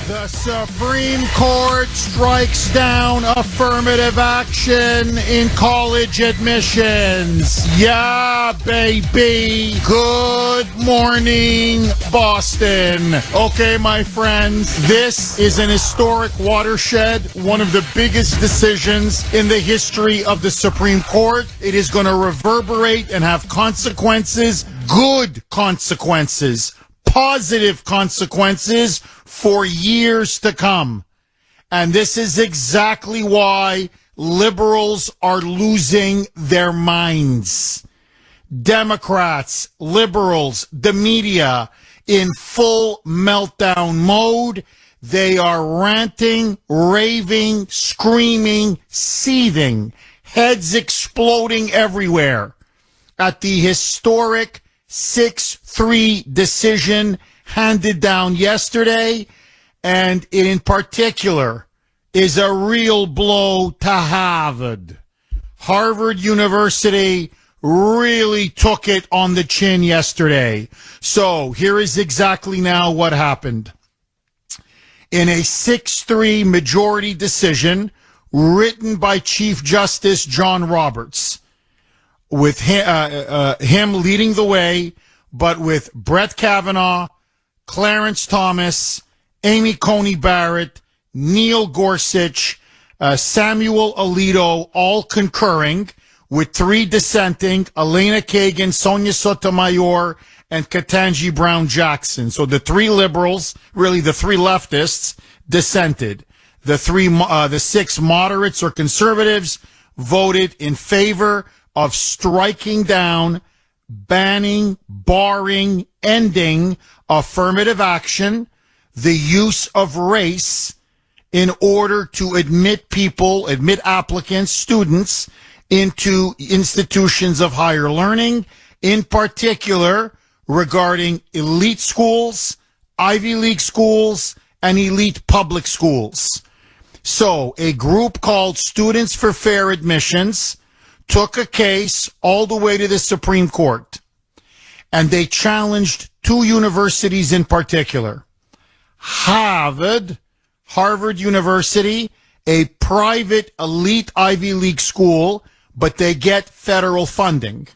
The Supreme Court strikes down affirmative action in college admissions. Yeah, baby. Good morning, Boston. Okay, my friends, this is an historic watershed, one of the biggest decisions in the history of the Supreme Court. It is going to reverberate and have consequences, good consequences, positive consequences for years to come. And this is exactly why liberals are losing their minds. Democrats, liberals, the media in full meltdown mode. They are ranting, raving, screaming, seething, heads exploding everywhere at the historic 6-3 decision handed down yesterday, and it in particular is a real blow to Harvard. Harvard University really took it on the chin yesterday. So here is exactly now what happened. In a 6-3 majority decision written by Chief Justice John Roberts, with him leading the way, but with Brett Kavanaugh, Clarence Thomas, Amy Coney Barrett, Neil Gorsuch, Samuel Alito, all concurring, with 3 dissenting, Elena Kagan, Sonia Sotomayor, and Ketanji Brown Jackson. So the 3 liberals, really the 3 leftists, dissented. The 6 moderates or conservatives voted in favor of striking down, banning, barring, ending affirmative action, the use of race in order to admit applicants, students, into institutions of higher learning, in particular regarding elite schools, Ivy League schools, and elite public schools. So a group called Students for Fair Admissions took a case all the way to the Supreme Court, and they challenged 2 universities in particular. Harvard University, a private elite Ivy League school, but they get federal funding.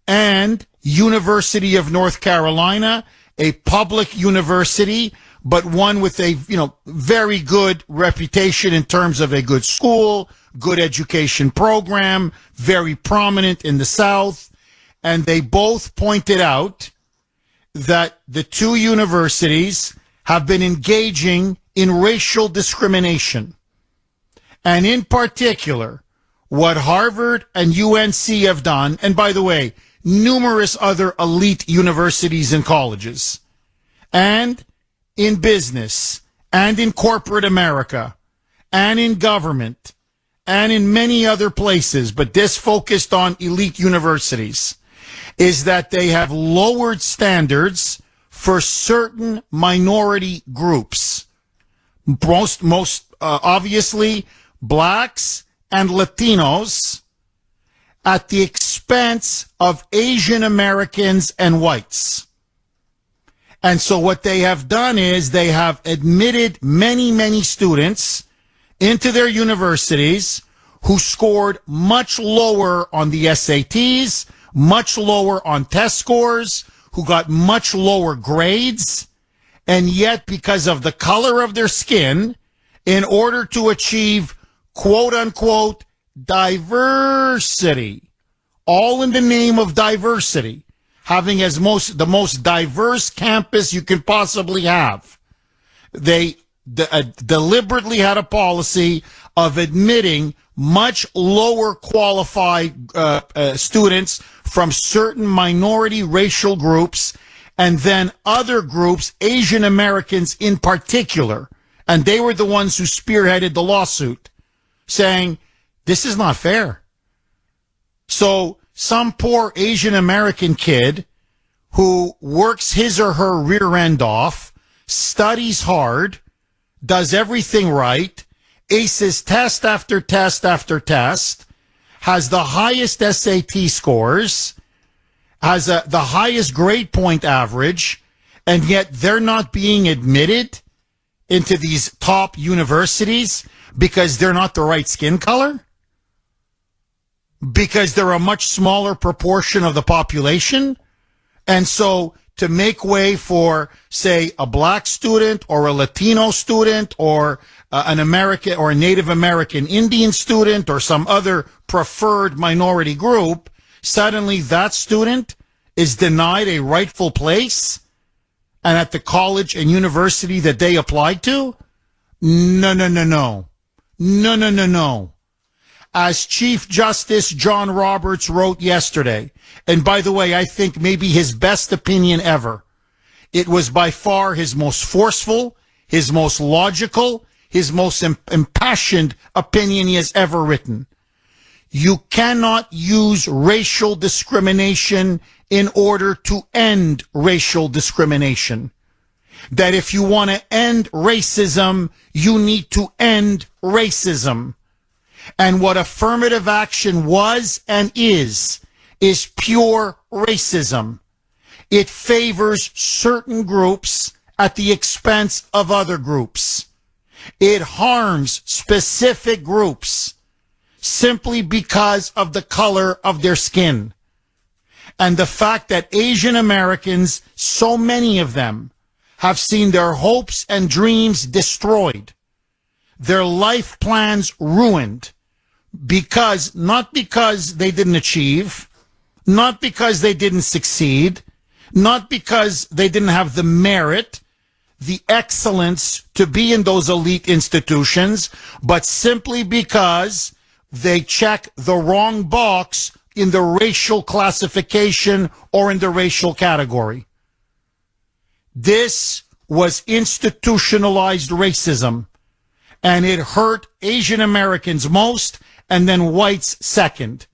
And University of North Carolina, a public university, but one with a, very good reputation in terms of a good school, good education program, very prominent in the South. And they both pointed out that the 2 universities have been engaging in racial discrimination. And in particular, what Harvard and UNC have done, and by the way, numerous other elite universities and colleges, and in business, and in corporate America, and in government, and in many other places, but this focused on elite universities, is that they have lowered standards for certain minority groups. Most obviously, blacks and Latinos, at the expense of Asian Americans and whites. And so what they have done is they have admitted many, many students into their universities who scored much lower on the SATs, much lower on test scores, who got much lower grades, and yet because of the color of their skin, in order to achieve quote-unquote diversity, all in the name of diversity, having the most diverse campus you can possibly have, they deliberately had a policy of admitting much lower qualified students from certain minority racial groups, and then other groups, Asian Americans in particular, and they were the ones who spearheaded the lawsuit, saying, this is not fair. So some poor Asian American kid who works his or her rear end off, studies hard, does everything right, aces test after test after test, has the highest SAT scores, has the highest grade point average, and yet they're not being admitted into these top universities because they're not the right skin color? Because they're a much smaller proportion of the population? And so to make way for, say, a black student or a Latino student or an American or a Native American Indian student or some other preferred minority group, suddenly that student is denied a rightful place and at the college and university that they applied to? No, no, no, no. No, no, no, no. As Chief Justice John Roberts wrote yesterday, and by the way, I think maybe his best opinion ever, it was by far his most forceful, his most logical, his most impassioned opinion he has ever written. You cannot use racial discrimination in order to end racial discrimination. That if you want to end racism, you need to end racism. And what affirmative action was and is pure racism. It favors certain groups at the expense of other groups. It harms specific groups simply because of the color of their skin. And the fact that Asian Americans, so many of them, have seen their hopes and dreams destroyed, their life plans ruined, not because they didn't achieve, not because they didn't succeed, not because they didn't have the merit, the excellence to be in those elite institutions, but simply because they check the wrong box in the racial classification or in the racial category. This was institutionalized racism, and it hurt Asian Americans most and then whites second.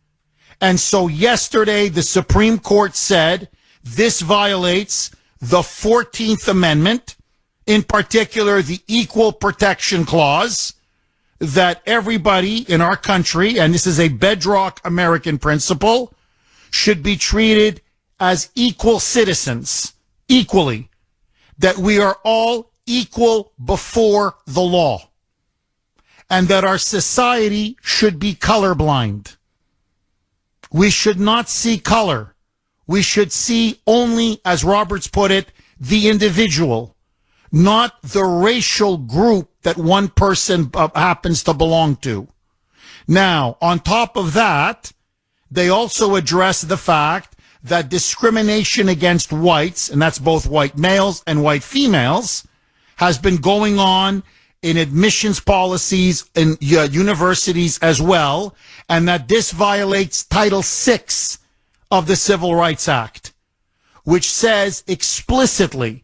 And so yesterday, the Supreme Court said this violates the 14th Amendment, in particular the Equal Protection Clause, that everybody in our country, and this is a bedrock American principle, should be treated as equal citizens, equally, that we are all equal before the law, and that our society should be colorblind. We should not see color. We should see only, as Roberts put it, the individual, not the racial group that one person happens to belong to. Now, on top of that, they also address the fact that discrimination against whites, and that's both white males and white females, has been going on in admissions policies in universities as well, and that this violates Title VI of the Civil Rights Act, which says explicitly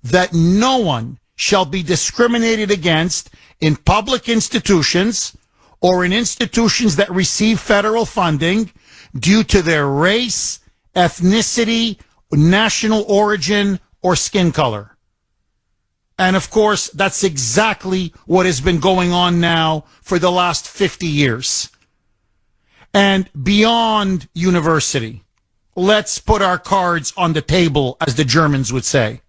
that no one shall be discriminated against in public institutions or in institutions that receive federal funding due to their race, ethnicity, national origin, or skin color. And of course, that's exactly what has been going on now for the last 50 years. And beyond university, let's put our cards on the table, as the Germans would say.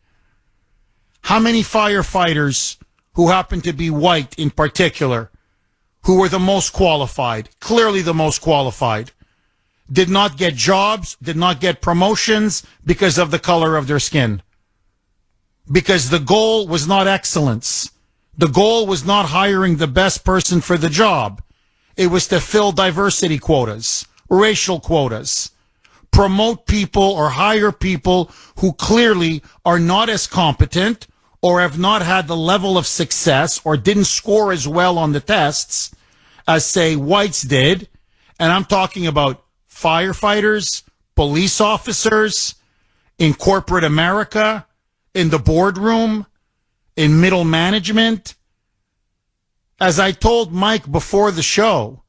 How many firefighters who happen to be white in particular, who were the most qualified, clearly the most qualified, did not get jobs, did not get promotions because of the color of their skin? Because the goal was not excellence. The goal was not hiring the best person for the job. It was to fill diversity quotas, racial quotas, promote people or hire people who clearly are not as competent or have not had the level of success or didn't score as well on the tests as, say, whites did. And I'm talking about firefighters, police officers, in corporate America, in the boardroom, in middle management. As I told Mike before the show,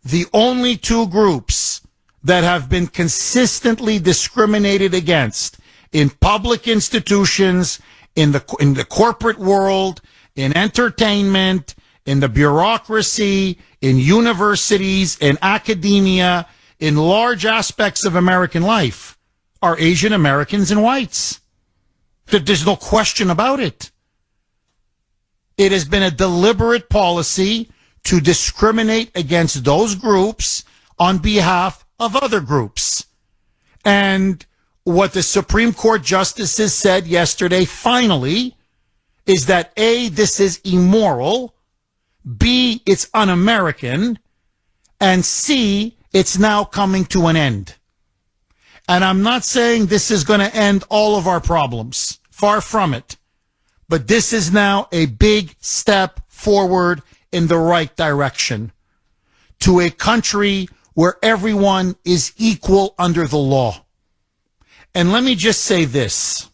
the only two groups that have been consistently discriminated against in public institutions, in the corporate world, in entertainment, in the bureaucracy, in universities, in academia, in large aspects of American life, are Asian Americans and whites. There's no question about it. It has been a deliberate policy to discriminate against those groups on behalf of other groups. And what the Supreme Court justices said yesterday, finally, is that A, this is immoral, B, it's un-American, and C, it's now coming to an end. And I'm not saying this is going to end all of our problems. Far from it. But this is now a big step forward in the right direction to a country where everyone is equal under the law. And let me just say this.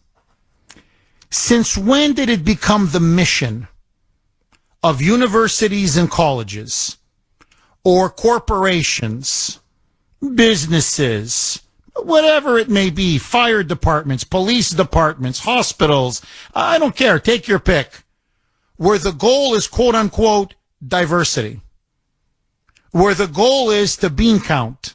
Since when did it become the mission of universities and colleges or corporations, businesses, whatever it may be, fire departments, police departments, hospitals, I don't care, take your pick, where the goal is quote unquote diversity, where the goal is to bean count.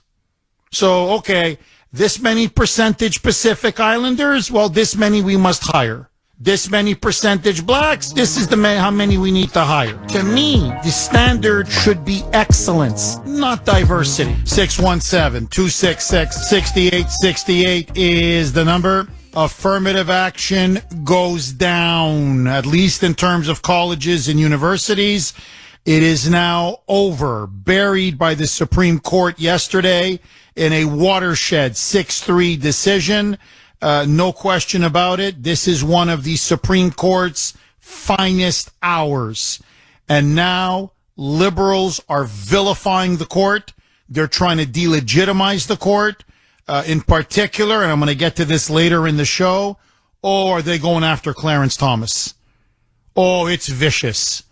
So, okay, this many percentage Pacific Islanders, well, this many we must hire. This many percentage blacks, this is how many we need to hire. To me, the standard should be excellence, not diversity. 617-266-6868 is the number. Affirmative action goes down, at least in terms of colleges and universities. It is now over, buried by the Supreme Court yesterday in a watershed 6-3 decision. No question about it. This is one of the Supreme Court's finest hours. And now liberals are vilifying the court. They're trying to delegitimize the court, in particular, and I'm going to get to this later in the show. Or are they going after Clarence Thomas? Oh, it's vicious.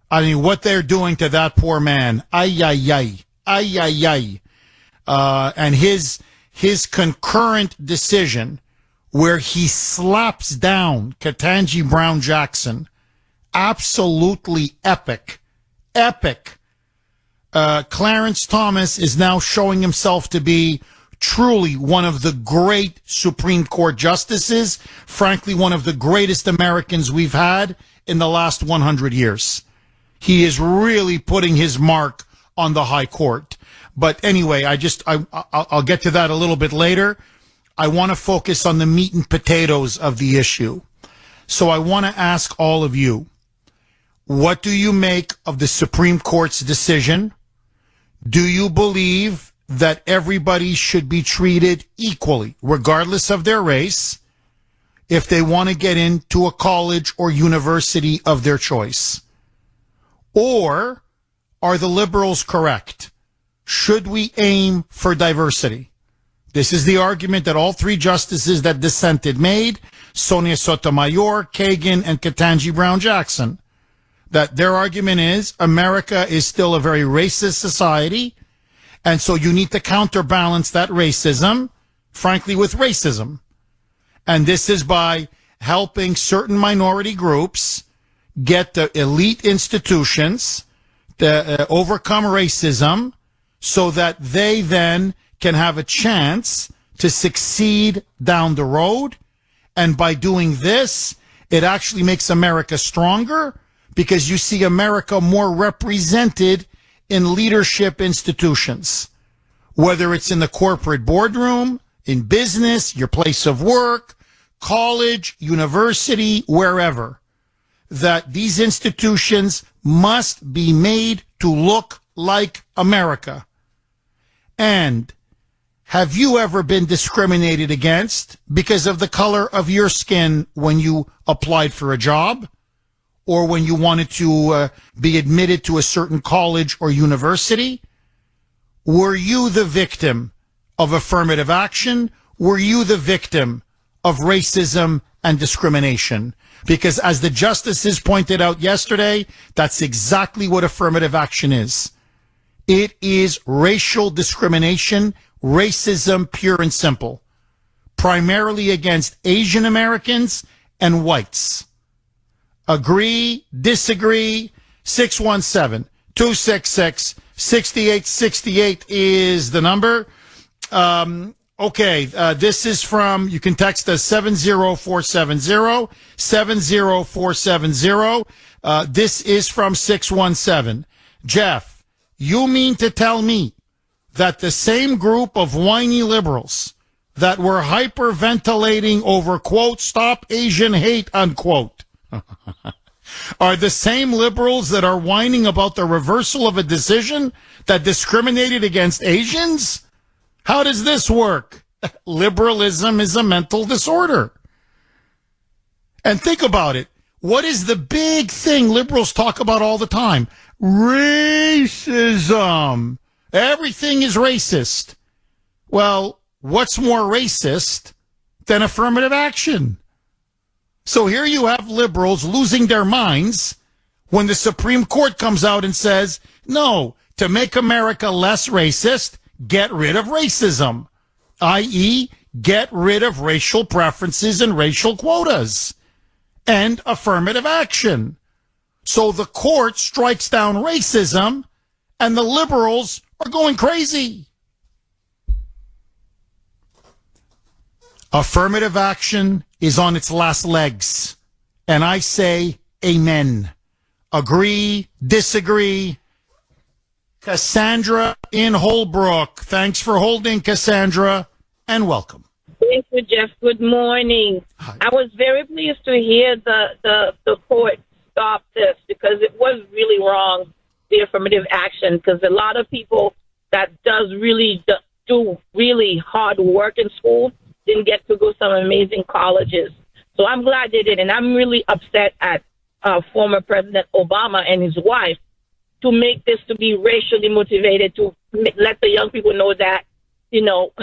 I mean, what they're doing to that poor man. Ay, ay, ay. Ay, ay, ay. And his concurrent decision where he slaps down Ketanji Brown Jackson. Absolutely epic. Epic. Clarence Thomas is now showing himself to be truly one of the great Supreme Court justices, frankly, one of the greatest Americans we've had in the last 100 years. He is really putting his mark on the high court. But anyway, I'll get to that a little bit later. I want to focus on the meat and potatoes of the issue. So I want to ask all of you, what do you make of the Supreme Court's decision? Do you believe that everybody should be treated equally, regardless of their race, if they want to get into a college or university of their choice? Or are the liberals correct? Should we aim for diversity? This is the argument that all three justices that dissented made, Sonia Sotomayor, Kagan, and Ketanji Brown Jackson. That their argument is America is still a very racist society, and so you need to counterbalance that racism, frankly, with racism. And this is by helping certain minority groups get the elite institutions to overcome racism so that they then can have a chance to succeed down the road. And by doing this, it actually makes America stronger because you see America more represented in leadership institutions, whether it's in the corporate boardroom, in business, your place of work, college, university, wherever, that these institutions must be made to look like America. And have you ever been discriminated against because of the color of your skin when you applied for a job or when you wanted to be admitted to a certain college or university? Were you the victim of affirmative action? Were you the victim of racism and discrimination? Because as the justices pointed out yesterday, that's exactly what affirmative action is. It is racial discrimination, racism pure and simple, primarily against Asian Americans and whites. Agree, disagree? 617-266-6868 is the number. Okay, this is from, you can text us 70470, 70470. This is from 617. Jeff, you mean to tell me that the same group of whiny liberals that were hyperventilating over, quote, stop Asian hate, unquote, are the same liberals that are whining about the reversal of a decision that discriminated against Asians? How does this work? Liberalism is a mental disorder. And think about it. What is the big thing liberals talk about all the time? Racism. Everything is racist. Well, what's more racist than affirmative action? So here you have liberals losing their minds when the Supreme Court comes out and says, no, to make America less racist, get rid of racism, i.e., get rid of racial preferences and racial quotas and affirmative action. So the court strikes down racism and the liberals are going crazy. Affirmative action is on its last legs. And I say amen. Agree, disagree. Cassandra in Holbrook. Thanks for holding, Cassandra, and welcome. Thank you, Jeff. Good morning. Hi. I was very pleased to hear the court stop this because it was really wrong, the affirmative action, because a lot of people that do really hard work in school didn't get to go to some amazing colleges. So I'm glad they did, and I'm really upset at former President Obama and his wife to make this to be racially motivated, to let the young people know that, you know,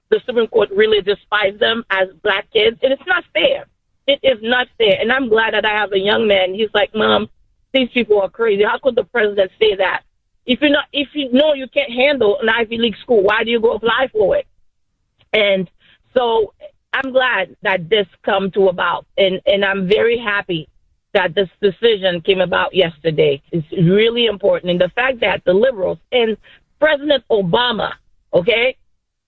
the Supreme Court really despises them as black kids. And it's not fair. It is not fair. And I'm glad that I have a young man. He's like, Mom, these people are crazy. How could the president say that? If you know you can't handle an Ivy League school, why do you go apply for it? And so I'm glad that this come to about. And I'm very happy that this decision came about yesterday. It's really important. And the fact that the liberals and President Obama, okay,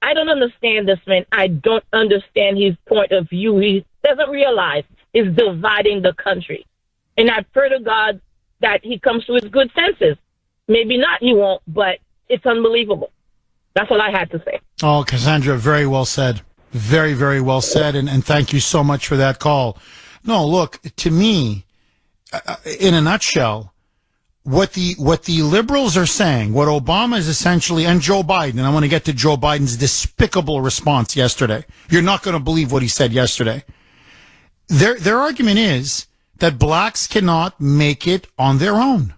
I don't understand this man. I don't understand his point of view. He doesn't realize he's dividing the country. And I pray to God that he comes to his good senses. Maybe not, he won't, but it's unbelievable. That's all I had to say. Oh, Cassandra, very well said. Very, very well said. And thank you so much for that call. No, look, to me, in a nutshell, what the liberals are saying, what Obama is essentially, and Joe Biden, and I want to get to Joe Biden's despicable response yesterday. You're not going to believe what he said yesterday. Their argument is that blacks cannot make it on their own.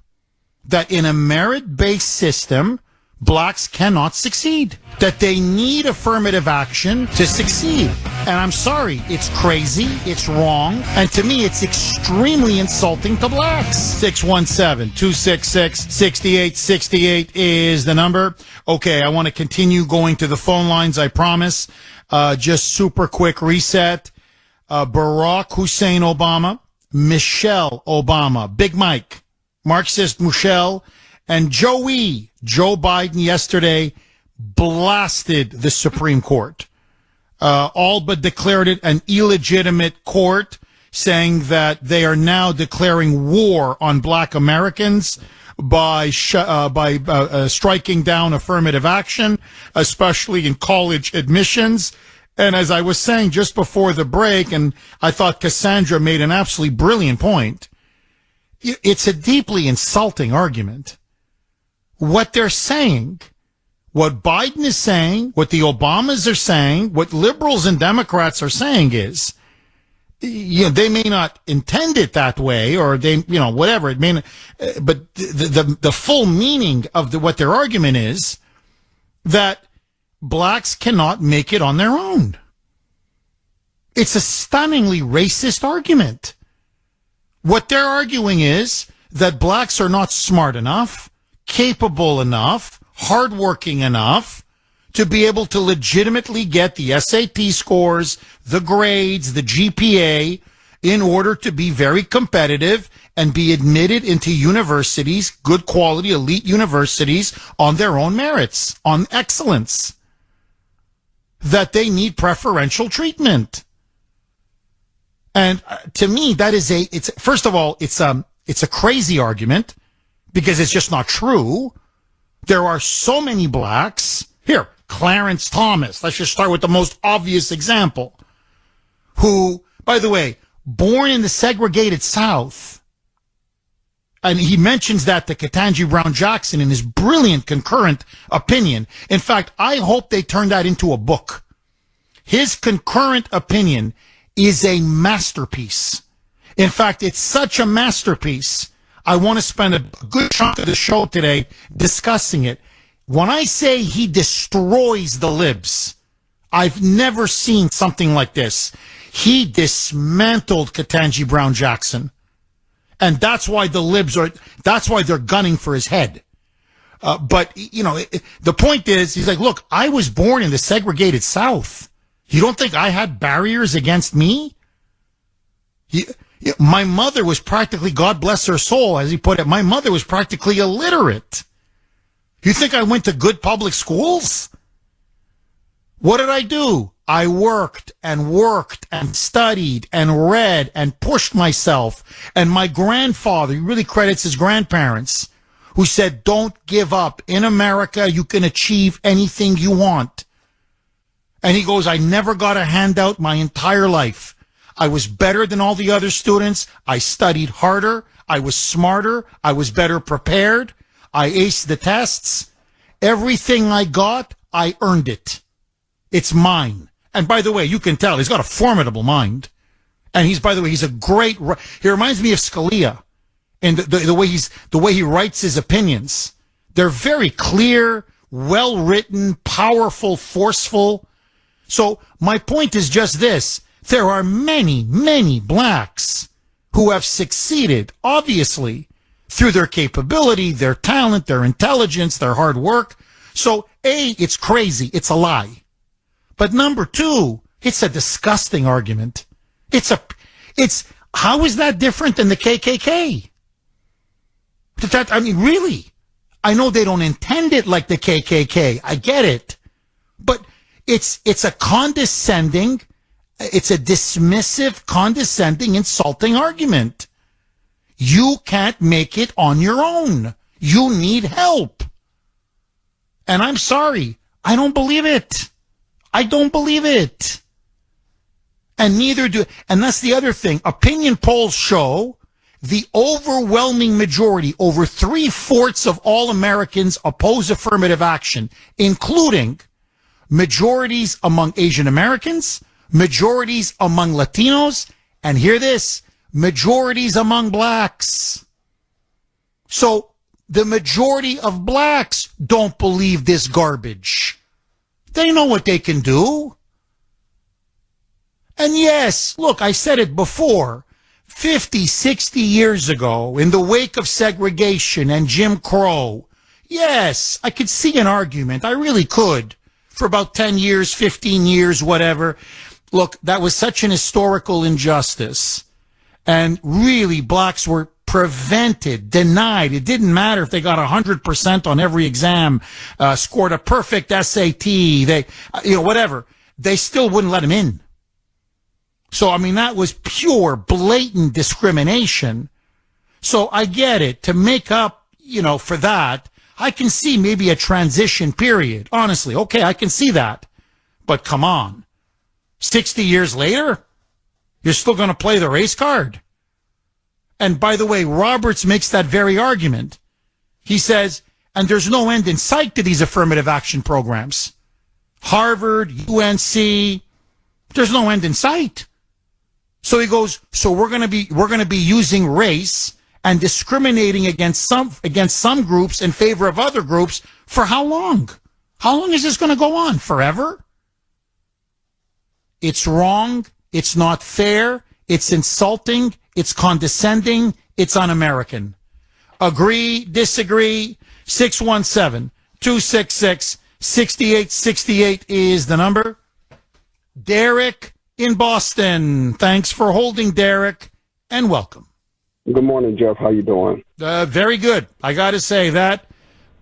That in a merit-based system, blacks cannot succeed. That they need affirmative action to succeed. And I'm sorry, it's crazy, it's wrong, and to me it's extremely insulting to blacks. 617-266-6868 is the number. Okay, I want to continue going to the phone lines, I promise. Just super quick reset. Barack Hussein Obama, Michelle Obama, Big Mike, Marxist Michelle, and Joe Biden yesterday blasted the Supreme Court. All but declared it an illegitimate court, saying that they are now declaring war on black Americans by striking down affirmative action, especially in college admissions. And as I was saying just before the break, and I thought Cassandra made an absolutely brilliant point, it's a deeply insulting argument. What they're saying, what Biden is saying, what the Obamas are saying, what liberals and Democrats are saying is, they may not intend it that way, or they, whatever it may, but the full meaning of what their argument is that blacks cannot make it on their own. It's a stunningly racist argument. What they're arguing is that blacks are not smart enough, capable enough, hardworking enough to be able to legitimately get the SAT scores, the grades, the GPA, in order to be very competitive and be admitted into universities, good quality, elite universities, on their own merits, on excellence. that they need preferential treatment. And to me, that is first of all, it's a crazy argument because it's just not true. There are so many blacks. Here, Clarence Thomas. Let's just start with the most obvious example. Who, by the way, born in the segregated South. And he mentions that to Ketanji Brown Jackson in his brilliant concurrent opinion. In fact, I hope they turn that into a book. His concurrent opinion is a masterpiece. In fact, it's such a masterpiece, I want to spend a good chunk of the show today discussing it. When I say he destroys the libs, I've never seen something like this. He dismantled Ketanji Brown Jackson. And that's why the libs that's why they're gunning for his head. But, you know, the point is, he's like, look, I was born in the segregated South. You don't think I had barriers against me? My mother was practically, God bless her soul, as he put it, my mother was practically illiterate. You think I went to good public schools? What did I do? I worked and studied and read and pushed myself. And my grandfather, he really credits his grandparents, who said, don't give up. In America, you can achieve anything you want. And he goes, I never got a handout my entire life. I was better than all the other students. I studied harder. I was smarter. I was better prepared. I aced the tests. Everything I got, I earned it. It's mine. And by the way, you can tell he's got a formidable mind. And he's a great, he reminds me of Scalia and the way he writes his opinions. They're very clear, well written, powerful, forceful. So my point is just this. There are many, many blacks who have succeeded, obviously, through their capability, their talent, their intelligence, their hard work. So, A, it's crazy. It's a lie. But number two, it's a disgusting argument. How is that different than the KKK? I mean, really? I know they don't intend it like the KKK. I get it. But it's a condescending, it's a dismissive, condescending, insulting argument. You can't make it on your own. You need help. And I'm sorry, I don't believe it. I don't believe it. And neither do, and that's the other thing. Opinion polls show the overwhelming majority, over 3/4 of all Americans oppose affirmative action, including majorities among Asian Americans, majorities among Latinos, and hear this, majorities among blacks. So the majority of blacks don't believe this garbage. They know what they can do. And yes, look, I said it before, 50, 60 years ago, in the wake of segregation and Jim Crow, yes, I could see an argument. I really could. For about 10 years, 15 years, whatever. Look, that was such an historical injustice. And really, blacks were prevented, denied. It didn't matter if they got 100% on every exam, scored a perfect SAT, whatever. They still wouldn't let them in. So, I mean, that was pure, blatant discrimination. So I get it. To make up, for that, I can see maybe a transition period. Honestly, okay, I can see that. But come on. 60 years later, you're still going to play the race card? And by the way, Roberts makes that very argument. He says, and there's no end in sight to these affirmative action programs. Harvard, UNC, there's no end in sight. So he goes, so we're going to be using race and discriminating against some groups in favor of other groups for how long? How long is this going to go on? Forever? It's wrong. It's not fair. It's insulting. It's condescending. It's un-American. Agree, disagree. 617-266-6868 is the number. Derek in Boston. Thanks for holding, Derek, and welcome. Good morning, Jeff. How you doing? Very good. I got to say that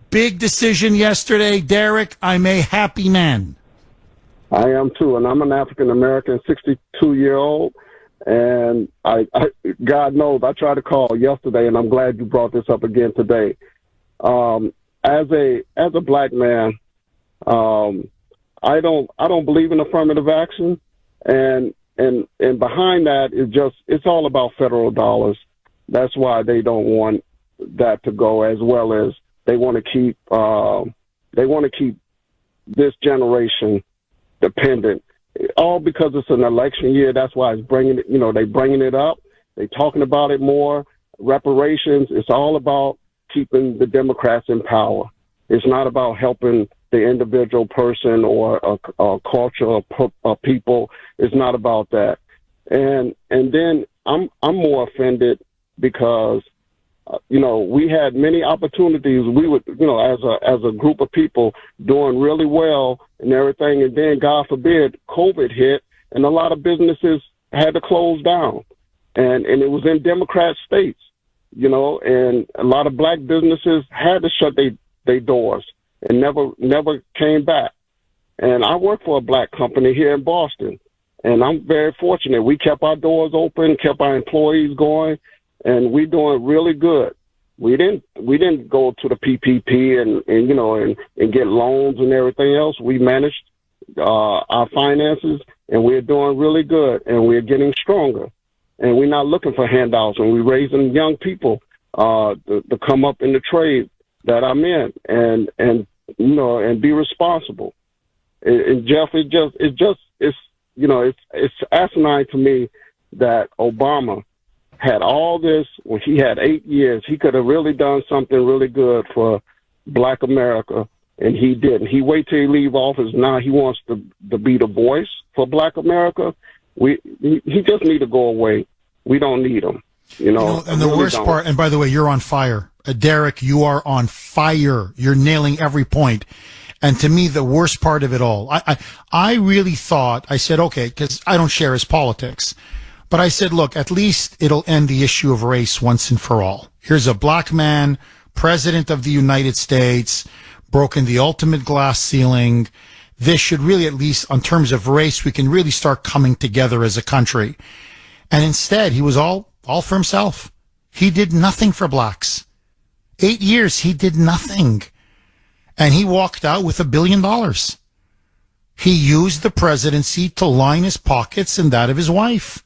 big decision yesterday, Derek. I'm a happy man. I am too, and I'm an African American, 62-year-old, and God knows, I tried to call yesterday, and I'm glad you brought this up again today. As a black man, I don't believe in affirmative action, and behind that is it's all about federal dollars. That's why they don't want that to go, as well as they want to keep this generation dependent, all because it's an election year. That's why it's bringing it. They bringing it up. They talking about it more. Reparations. It's all about keeping the Democrats in power. It's not about helping the individual person or a culture or people. It's not about that. And then I'm more offended because we had many opportunities. We would, as a group of people doing really well and everything. And then, God forbid, COVID hit and a lot of businesses had to close down. And it was in Democrat states, and a lot of black businesses had to shut their doors and never came back. And I work for a black company here in Boston, and I'm very fortunate. We kept our doors open, kept our employees going, and we're doing really good. We didn't go to the PPP and get loans and everything else. We managed our finances, and we're doing really good, and we're getting stronger. And we're not looking for handouts, and we're raising young people to come up in the trade that I'm in, and be responsible. And Jeff, it's asinine to me that Obama had all this when he had 8 years. He could have really done something really good for Black America, and he didn't. He wait till he leave office. Now he wants to be the voice for Black America. He just need to go away. We don't need him. And the worst part, and by the way, you're on fire. Derek, you are on fire. You're nailing every point. And to me, the worst part of it all, I really thought, I said, okay, because I don't share his politics. But I said, look, at least it'll end the issue of race once and for all. Here's a black man, president of the United States, broken the ultimate glass ceiling. This should really, at least on terms of race, we can really start coming together as a country. And instead, he was all for himself. He did nothing for blacks. 8 years, he did nothing. And he walked out with $1 billion. He used the presidency to line his pockets and that of his wife.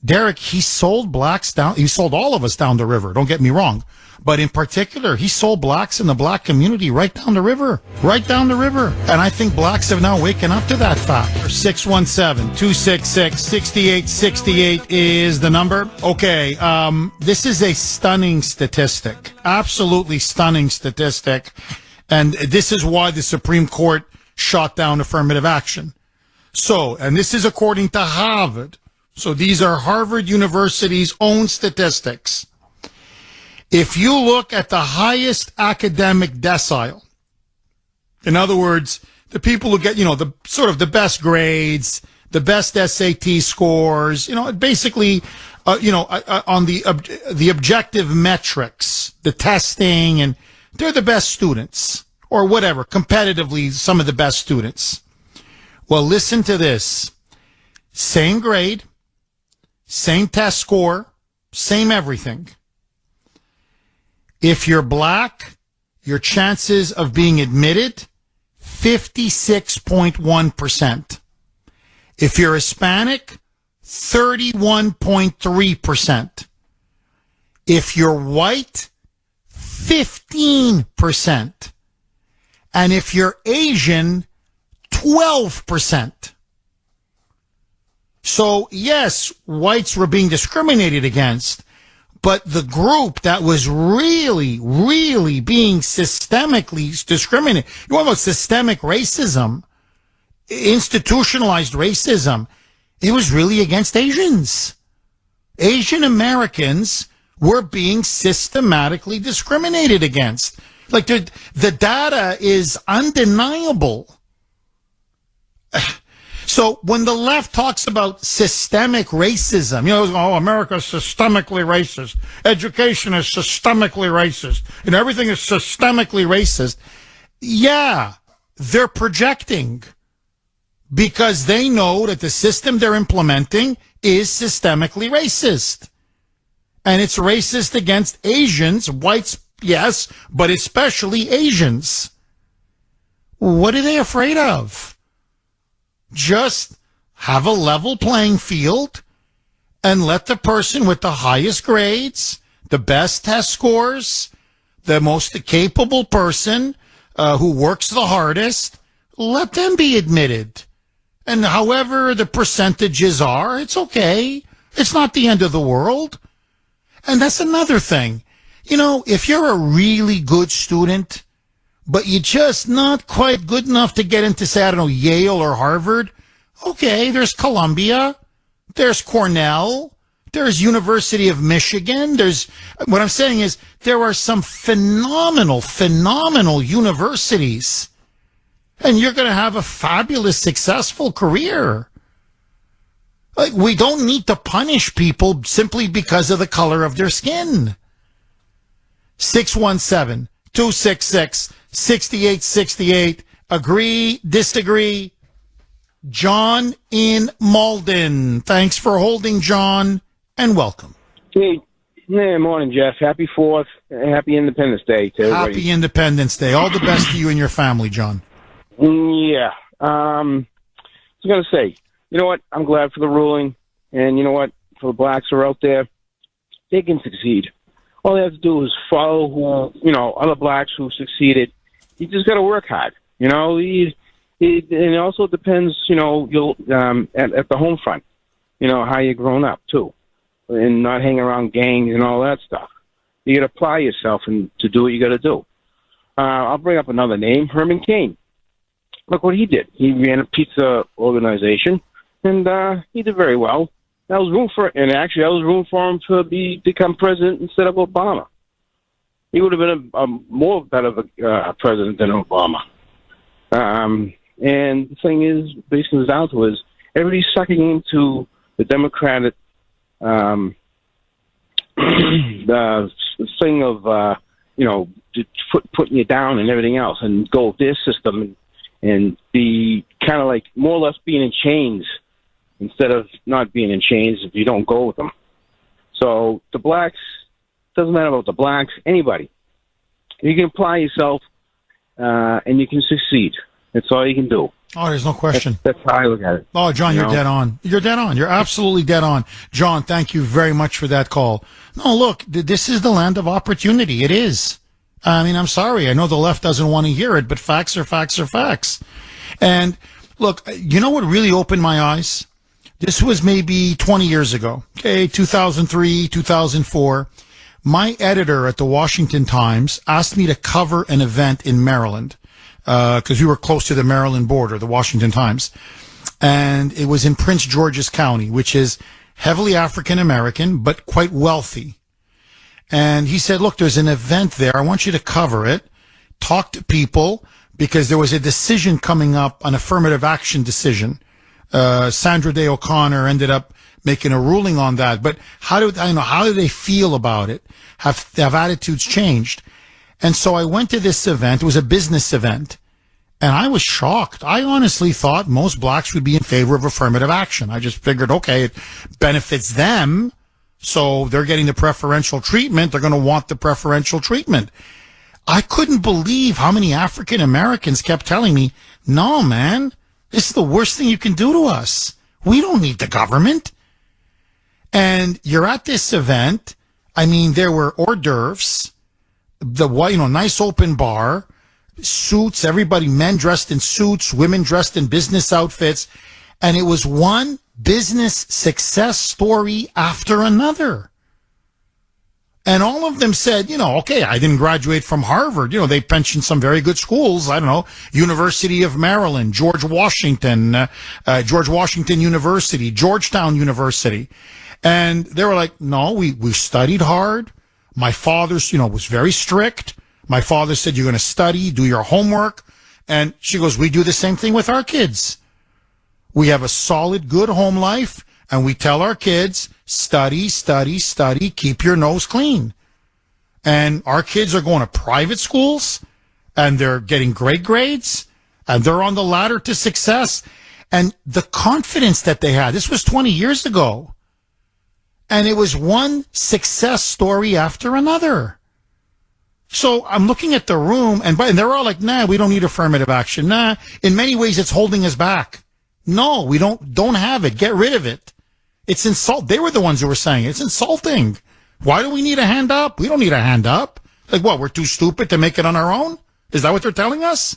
Derek, he sold blacks down. He sold all of us down the river. Don't get me wrong. But in particular, he sold blacks in the black community right down the river. Right down the river. And I think blacks have now waken up to that fact. 617-266-6868 is the number. Okay, this is a stunning statistic. Absolutely stunning statistic. And this is why the Supreme Court shot down affirmative action. So, and this is according to Harvard. So these are Harvard University's own statistics. If you look at the highest academic decile, in other words, the people who get, the sort of the best grades, the best SAT scores, basically, on the objective metrics, the testing, and they're the best students, or whatever, competitively, some of the best students. Well, listen to this. Same grade, same test score, same everything. If you're black, your chances of being admitted, 56.1%. If you're Hispanic, 31.3%. If you're white, 15%. And if you're Asian, 12%. So, yes, whites were being discriminated against, but the group that was really, really being systemically discriminated, you want about systemic racism, institutionalized racism, it was really against Asians. Asian Americans were being systematically discriminated against. Like, the data is undeniable. So when the left talks about systemic racism, America's systemically racist. Education is systemically racist. Everything is systemically racist. Yeah, they're projecting. because they know that the system they're implementing is systemically racist. And it's racist against Asians, whites, yes, but especially Asians. What are they afraid of? Just have a level playing field and let the person with the highest grades, the best test scores, the most capable person who works the hardest, let them be admitted. And however the percentages are, it's okay. It's not the end of the world. And that's another thing. You know, if you're a really good student, but you're just not quite good enough to get into, say, I don't know, Yale or Harvard, okay, there's Columbia, there's Cornell, there's University of Michigan. What I'm saying is there are some phenomenal universities. And you're going to have a fabulous, successful career. Like, we don't need to punish people simply because of the color of their skin. 617-266-6868. Agree, disagree. John in Malden. Thanks for holding, John, and welcome. Hey, morning, Jeff. Happy 4th. Happy Independence Day to everybody. Happy Independence Day. All the best to you and your family, John. Yeah. I was going to say, you know what? I'm glad for the ruling. And you know what? For the blacks who are out there, they can succeed. All they have to do is follow other blacks who succeeded. You just got to work hard. And it also depends, you'll at the home front, how you're grown up, too. And not hang around gangs and all that stuff. You got to apply yourself and to do what you got to do. I'll bring up another name, Herman Cain. Look what he did. He ran a pizza organization, and he did very well. I was rooting for him to become president instead of Obama. He would have been a more better of a president than Obama. And the thing is, basically, comes down to is everybody's sucking into the Democratic the thing of putting you down and everything else, and go with their system and be kind of like more or less being in chains instead of not being in chains if you don't go with them. So the blacks, doesn't matter about the blacks, anybody. You can apply yourself and you can succeed. That's all you can do. Oh, there's no question. That's how I look at it. Oh, John, you're dead on. You're dead on. You're absolutely dead on. John, thank you very much for that call. No, look, this is the land of opportunity. It is. I mean, I'm sorry. I know the left doesn't want to hear it, but facts are facts are facts. And look, you know what really opened my eyes? This was maybe 20 years ago. Okay, 2003, 2004. My editor at the Washington Times asked me to cover an event in Maryland, because we were close to the Maryland border, the Washington Times. And it was in Prince George's County, which is heavily African American, but quite wealthy. And he said, look, there's an event there. I want you to cover it. Talk to people, because there was a decision coming up, an affirmative action decision. Sandra Day O'Connor ended up making a ruling on that. But how do they feel about it? Have attitudes changed? And so I went to this event. It was a business event. And I was shocked. I honestly thought most blacks would be in favor of affirmative action. I just figured, okay, it benefits them. So they're getting the preferential treatment. They're going to want the preferential treatment. I couldn't believe how many African Americans kept telling me, no, man, this is the worst thing you can do to us. We don't need the government. And you're at this event. I mean, there were hors d'oeuvres, nice open bar, suits, everybody, men dressed in suits, women dressed in business outfits. And it was one business success story after another. And all of them said, okay, I didn't graduate from Harvard. They mentioned some very good schools. I don't know, University of Maryland, George Washington University, Georgetown University. And they were like, no, we studied hard. My father's, was very strict. My father said, you're going to study, do your homework. And she goes, we do the same thing with our kids. We have a solid, good home life, and we tell our kids, study, study, study, keep your nose clean. And our kids are going to private schools, and they're getting great grades, and they're on the ladder to success. And the confidence that they had, this was 20 years ago. And it was one success story after another. So I'm looking at the room, and they're all like, nah, we don't need affirmative action. Nah, in many ways, it's holding us back. No, we don't have it. Get rid of it. It's insult. They were the ones who were saying it. It's insulting. Why do we need a hand up? We don't need a hand up. Like what? We're too stupid to make it on our own? Is that what they're telling us?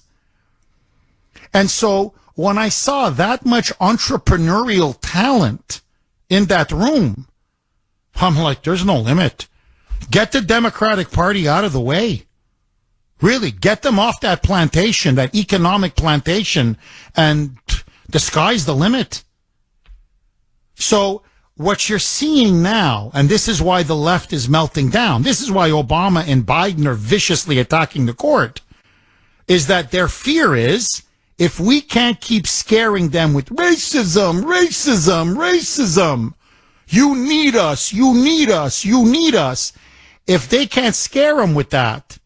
And so when I saw that much entrepreneurial talent in that room, I'm like, there's no limit. Get the Democratic Party out of the way. Really, get them off that plantation, that economic plantation, and the sky's the limit. So what you're seeing now, and this is why the left is melting down, this is why Obama and Biden are viciously attacking the court, is that their fear is, if we can't keep scaring them with racism, racism, racism, you need us, you need us, you need us. If they can't scare them with that,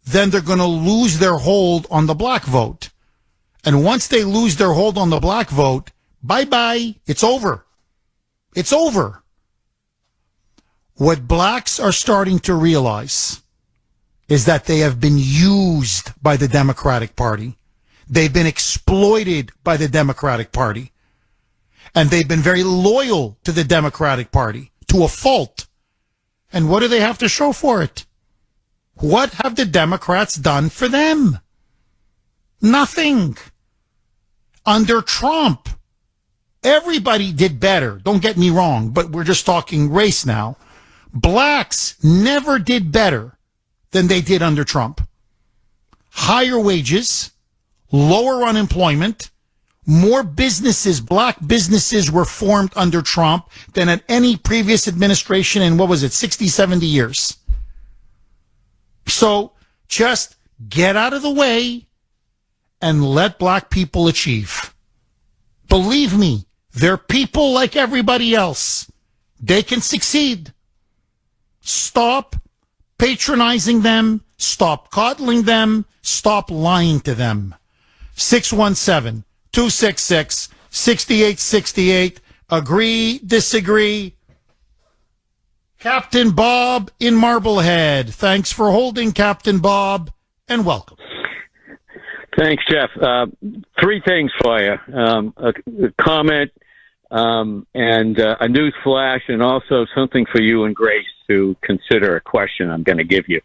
then they're going to lose their hold on the black vote. And once they lose their hold on the black vote, bye-bye, it's over. It's over. What blacks are starting to realize is that they have been used by the Democratic Party. They've been exploited by the Democratic Party. And they've been very loyal to the Democratic Party, to a fault. And what do they have to show for it? What have the Democrats done for them? Nothing. Under Trump, everybody did better. Don't get me wrong, but we're just talking race now. Blacks never did better than they did under Trump. Higher wages, lower unemployment, more businesses, black businesses were formed under Trump than at any previous administration in, 60, 70 years. So just get out of the way and let black people achieve. Believe me, they're people like everybody else. They can succeed. Stop patronizing them. Stop coddling them. Stop lying to them. 617-266-6868. Agree, disagree. Captain Bob in Marblehead. Thanks for holding, Captain Bob, and welcome. Thanks, Jeff. Three things for you. A comment and a news flash, and also something for you and Grace to consider, a question I'm going to give you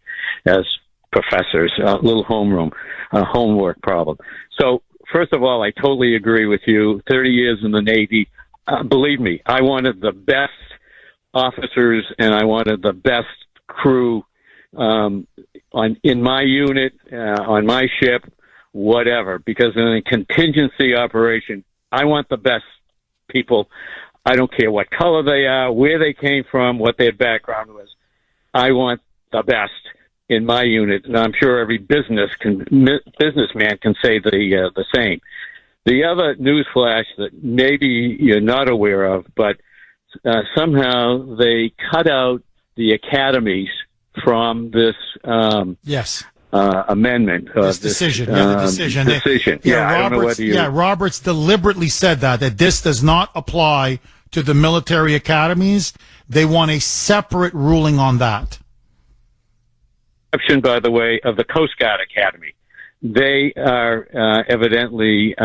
as professors, a little homework problem. So, first of all, I totally agree with you. 30 years in the Navy, believe me, I wanted the best officers and I wanted the best crew in my unit, on my ship, whatever, because in a contingency operation, I want the best people. I don't care what color they are, where they came from, what their background was. I want the best in my unit, and I'm sure every businessman can say the same. The other news flash that maybe you're not aware of, but somehow they cut out the academies from this amendment. This decision. The decision. Decision. I don't know whether you... Roberts deliberately said that this does not apply to the military academies. They want a separate ruling on that. Exception, by the way, of the Coast Guard Academy. They are evidently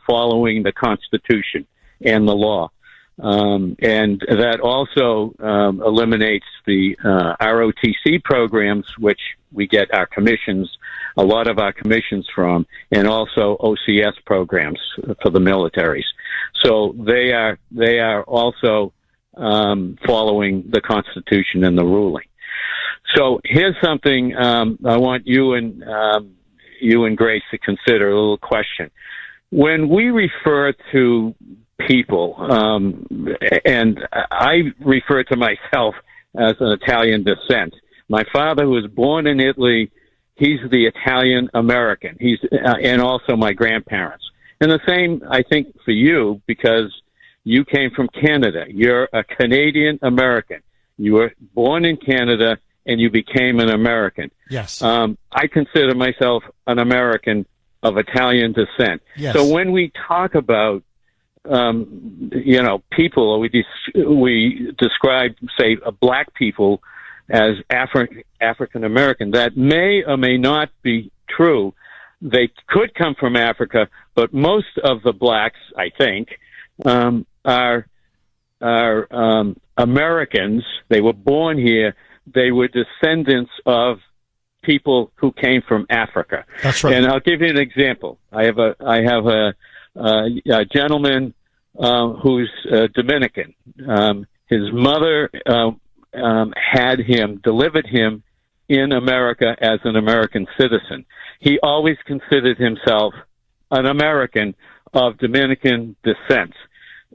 following the Constitution and the law. And that also eliminates the ROTC programs, which we get a lot of our commissions from, and also OCS programs for the militaries. So they are also following the Constitution and the ruling. So here's something I want you and Grace to consider, a little question. When we refer to people, and I refer to myself as an Italian descent. My father was born in Italy. He's the Italian American. And also my grandparents. And the same, I think, for you, because you came from Canada. You're a Canadian American. You were born in Canada and you became an American. Yes. I consider myself an American of Italian descent. Yes. So when we talk about people, or we describe, say, black people as African American. That may or may not be true. They could come from Africa, but most of the blacks, I think, are Americans. They were born here. They were descendants of people who came from Africa. That's right. And I'll give you an example. I have a gentleman who's Dominican. His mother delivered him in America as an American citizen. He always considered himself an American of Dominican descent.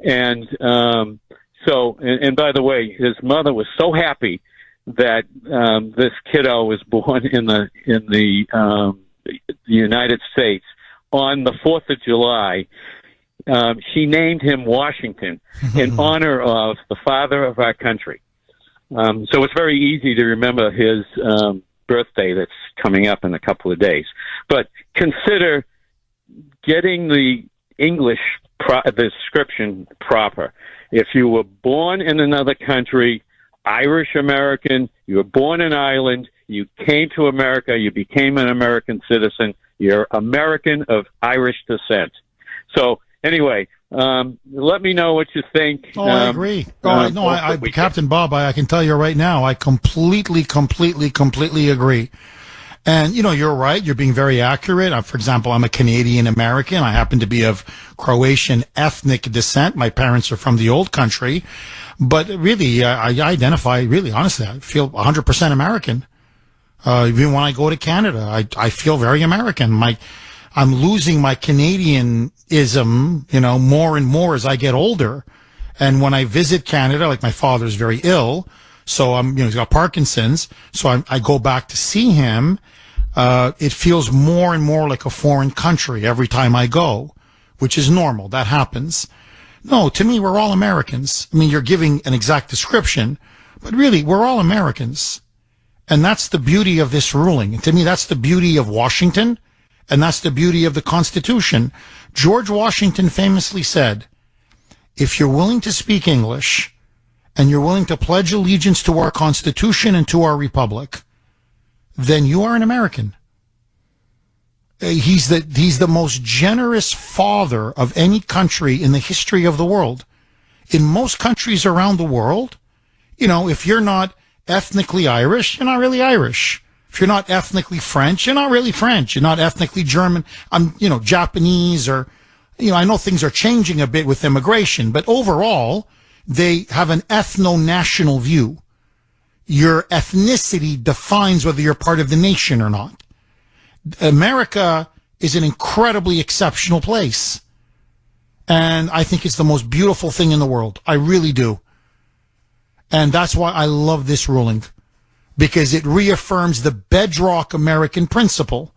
And and by the way, his mother was so happy that this kiddo was born in the United States on the 4th of July. She named him Washington in honor of the father of our country. So it's very easy to remember his birthday that's coming up in a couple of days. But consider getting the English description proper. If you were born in another country, Irish American, you were born in Ireland, you came to America, you became an American citizen, you're American of Irish descent. So anyway, let me know what you think. I agree. Captain Bob, I can tell you right now, I completely agree. And, you're right. You're being very accurate. For example, I'm a Canadian American. I happen to be of Croatian ethnic descent. My parents are from the old country. But really, I identify, really, honestly, I feel 100% American. Even when I go to Canada, I feel very American. I'm losing my Canadianism, more and more as I get older. And when I visit Canada, like my father's very ill, so he's got Parkinson's, so I go back to see him. It feels more and more like a foreign country every time I go, which is normal. That happens. No, to me, we're all Americans. I mean, you're giving an exact description, but really, we're all Americans. And that's the beauty of this ruling. And to me, that's the beauty of Washington. And that's the beauty of the Constitution. George Washington famously said, if you're willing to speak English and you're willing to pledge allegiance to our Constitution and to our Republic, then you are an American. He's the most generous father of any country in the history of the world. In most countries around the world, if you're not ethnically Irish, you're not really Irish. If you're not ethnically French, you're not really French. You're not ethnically German. Japanese, or, I know things are changing a bit with immigration, but overall, they have an ethno-national view. Your ethnicity defines whether you're part of the nation or not. America is an incredibly exceptional place. And I think it's the most beautiful thing in the world. I really do. And that's why I love this ruling. Because it reaffirms the bedrock American principle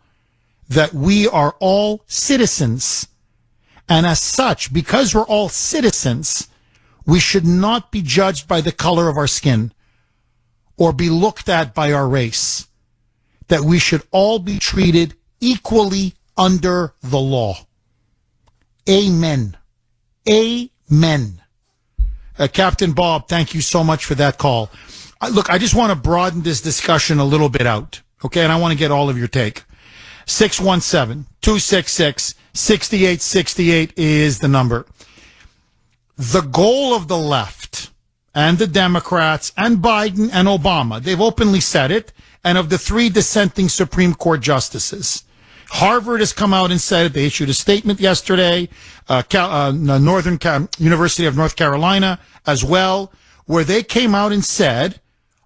that we are all citizens. And as such, because we're all citizens, we should not be judged by the color of our skin or be looked at by our race. That we should all be treated equally under the law. Amen. Amen. Captain Bob, thank you so much for that call. Look, I just want to broaden this discussion a little bit out, okay? And I want to get all of your take. 617-266-6868 is the number. The goal of the left and the Democrats and Biden and Obama, they've openly said it, and of the 3 dissenting Supreme Court justices. Harvard has come out and said it. They issued a statement yesterday. University of North Carolina as well, where they came out and said,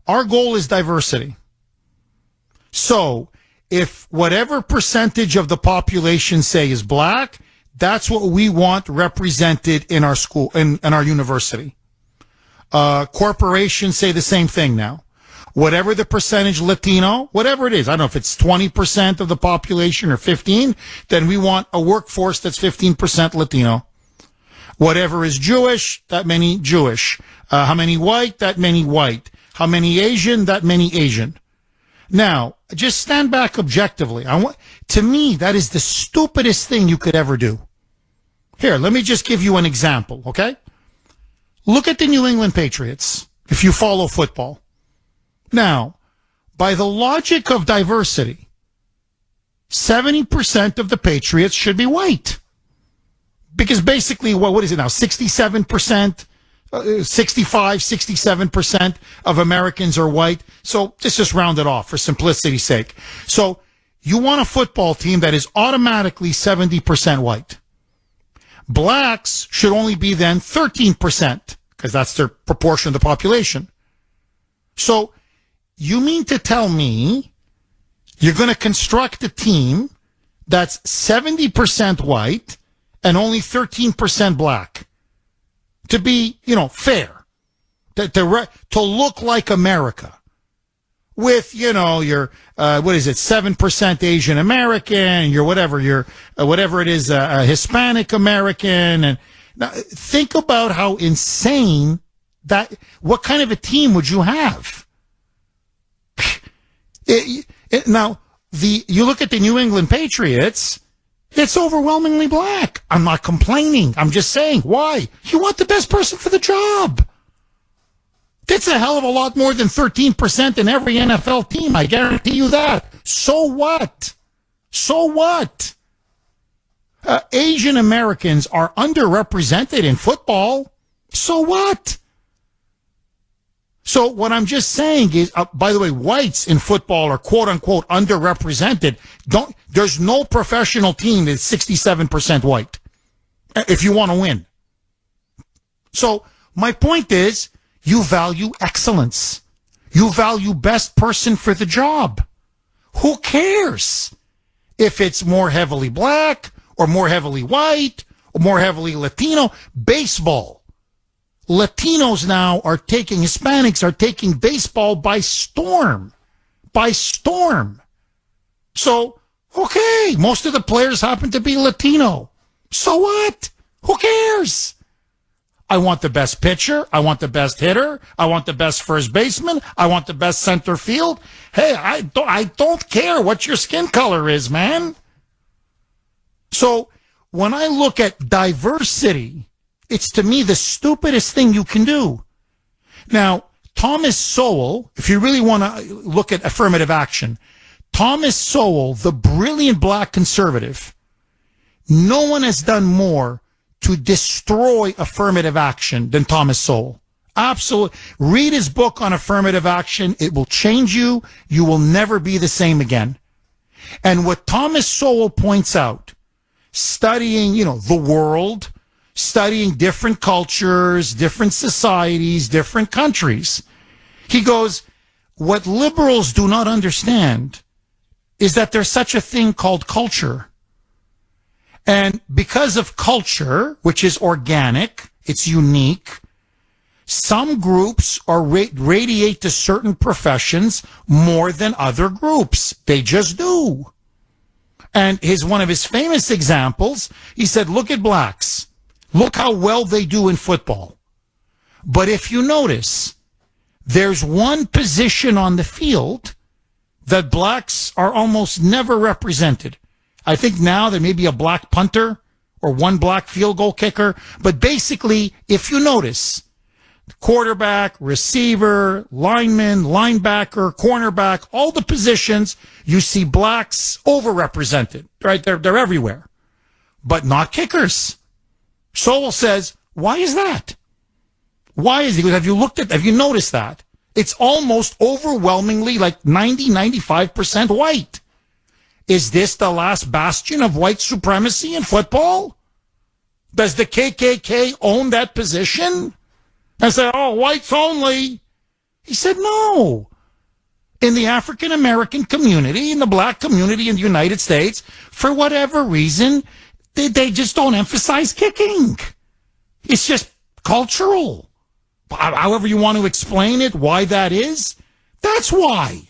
our goal is diversity. So if whatever percentage of the population, say, is black, that's what we want represented in our school, in our university. Corporations say the same thing now. Whatever the percentage Latino, whatever it is, I don't know if it's 20% of the population or 15, then we want a workforce that's 15% Latino. Whatever is Jewish, that many Jewish. How many white, that many white. How many Asian, that many Asian. Now, just stand back objectively. To me, that is the stupidest thing you could ever do. Here, let me just give you an example, okay? Look at the New England Patriots, if you follow football. Now, by the logic of diversity, 70% of the Patriots should be white. Because basically, what is it now? 67%, 65, 67% of Americans are white. So let's just round it off for simplicity's sake. So you want a football team that is automatically 70% white. Blacks should only be then 13%, because that's their proportion of the population. So you mean to tell me you're going to construct a team that's 70% white and only 13% black to be, fair, to look like America with, your, 7% Asian American, your whatever it is, Hispanic American. And now think about how insane what kind of a team would you have? Now, you look at the New England Patriots, it's overwhelmingly black. I'm not complaining. I'm just saying, why? You want the best person for the job. That's a hell of a lot more than 13% in every NFL team. I guarantee you that. So what? So what? Asian Americans are underrepresented in football. So what? So what I'm just saying is, by the way, whites in football are quote unquote underrepresented. There's no professional team that's 67% white if you want to win. So my point is, you value excellence. You value best person for the job. Who cares if it's more heavily black or more heavily white or more heavily Latino? Baseball. Latinos now Hispanics are taking baseball by storm. By storm. So, okay, most of the players happen to be Latino. So what? Who cares? I want the best pitcher. I want the best hitter. I want the best first baseman. I want the best center field. Hey, I don't care what your skin color is, man. So when I look at diversity, it's to me the stupidest thing you can do. Now, Thomas Sowell, if you really want to look at affirmative action, Thomas Sowell, the brilliant black conservative, no one has done more to destroy affirmative action than Thomas Sowell. Absolutely. Read his book on affirmative action. It will change you. You will never be the same again. And what Thomas Sowell points out, studying, the world, studying different cultures, different societies, different countries, he goes, what liberals do not understand is that there's such a thing called culture. And because of culture, which is organic, it's unique, some groups radiate to certain professions more than other groups. They just do. And one of his famous examples, he said, look at blacks. Look how well they do in football. But if you notice, there's one position on the field that blacks are almost never represented. I think now there may be a black punter or one black field goal kicker. But basically, if you notice, quarterback, receiver, lineman, linebacker, cornerback, all the positions, you see blacks overrepresented, right? They're everywhere, but not kickers. Sowell says, why is that? Why is it? Because have you noticed that? It's almost overwhelmingly like 95% white. Is this the last bastion of white supremacy in football? Does the KKK own that position? And say, oh, whites only. He said, no. In the African American community, in the black community in the United States, for whatever reason, they just don't emphasize kicking. It's just cultural. However you want to explain it, why that is, that's why.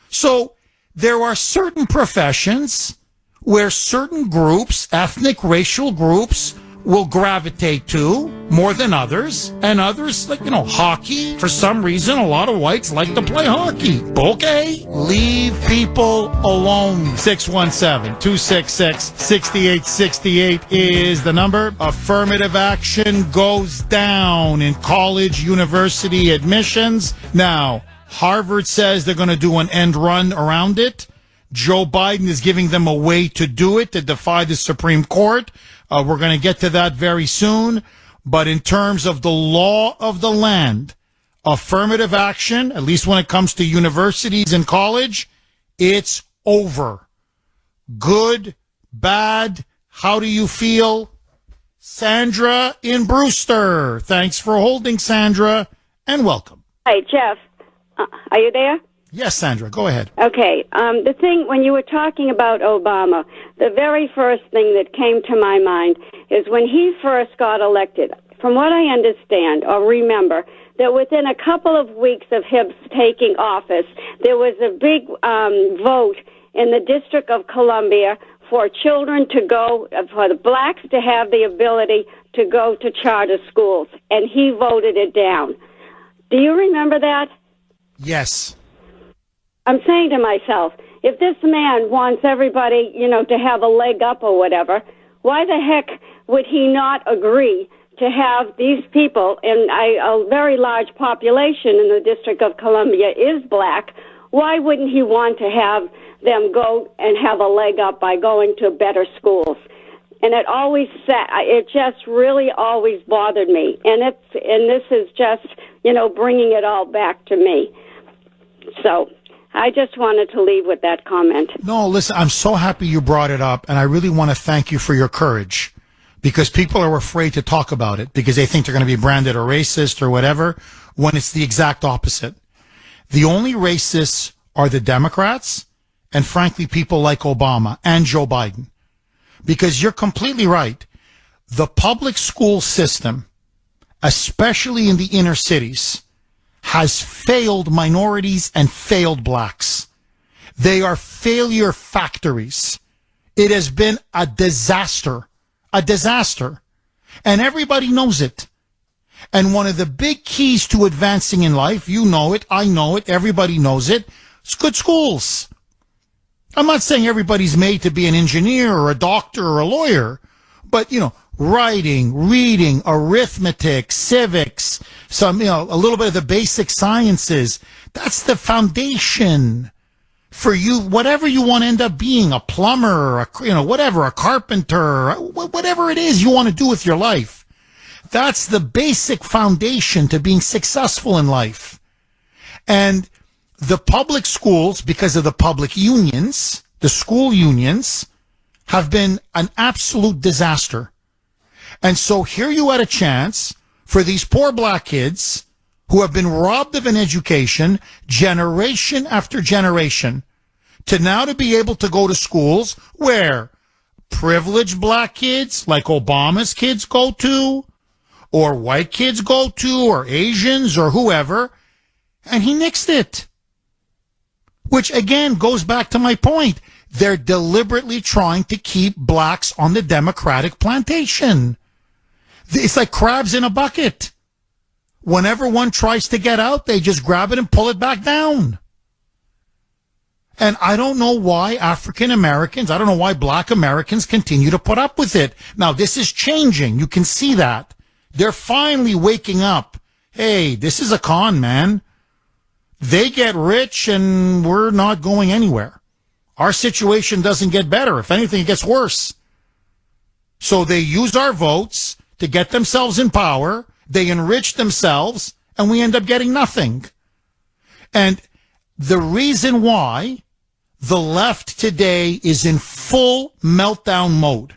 So there are certain professions where certain groups, ethnic, racial groups, will gravitate to more than others, and others, like, hockey. For some reason, a lot of whites like to play hockey. Okay, leave people alone. 617-266-6868 is the number. Affirmative action goes down in college university admissions. Now, Harvard says they're going to do an end run around it. Joe Biden is giving them a way to do it, to defy the Supreme Court. We're going to get to that very soon. But in terms of the law of the land, affirmative action, at least when it comes to universities and college, it's over. Good, bad, how do you feel? Sandra in Brewster. Thanks for holding, Sandra, and welcome. Hi, Jeff. Are you there? Yes, Sandra, go ahead. Okay. The thing, when you were talking about Obama, the very first thing that came to my mind is when he first got elected, from what I understand or remember, that within a couple of weeks of him taking office, there was a big vote in the District of Columbia for children to go, for the blacks to have the ability to go to charter schools, and he voted it down. Do you remember that? Yes. I'm saying to myself, if this man wants everybody, to have a leg up or whatever, why the heck would he not agree to have these people, and a very large population in the District of Columbia is black, why wouldn't he want to have them go and have a leg up by going to better schools? And it just really always bothered me. And this is just, bringing it all back to me. So I just wanted to leave with that comment. No, listen, I'm so happy you brought it up, and I really want to thank you for your courage, because people are afraid to talk about it because they think they're going to be branded a racist or whatever, when it's the exact opposite. The only racists are the Democrats and, frankly, people like Obama and Joe Biden. Because you're completely right. The public school system, especially in the inner cities, has failed minorities and failed blacks. They are failure factories. It has been a disaster. A disaster. And everybody knows it. And one of the big keys to advancing in life, you know it, I know it, everybody knows it, it's good schools. I'm not saying everybody's made to be an engineer or a doctor or a lawyer, but, writing, reading, arithmetic, civics, a little bit of the basic sciences. That's the foundation for you, whatever you want to end up being, a plumber, a carpenter, whatever it is you want to do with your life. That's the basic foundation to being successful in life. And the public schools, because of the public unions, the school unions, have been an absolute disaster. And so here you had a chance for these poor black kids who have been robbed of an education generation after generation to now to be able to go to schools where privileged black kids like Obama's kids go to, or white kids go to, or Asians or whoever, and he nixed it. Which, again, goes back to my point. They're deliberately trying to keep blacks on the Democratic plantation. It's like crabs in a bucket. Whenever one tries to get out, they just grab it and pull it back down. And I don't know why African Americans, I don't know why black Americans continue to put up with it. Now, this is changing. You can see that. They're finally waking up. Hey, this is a con, man. They get rich and we're not going anywhere. Our situation doesn't get better. If anything, it gets worse. So they use our votes to get themselves in power. They enrich themselves, and we end up getting nothing. And the reason why the left today is in full meltdown mode,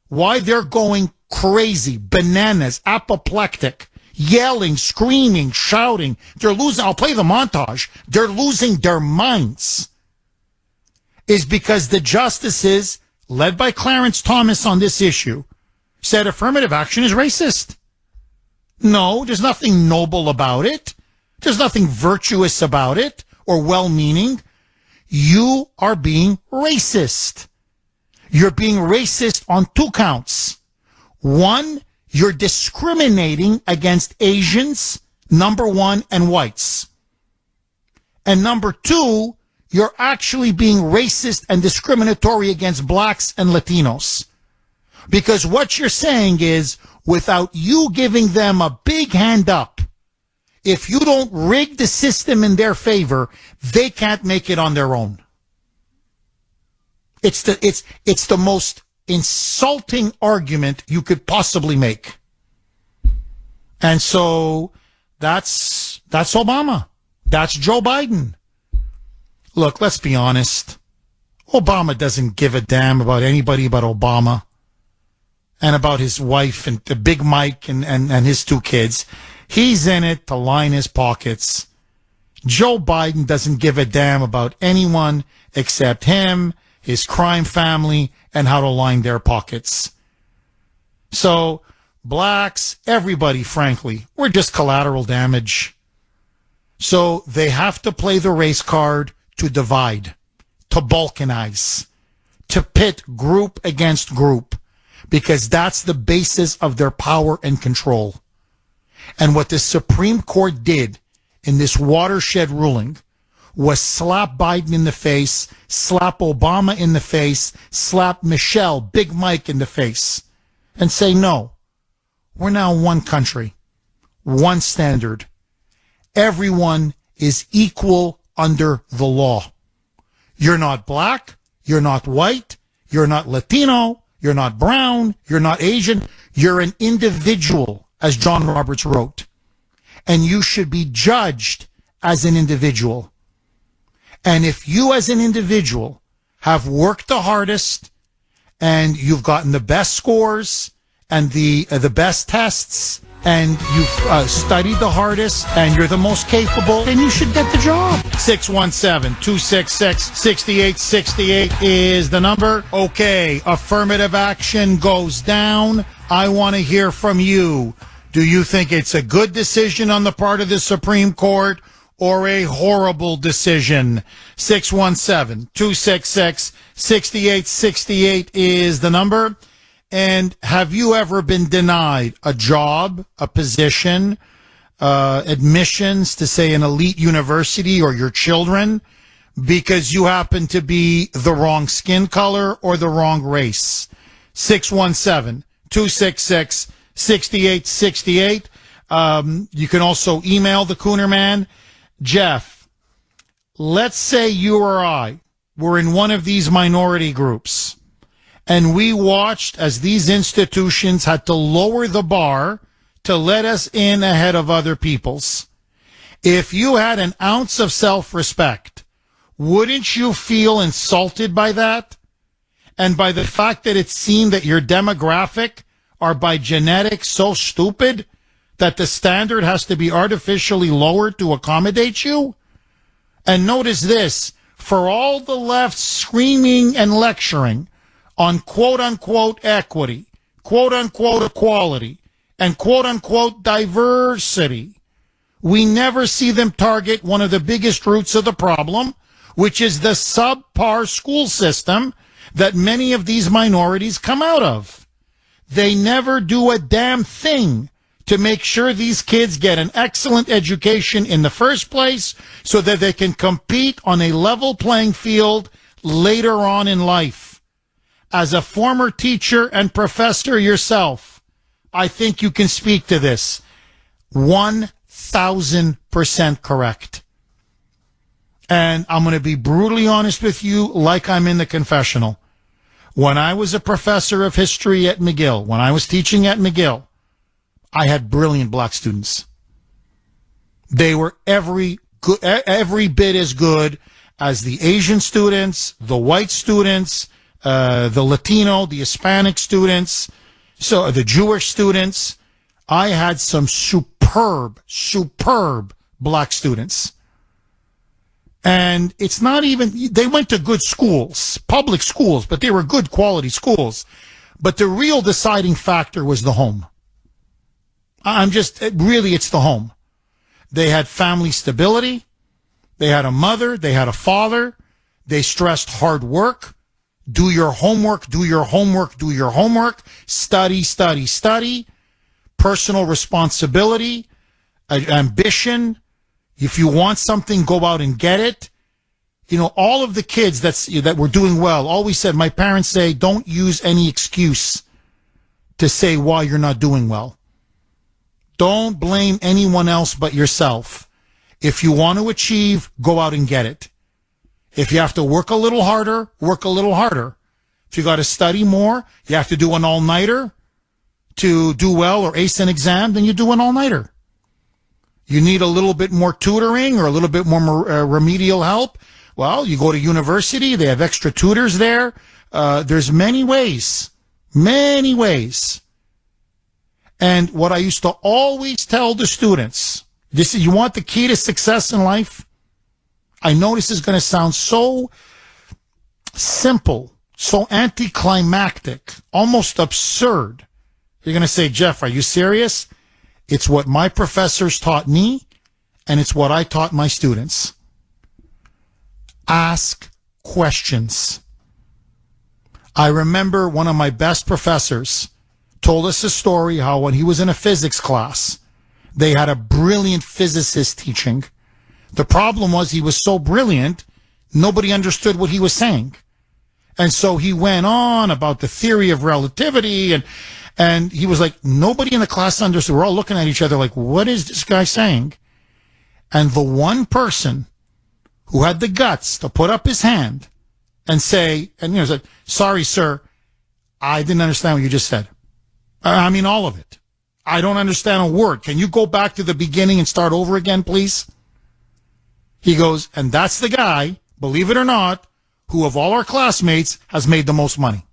why they're going crazy, bananas, apoplectic, yelling, screaming, shouting, they're losing, I'll play the montage, they're losing their minds, is because the justices, led by Clarence Thomas on this issue, said affirmative action is racist. No, there's nothing noble about it. There's nothing virtuous about it or well-meaning. You are being racist. You're being racist on two counts. One, you're discriminating against Asians, number one, and whites. And number two, you're actually being racist and discriminatory against blacks and Latinos. Because what you're saying is, without you giving them a big hand up, if you don't rig the system in their favor, they can't make it on their own. It's the most insulting argument you could possibly make. And so that's Obama. That's Joe Biden. Look, let's be honest. Obama doesn't give a damn about anybody but Obama and about his wife and the Big Mike and his two kids. He's in it to line his pockets. Joe Biden doesn't give a damn about anyone except him, his crime family, and how to line their pockets. So, blacks, everybody, frankly, we're just collateral damage. So they have to play the race card to divide, to balkanize, to pit group against group, because that's the basis of their power and control. And what the Supreme Court did in this watershed ruling was slap Biden in the face, slap Obama in the face, slap Michelle, Big Mike in the face, and say, no, we're now one country, one standard. Everyone is equal under the law. You're not black, you're not white, you're not Latino, you're not brown, you're not Asian, you're an individual, as John Roberts wrote. And you should be judged as an individual. And if you as an individual have worked the hardest and you've gotten the best scores and the best tests and you've studied the hardest and you're the most capable, then you should get the job. 617-266-6868 is the number. Okay, affirmative action goes down. I want to hear from you. Do you think it's a good decision on the part of the Supreme Court or a horrible decision? 617-266-6868 is the number. And have you ever been denied a job, a position, admissions to, say, an elite university or your children because you happen to be the wrong skin color or the wrong race? 617-266-6868. You can also email the Kuhner Man. Jeff, let's say you or I were in one of these minority groups and we watched as these institutions had to lower the bar to let us in ahead of other people's. If you had an ounce of self-respect, wouldn't you feel insulted by that? And by the fact that it's seen that your demographic are by genetics so stupid that the standard has to be artificially lowered to accommodate you? And notice this, for all the left screaming and lecturing on quote-unquote equity, quote-unquote equality, and quote-unquote diversity, we never see them target one of the biggest roots of the problem, which is the subpar school system that many of these minorities come out of. They never do a damn thing to make sure these kids get an excellent education in the first place so that they can compete on a level playing field later on in life. As a former teacher and professor yourself, I think you can speak to this. 1,000% correct. And I'm going to be brutally honest with you like I'm in the confessional. When I was a professor of history at McGill, when I was teaching at McGill, I had brilliant black students. They were every bit as good as the Asian students, the white students, the Latino, the Hispanic students, so the Jewish students. I had some superb black students. And it's not even, they went to good schools, public schools, but they were good quality schools. But the real deciding factor was the home. It's the home. They had family stability. They had a mother. They had a father. They stressed hard work, Do your homework, do your homework, do your homework. Study, study, study. Personal responsibility, ambition. If you want something, go out and get it. You know, all of the kids that were doing well always said, my parents say, don't use any excuse to say why you're not doing well. Don't blame anyone else but yourself. If you want to achieve, go out and get it. If you have to work a little harder, work a little harder. If you got to study more, you have to do an all-nighter to do well or ace an exam, then you do an all-nighter. You need a little bit more tutoring or a little bit more remedial help. Well, you go to university. They have extra tutors there. There's many ways. Many ways. And what I used to always tell the students, this is, you want the key to success in life? I know this is going to sound so simple, so anticlimactic, almost absurd. You're going to say, Jeff, are you serious? It's what my professors taught me, and it's what I taught my students. Ask questions. I remember one of my best professors told us a story how when he was in a physics class, they had a brilliant physicist teaching. The problem was he was so brilliant, nobody understood what he was saying. And so he went on about the theory of relativity, and he was like, nobody in the class understood. We're all looking at each other like, what is this guy saying? And the one person who had the guts to put up his hand and say, and you know, said, sorry, sir, I didn't understand what you just said. I mean, all of it. I don't understand a word. Can you go back to the beginning and start over again, please? He goes, and that's the guy, believe it or not, who of all our classmates has made the most money.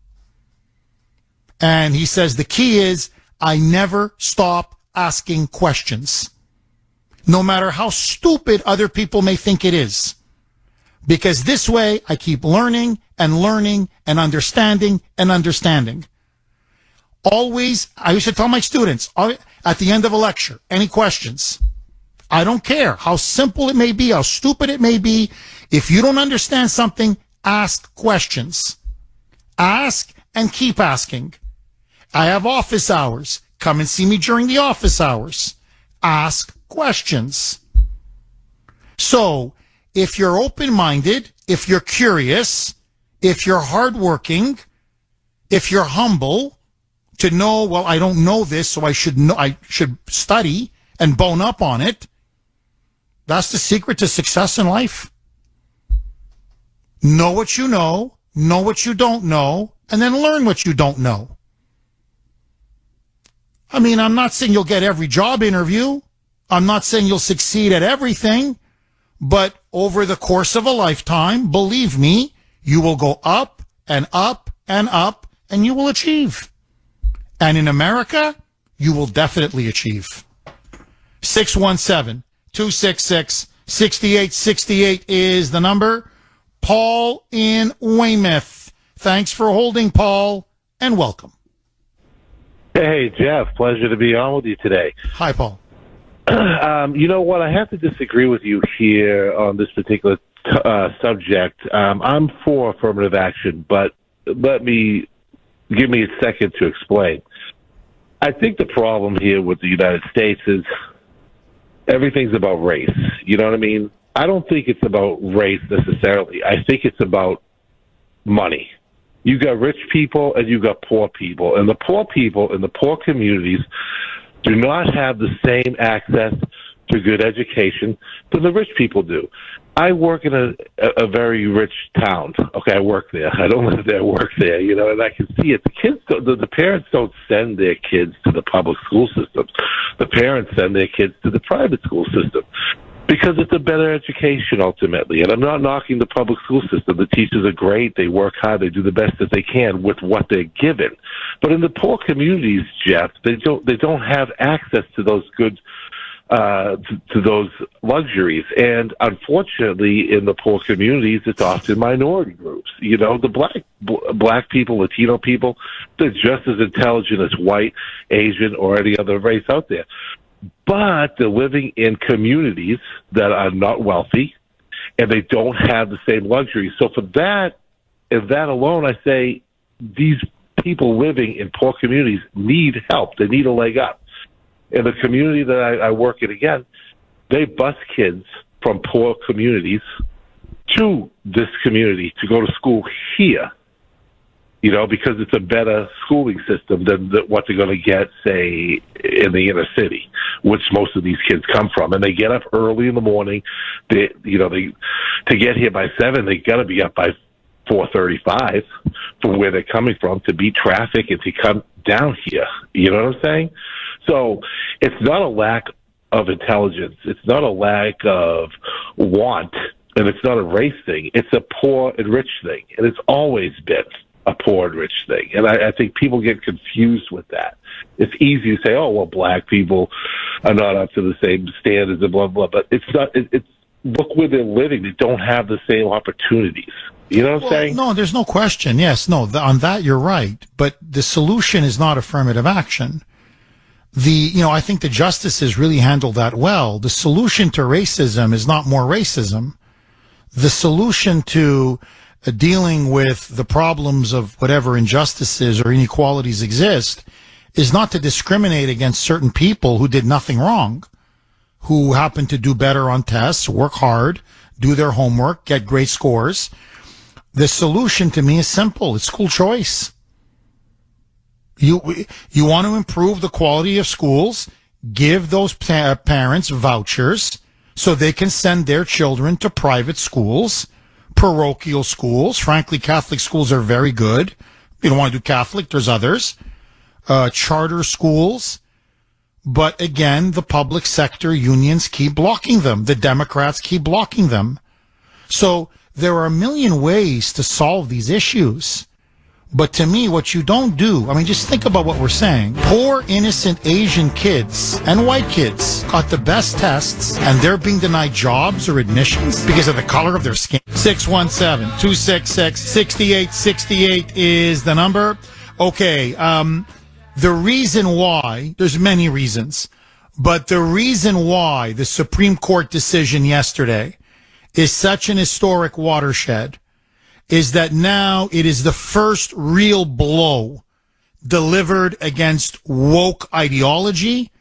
And he says the key is I never stop asking questions, no matter how stupid other people may think it is. Because this way I keep learning and learning and understanding and understanding. Always, I used to tell my students at the end of a lecture, any questions? I don't care how simple it may be, how stupid it may be. If you don't understand something, ask questions. Ask and keep asking. I have office hours. Come and see me during the office hours. Ask questions. So, if you're open-minded, if you're curious, if you're hardworking, if you're humble, to know, well, I don't know this, so I should study and bone up on it. That's the secret to success in life. Know what you know what you don't know, and then learn what you don't know. I mean, I'm not saying you'll get every job interview. I'm not saying you'll succeed at everything, but over the course of a lifetime, believe me, you will go up and up and up, and you will achieve. And in America, you will definitely achieve. 617-266-6868 is the number. Paul in Weymouth. Thanks for holding, Paul, and welcome. Hey, Jeff. Pleasure to be on with you today. Hi, Paul. You know what? I have to disagree with you here on this particular subject. I'm for affirmative action, but give me a second to explain. I think the problem here with the United States is everything's about race. You know what I mean? I don't think it's about race necessarily. I think it's about money. You got rich people and you got poor people. And the poor people in the poor communities do not have the same access to good education that the rich people do. I work in a very rich town. Okay, I work there. I don't live there, I work there, you know, and I can see it. The kids, the parents don't send their kids to the public school system. The parents send their kids to the private school system because it's a better education ultimately. And I'm not knocking the public school system. The teachers are great. They work hard. They do the best that they can with what they're given. But in the poor communities, Jeff, they don't have access to those good to those luxuries. And unfortunately, in the poor communities, it's often minority groups. You know, the black people, Latino people, they're just as intelligent as white, Asian, or any other race out there. But they're living in communities that are not wealthy, and they don't have the same luxuries. So for that And that alone, I say, these people living in poor communities need help. They need a leg up. In the community that I work in, again, they bus kids from poor communities to this community to go to school here, because it's a better schooling system than what they're going to get, say, in the inner city, which most of these kids come from. And they get up early in the morning. To get here by 7, they got to be up by 4:35 from where they're coming from to beat traffic and to come down here. You know what I'm saying? So it's not a lack of intelligence. It's not a lack of want, and it's not a race thing. It's a poor and rich thing, and it's always been a poor and rich thing. And I think people get confused with that. It's easy to say, oh, well, black people are not up to the same standards and blah, blah, but it's not. It's look where they're living. They don't have the same opportunities. You know what I'm saying? No, there's no question. Yes, no, on that you're right. But the solution is not affirmative action. I think the justices really handled that well. The solution to racism is not more racism. The solution to dealing with the problems of whatever injustices or inequalities exist is not to discriminate against certain people who did nothing wrong, who happen to do better on tests, work hard, do their homework, get great scores. The solution to me is simple. It's school choice. You want to improve the quality of schools, give those parents vouchers so they can send their children to private schools, parochial schools. Frankly, Catholic schools are very good. You don't want to do Catholic, there's others. Charter schools. But again, the public sector unions keep blocking them. The Democrats keep blocking them. So there are a million ways to solve these issues. But to me, what you don't do, just think about what we're saying. Poor, innocent Asian kids and white kids got the best tests, and they're being denied jobs or admissions because of the color of their skin. 617-266-6868 is the number. Okay, the reason why, there's many reasons, but the reason why the Supreme Court decision yesterday is such an historic watershed is that now it is the first real blow delivered against woke ideology,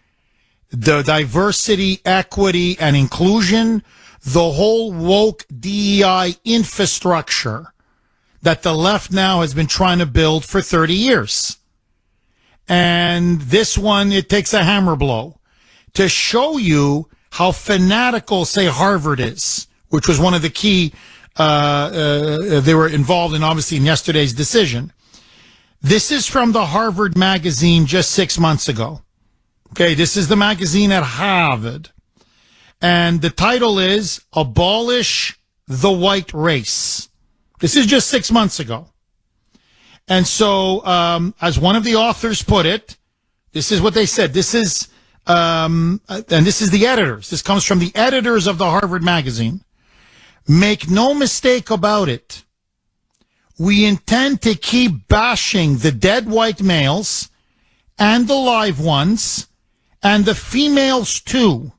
the diversity, equity, and inclusion, the whole woke DEI infrastructure that the left now has been trying to build for 30 years. And this one, it takes a hammer blow to show you how fanatical, say, Harvard is, which was one of the key they were involved in, obviously, in yesterday's decision. This is from the Harvard magazine just 6 months ago. Okay, this is the magazine at Harvard. And the title is Abolish the White Race. This is just 6 months ago. And so, as one of the authors put it, this is what they said. This is, and this is the editors. This comes from the editors of the Harvard magazine. Make no mistake about it. We intend to keep bashing the dead white males and the live ones and the females too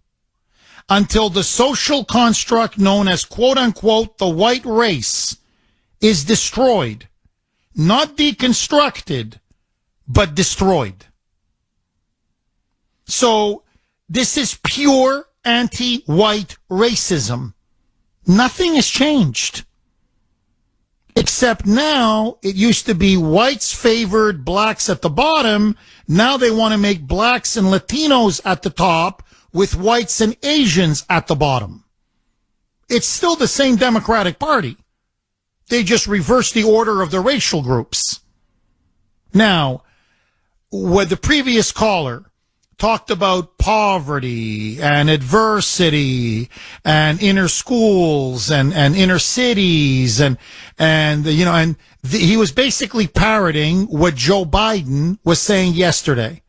until the social construct known as quote unquote the white race is destroyed, not deconstructed, but destroyed. So this is pure anti-white racism. Nothing has changed. Except now, it used to be whites favored blacks at the bottom. Now they want to make blacks and Latinos at the top with whites and Asians at the bottom. It's still the same Democratic Party. They just reversed the order of the racial groups. Now, what the previous caller talked about poverty and adversity and inner schools and inner cities he was basically parroting what Joe Biden was saying yesterday.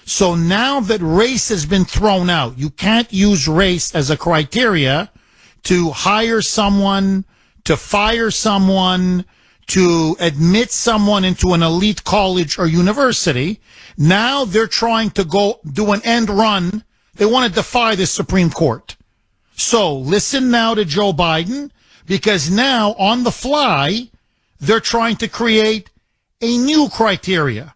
So now that race has been thrown out, you can't use race as a criteria to hire someone, to fire someone, to admit someone into an elite college or university. Now they're trying to go do an end run. They want to defy the Supreme Court. So listen now to Joe Biden, because now on the fly, they're trying to create a new criteria.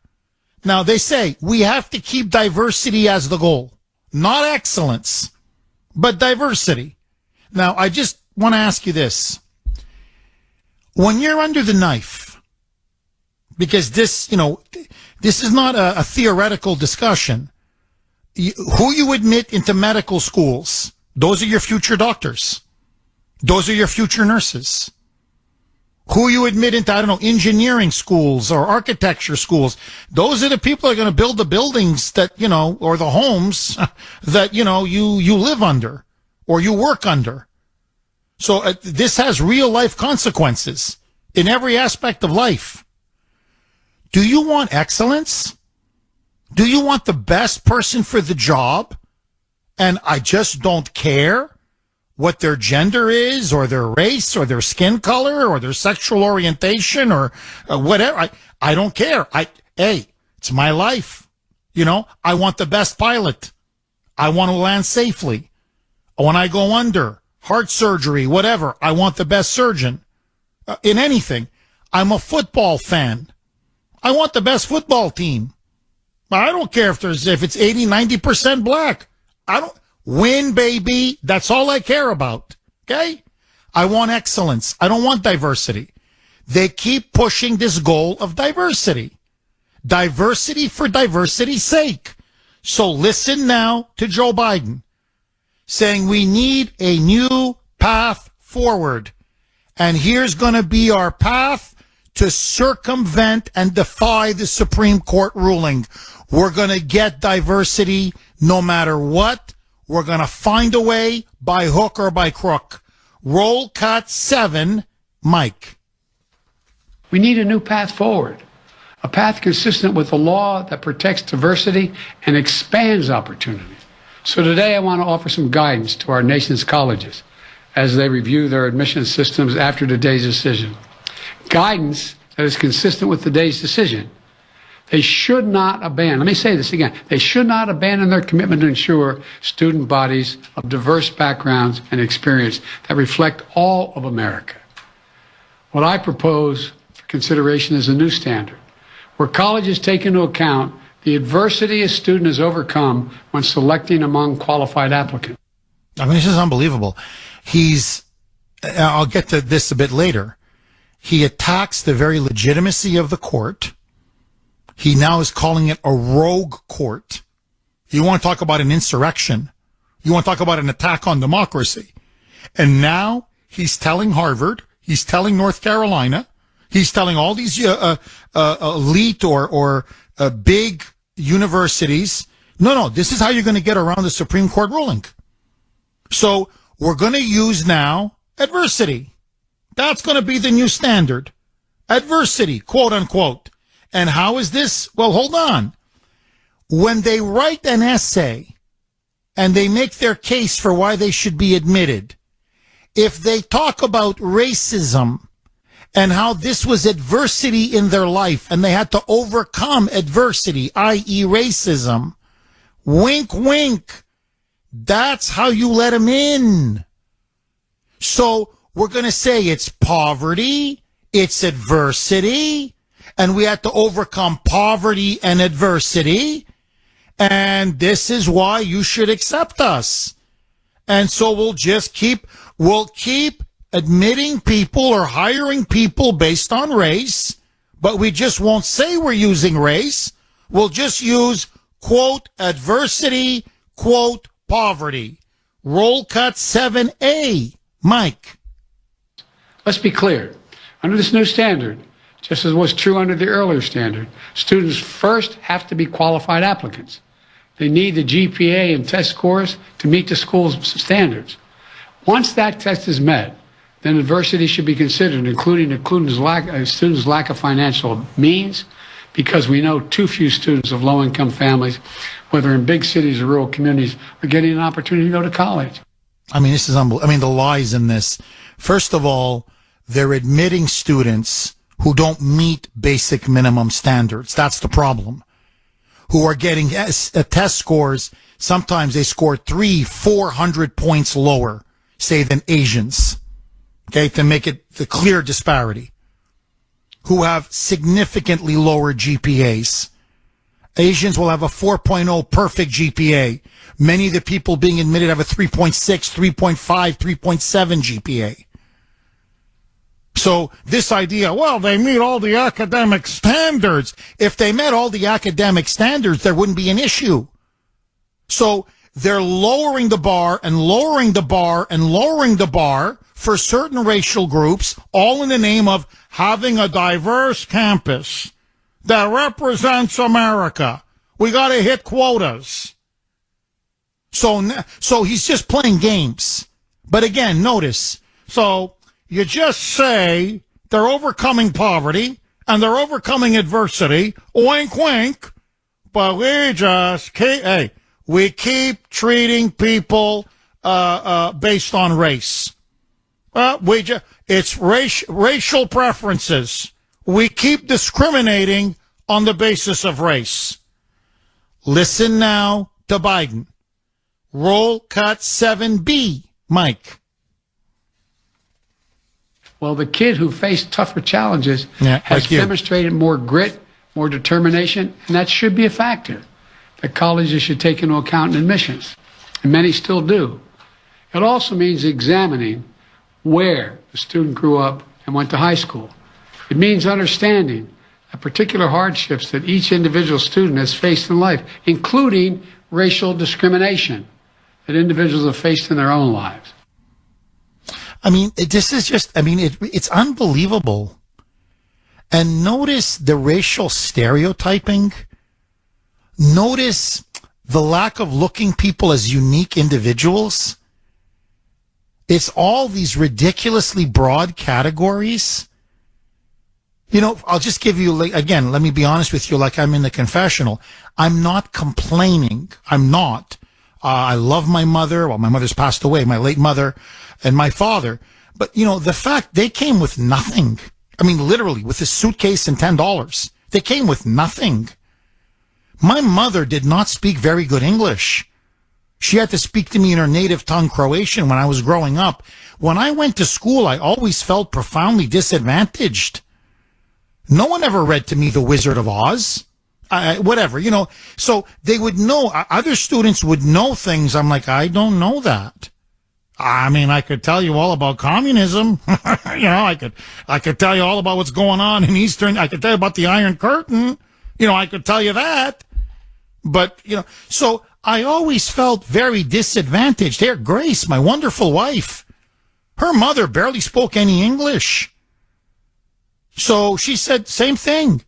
Now, they say we have to keep diversity as the goal, not excellence, but diversity. Now, I just want to ask you this. When you're under the knife, because this is not a theoretical discussion, who you admit into medical schools, those are your future doctors. Those are your future nurses. Who you admit into, engineering schools or architecture schools, those are the people that are going to build the buildings that, or the homes that, you live under or you work under. So this has real life consequences in every aspect of life. Do you want excellence? Do you want the best person for the job? And I just don't care what their gender is or their race or their skin color or their sexual orientation or whatever. I don't care. It's my life. I want the best pilot. I want to land safely. When I go under, heart surgery, whatever, I want the best surgeon. In anything. I'm a football fan. I want the best football team. I don't care if it's 80, 90% black. Win, baby. That's all I care about. Okay? I want excellence. I don't want diversity. They keep pushing this goal of diversity. Diversity for diversity's sake. So listen now to Joe Biden saying we need a new path forward. And here's going to be our path to circumvent and defy the Supreme Court ruling. We're going to get diversity no matter what. We're going to find a way by hook or by crook. Roll cut 7, Mike. We need a new path forward, a path consistent with a law that protects diversity and expands opportunity. So today I want to offer some guidance to our nation's colleges as they review their admission systems after today's decision. Guidance that is consistent with today's decision. They should not abandon, let me say this again, they should not abandon their commitment to ensure student bodies of diverse backgrounds and experience that reflect all of America. What I propose for consideration is a new standard, where colleges take into account the adversity a student has overcome when selecting among qualified applicants. I mean, this is unbelievable. I'll get to this a bit later. He attacks the very legitimacy of the court. He now is calling it a rogue court. You want to talk about an insurrection. You want to talk about an attack on democracy. And now he's telling Harvard, he's telling North Carolina, he's telling all these elite or big universities, no, this is how you're going to get around the Supreme Court ruling. So we're going to use now adversity. That's going to be the new standard. Adversity, quote unquote. And how is this? Well, hold on. When they write an essay and they make their case for why they should be admitted, if they talk about racism and how this was adversity in their life and they had to overcome adversity, i.e. racism, wink, wink, that's how you let them in. So we're going to say it's poverty, it's adversity, and we had to overcome poverty and adversity, and this is why you should accept us. And so we'll keep admitting people or hiring people based on race, but we just won't say we're using race. We'll just use, quote, adversity, quote, poverty. Roll cut 7A. Mike. Let's be clear. Under this new standard, just as was true under the earlier standard, students first have to be qualified applicants. They need the GPA and test scores to meet the school's standards. Once that test is met, then adversity should be considered, including students' lack of financial means, because we know too few students of low-income families, whether in big cities or rural communities, are getting an opportunity to go to college. I mean, this is unbelievable. I mean, the lies in this. First of all, they're admitting students who don't meet basic minimum standards. That's the problem. Who are getting test scores. Sometimes they score 300-400 points lower, say, than Asians. Okay, to make it the clear disparity. who have significantly lower GPAs. Asians will have a 4.0 perfect GPA. Many of the people being admitted have a 3.6, 3.5, 3.7 GPA. So this idea, well, they meet all the academic standards. If they met all the academic standards, there wouldn't be an issue. So they're lowering the bar and lowering the bar and lowering the bar for certain racial groups, all in the name of having a diverse campus that represents America. We got to hit quotas. So he's just playing games. But again, notice, so you just say they're overcoming poverty and they're overcoming adversity, wink, wink, but we keep treating people based on race. It's racial preferences. We keep discriminating on the basis of race. Listen now to Biden. Roll cut 7B, Mike. Well, the kid who faced tougher challenges has demonstrated more grit, more determination, and that should be a factor that colleges should take into account in admissions, and many still do. It also means examining where the student grew up and went to high school. It means understanding the particular hardships that each individual student has faced in life, including racial discrimination that individuals have faced in their own lives. I mean, it's unbelievable. And notice the racial stereotyping. Notice the lack of looking people as unique individuals. It's all these ridiculously broad categories. You know, I'll just give you, again, let me be honest with you, like I'm in the confessional. I'm not complaining. I'm not. I love my mother. Well, my mother's passed away, my late mother and my father. But, you know, the fact they came with nothing. I mean, literally, with a suitcase and $10. They came with nothing. My mother did not speak very good English. She had to speak to me in her native tongue, Croatian, when I was growing up. When I went to school, I always felt profoundly disadvantaged. No one ever read to me The Wizard of Oz. Whatever, you know. So they would know, other students would know things. I'm like, I don't know that. I mean, I could tell you all about communism. You know, I could tell you all about what's going on in Eastern. I could tell you about the Iron Curtain. You know, I could tell you that. But, you know, so I always felt very disadvantaged. There, Grace, my wonderful wife, her mother barely spoke any English. So she said, same thing.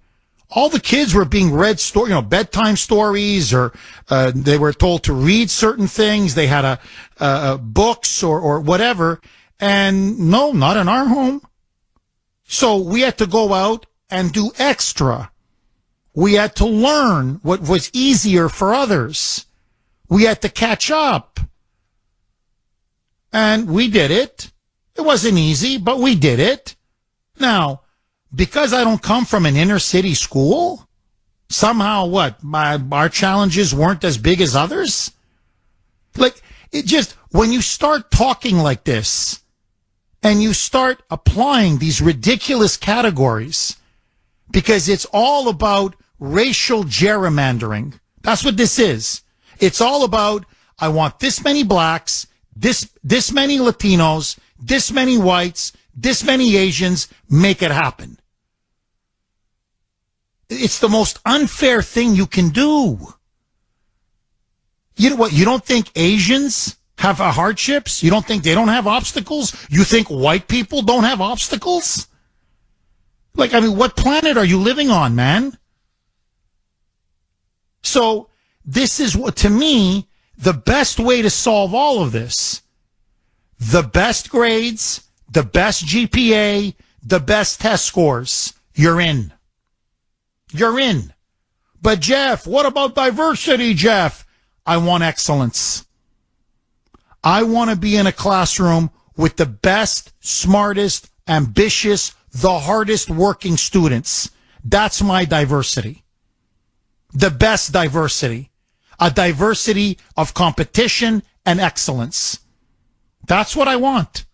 All the kids were being read bedtime stories, or they were told to read certain things. They had books or whatever. And no, not in our home. So we had to go out and do extra. We had to learn what was easier for others. We had to catch up. And we did it. It wasn't easy, but we did it. Now, because I don't come from an inner city school, somehow our challenges weren't as big as others? Like, it just, when you start talking like this and you start applying these ridiculous categories, because it's all about racial gerrymandering. That's what this is. It's all about, I want this many blacks, this many Latinos, this many whites, this many Asians, make it happen. It's the most unfair thing you can do. You know what? You don't think Asians have hardships? You don't think they don't have obstacles? You think white people don't have obstacles? Like, I mean, what planet are you living on, man? So this is what, to me, the best way to solve all of this. The best grades, the best GPA, the best test scores. You're in. You're in. But Jeff, what about diversity, Jeff? I want excellence. I want to be in a classroom with the best, smartest, ambitious, the hardest working students. That's my diversity. The best diversity. A diversity of competition and excellence. That's what I want.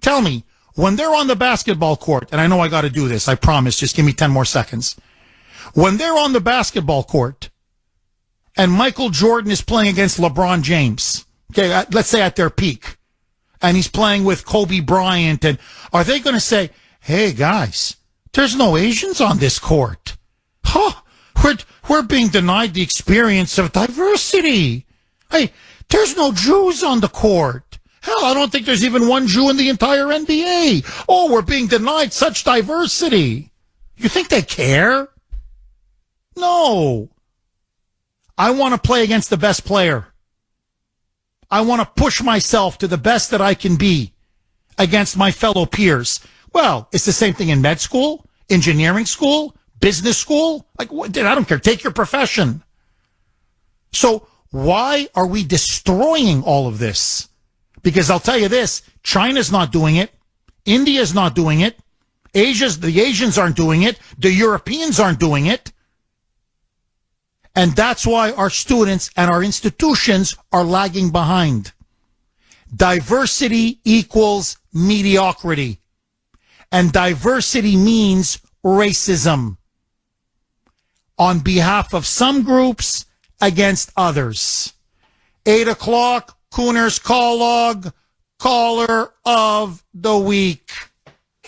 Tell me, when they're on the basketball court, and I know I got to do this, I promise, just give me 10 more seconds. When they're on the basketball court and Michael Jordan is playing against LeBron James, okay, let's say at their peak, and he's playing with Kobe Bryant, and are they going to say, hey, guys, there's no Asians on this court? Huh? We're being denied the experience of diversity. Hey, there's no Jews on the court. Hell, I don't think there's even one Jew in the entire NBA. Oh, we're being denied such diversity. You think they care? No. I want to play against the best player. I want to push myself to the best that I can be against my fellow peers. Well, it's the same thing in med school, engineering school, business school. Like, I don't care. Take your profession. So why are we destroying all of this? Because I'll tell you this, China's not doing it. India's not doing it. The Asians aren't doing it. The Europeans aren't doing it. And that's why our students and our institutions are lagging behind. Diversity equals mediocrity. And diversity means racism on behalf of some groups against others. 8 o'clock, Kuhner's call log, caller of the week.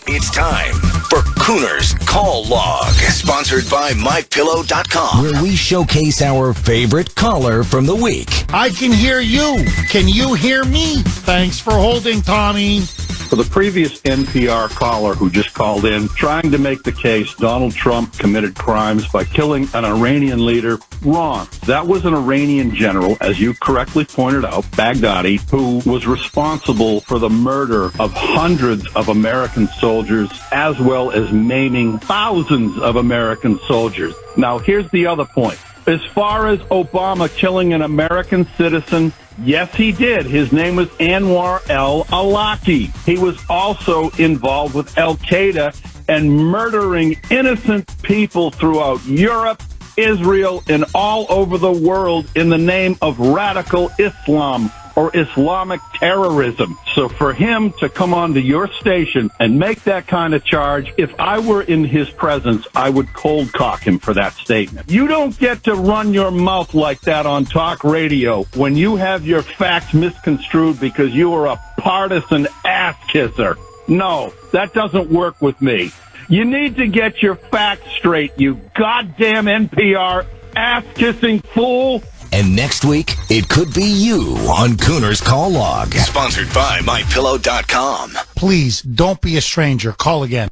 It's time for Kuhner's Call Log, sponsored by MyPillow.com, where we showcase our favorite caller from the week. I can hear you. Can you hear me? Thanks for holding, Tommy. For the previous NPR caller who just called in, trying to make the case Donald Trump committed crimes by killing an Iranian leader, wrong. That was an Iranian general, as you correctly pointed out, Baghdadi, who was responsible for the murder of hundreds of American soldiers, as well as maiming thousands of American soldiers. Now, here's the other point. As far as Obama killing an American citizen, yes, he did. His name was Anwar al-Awlaki. He was also involved with Al-Qaeda and murdering innocent people throughout Europe, Israel, and all over the world in the name of radical Islam or Islamic terrorism. So for him to come onto your station and make that kind of charge, if I were in his presence, I would cold cock him for that statement. You don't get to run your mouth like that on talk radio when you have your facts misconstrued because you are a partisan ass kisser. No, that doesn't work with me. You need to get your facts straight, you goddamn NPR ass-kissing fool. And next week, it could be you on Kuhner's Call Log. Sponsored by MyPillow.com. Please, don't be a stranger. Call again.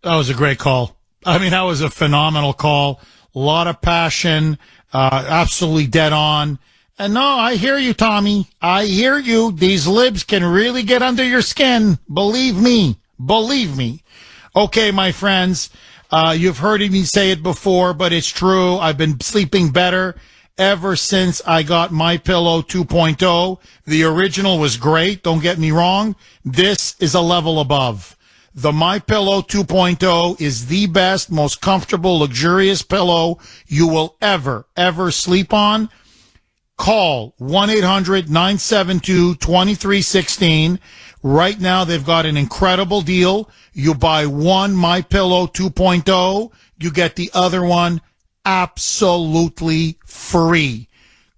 That was a great call. I mean, that was a phenomenal call. A lot of passion. Absolutely dead on. And no, I hear you, Tommy. I hear you. These libs can really get under your skin. Believe me. Believe me. Okay, my friends. You've heard me say it before, but it's true. I've been sleeping better ever since I got My Pillow 2.0. The original was great. Don't get me wrong. This is a level above. The My Pillow 2.0 is the best, most comfortable, luxurious pillow you will ever sleep on. Call 1-800-972-2316. Right now, they've got an incredible deal. You buy one My Pillow 2.0, you get the other one absolutely free.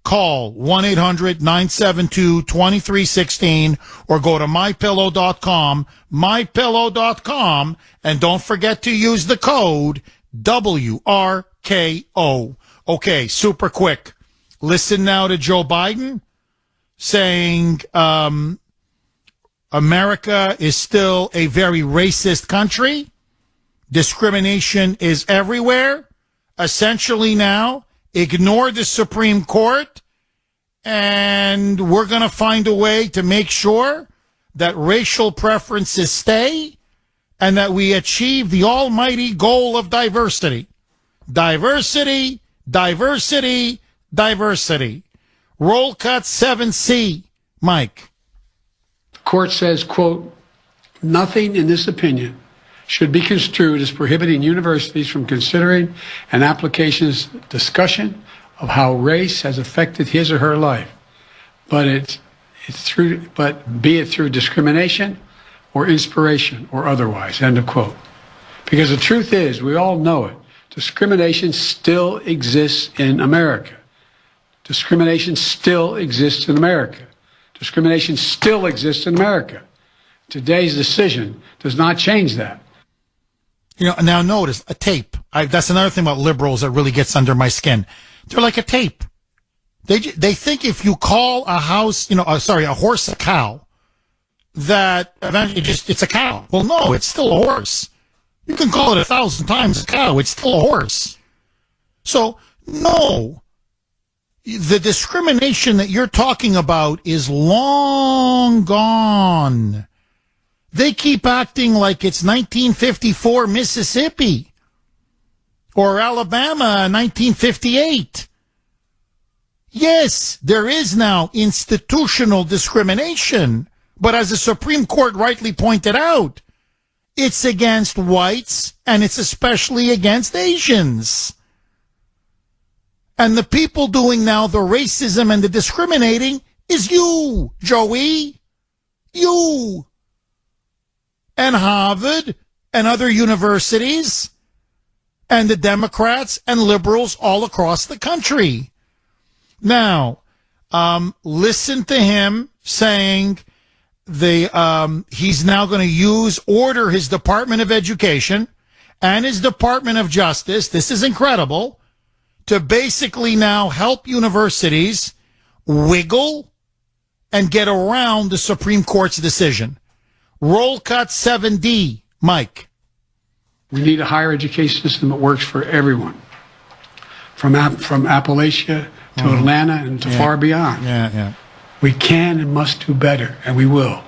Call 1-800-972-2316 or go to MyPillow.com, MyPillow.com, and don't forget to use the code WRKO. Okay, super quick. Listen now to Joe Biden saying, America is still a very racist country. Discrimination is everywhere. Essentially now, ignore the Supreme Court, and we're going to find a way to make sure that racial preferences stay and that we achieve the almighty goal of diversity. Diversity, diversity, diversity. Roll cut 7C, Mike. Court says, quote, nothing in this opinion should be construed as prohibiting universities from considering an application's discussion of how race has affected his or her life, but be it through discrimination or inspiration or otherwise, end of quote. Because the truth is, we all know it, discrimination still exists in America. Discrimination still exists in America. Discrimination still exists in America. Today's decision does not change that. You know, now notice, a tape. That's another thing about liberals that really gets under my skin. They're like a tape. They think if you call a horse a cow, that eventually it's a cow. Well, no, it's still a horse. You can call it 1,000 times a cow. It's still a horse. So, no. The discrimination that you're talking about is long gone. They keep acting like it's 1954 Mississippi or Alabama 1958. Yes, there is now institutional discrimination, but as the Supreme Court rightly pointed out, it's against whites and it's especially against Asians. And the people doing now the racism and the discriminating is you, Joey. You. And Harvard and other universities and the Democrats and liberals all across the country. Now, listen to him saying he's now going to order his Department of Education and his Department of Justice. This is incredible. To basically now help universities wiggle and get around the Supreme Court's decision. Roll cut 7D, Mike. We need a higher education system that works for everyone, from Appalachia to Atlanta and to far beyond. Yeah. We can and must do better, and we will.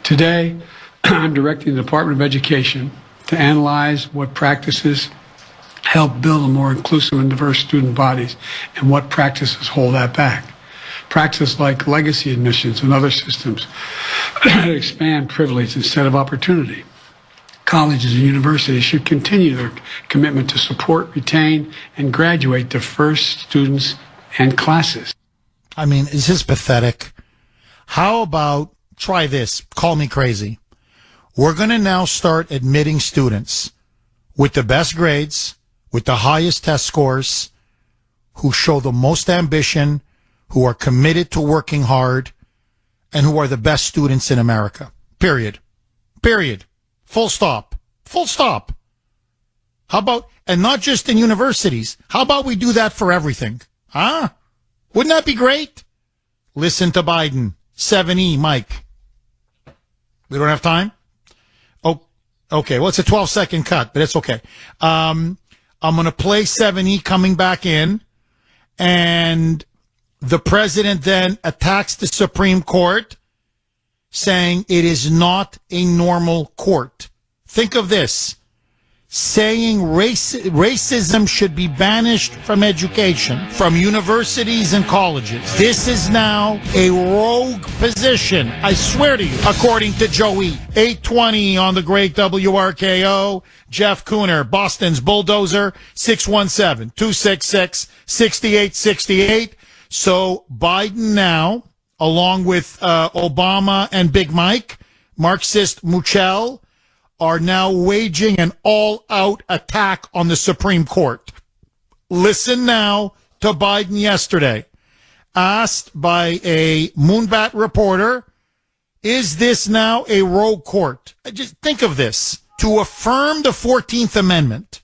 Today, I'm directing the Department of Education to analyze what practices help build a more inclusive and diverse student bodies and what practices hold that back. Practices like legacy admissions and other systems that expand privilege instead of opportunity. Colleges and universities should continue their commitment to support, retain, and graduate diverse students and classes. I mean, is this pathetic? How about, try this, call me crazy. We're going to now start admitting students with the best grades, with the highest test scores, who show the most ambition, who are committed to working hard, and who are the best students in America. Period. Full stop. Full stop. How about, and not just in universities, how about we do that for everything? Huh? Wouldn't that be great? Listen to Biden. 7E, Mike. We don't have time? Oh, okay. Well, it's a 12-second cut, but it's okay. I'm going to play 7E coming back in, and the president then attacks the Supreme Court, saying it is not a normal court. Think of this. Saying racism should be banished from education, from universities and colleges. This is now a rogue position, I swear to you, according to Joey. 820 on the great WRKO. Jeff Kuhner, Boston's bulldozer, 617-266-6868. So Biden now, along with Obama and Big Mike, Marxist Muchel, are now waging an all-out attack on the Supreme Court. Listen now to Biden yesterday. Asked by a Moonbat reporter, is this now a rogue court? Just think of this. To affirm the 14th Amendment,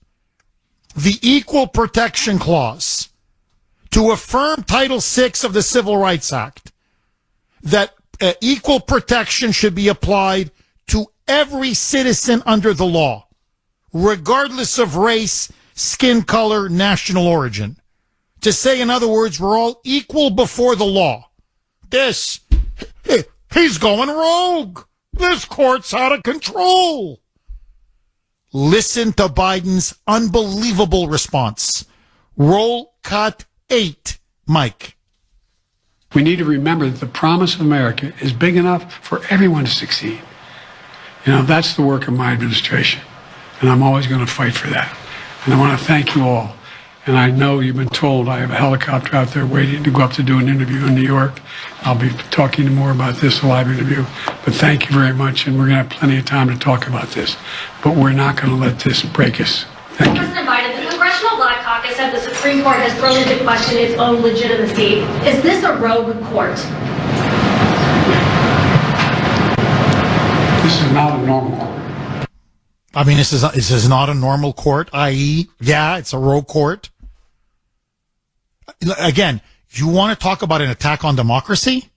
the Equal Protection Clause, to affirm Title VI of the Civil Rights Act, that equal protection should be applied to every citizen under the law, regardless of race, skin color, national origin. To say, in other words, we're all equal before the law. He's going rogue. This court's out of control. Listen to Biden's unbelievable response. Roll cut 8, Mike. We need to remember that the promise of America is big enough for everyone to succeed. You know, that's the work of my administration, and I'm always going to fight for that. And I want to thank you all. And I know you've been told I have a helicopter out there waiting to go up to do an interview in New York. I'll be talking more about this, a live interview. But thank you very much, and we're going to have plenty of time to talk about this. But we're not going to let this break us. Thank you. President Biden, the Congressional Black Caucus said the Supreme Court has thrown into question its own legitimacy. Is this a rogue court? This is not a normal court. I mean, this is not a normal court, i.e., yeah, it's a rogue court. Again, you want to talk about an attack on democracy?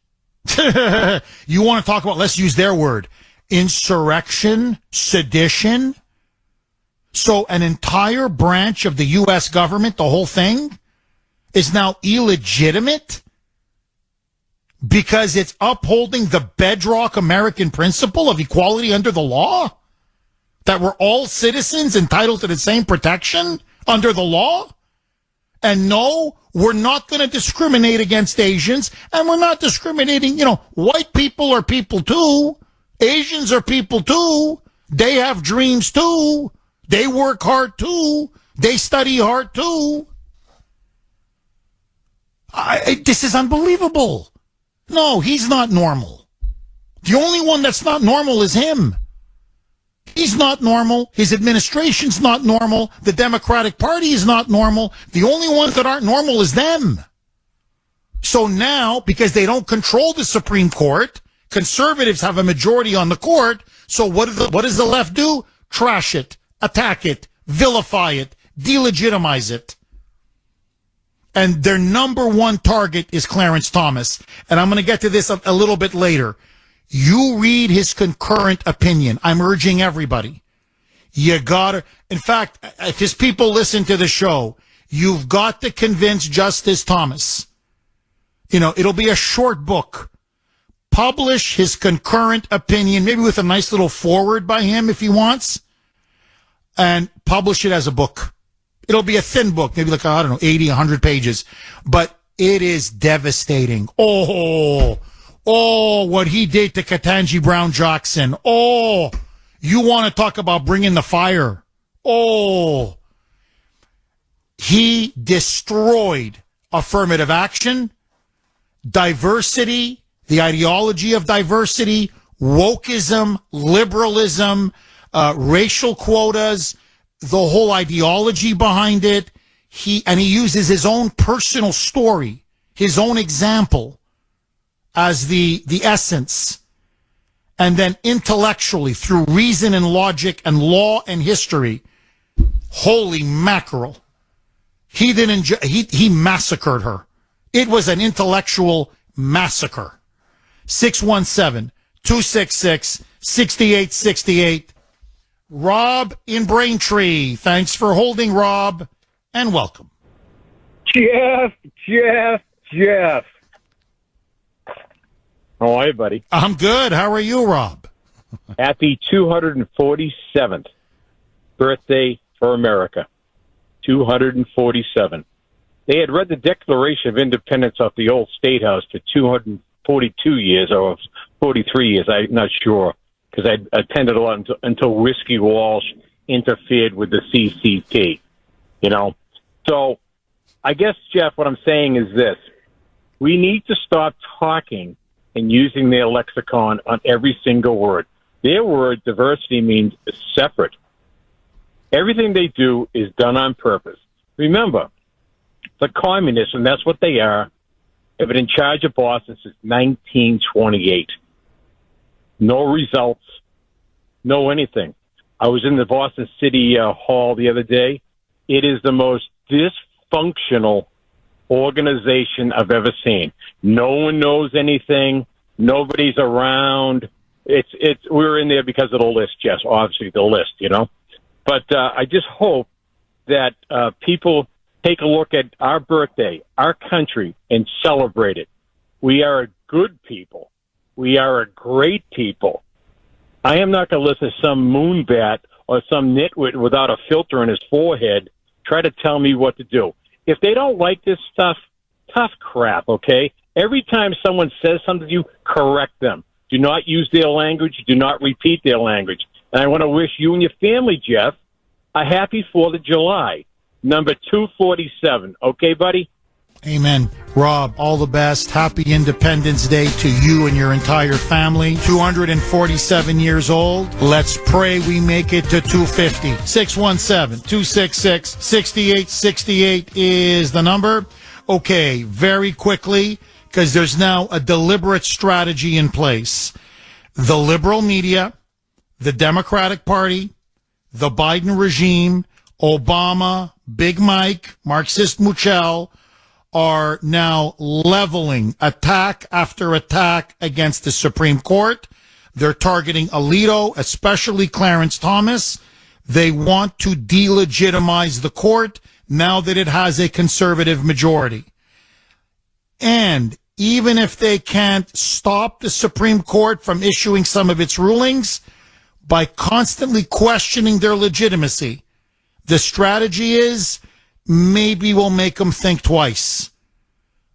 You want to talk about, let's use their word, insurrection, sedition? So an entire branch of the U.S. government, the whole thing, is now illegitimate because it's upholding the bedrock American principle of equality under the law? That we're all citizens entitled to the same protection under the law? And no, we're not going to discriminate against Asians, and we're not discriminating, white people are people too. Asians are people too. They have dreams too. They work hard too. They study hard too. This is unbelievable. No, he's not normal. The only one that's not normal is him. He's not normal. His administration's not normal. The Democratic Party is not normal. The only ones that aren't normal is them. So now, because they don't control the Supreme Court, conservatives have a majority on the court. So what does the left do? Trash it, attack it, vilify it, delegitimize it. And their number one target is Clarence Thomas. And I'm going to get to this a little bit later. You read his concurrent opinion. I'm urging everybody. You gotta, in fact, if his people listen to the show, you've got to convince Justice Thomas. It'll be a short book. Publish his concurrent opinion, maybe with a nice little foreword by him if he wants, and publish it as a book. It'll be a thin book, maybe 80, 100 pages, but it is devastating. Oh, what he did to Ketanji Brown Jackson. Oh, you want to talk about bringing the fire. Oh, he destroyed affirmative action, diversity, the ideology of diversity, wokeism, liberalism, racial quotas, the whole ideology behind it. He uses his own personal story, his own example, as the essence, and then intellectually through reason and logic and law and history. Holy mackerel. He massacred her. It was an intellectual massacre. 617-266-6868. Rob in Braintree. Thanks for holding, Rob, and welcome. Jeff. How are you, buddy? I'm good. How are you, Rob? Happy 247th birthday for America. 247. They had read the Declaration of Independence off the old State House for 242 years or 43 years. I'm not sure because I attended a lot until Whiskey Walsh interfered with the CCP, So I guess, Jeff, what I'm saying is this. We need to stop talking and using their lexicon on every single word. Their word, diversity, means separate. Everything they do is done on purpose. Remember, the communists, and that's what they are, have been in charge of Boston since 1928. No results, no anything. I was in the Boston City Hall the other day. It is the most dysfunctional organization I've ever seen. No one knows anything. Nobody's around. We're in there because of the list, Jess. Obviously, the list, But I just hope that people take a look at our birthday, our country, and celebrate it. We are a good people. We are a great people. I am not going to listen to some moonbat or some nitwit without a filter in his forehead try to tell me what to do. If they don't like this stuff, tough crap, okay? Every time someone says something to you, correct them. Do not use their language. Do not repeat their language. And I want to wish you and your family, Jeff, a happy 4th of July. number 247. Okay, buddy? Amen. Rob, all the best. Happy Independence Day to you and your entire family. 247 years old. Let's pray we make it to 250. 617-266-6868 is the number. Okay, very quickly, because there's now a deliberate strategy in place. The liberal media, the Democratic Party, the Biden regime, Obama, Big Mike, Marxist Muchel, are now leveling attack after attack against the Supreme Court. They're targeting Alito, especially Clarence Thomas. They want to delegitimize the court now that it has a conservative majority. And even if they can't stop the Supreme Court from issuing some of its rulings, by constantly questioning their legitimacy, the strategy is maybe we'll make them think twice.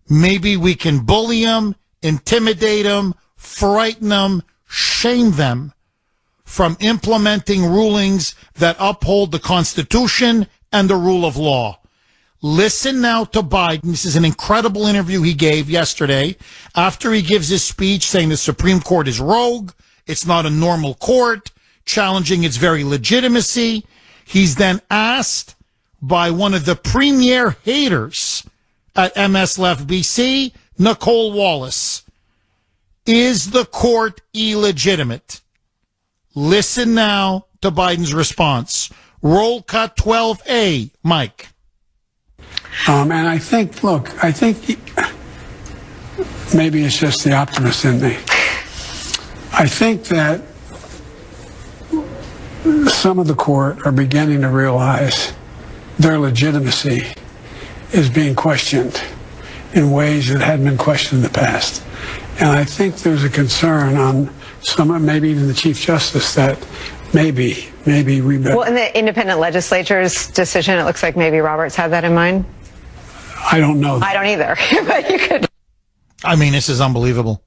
Maybe we can bully them, intimidate them, frighten them, shame them from implementing rulings that uphold the Constitution and the rule of law. Listen now to Biden. This is an incredible interview he gave yesterday after he gives his speech saying the Supreme Court is rogue. It's not a normal court, challenging its very legitimacy. He's then asked by one of the premier haters at MS Left BC, Nicole Wallace, is the court illegitimate? Listen now to Biden's response. Roll cut 12A, Mike. And I think maybe it's just the optimist in me. I think that some of the court are beginning to realize their legitimacy is being questioned in ways that hadn't been questioned in the past. And I think there's a concern on some, maybe even the Chief Justice, that maybe we better. Well, in the independent legislature's decision, it looks like maybe Roberts had that in mind. I don't know. I don't either. But you could. I mean, this is unbelievable.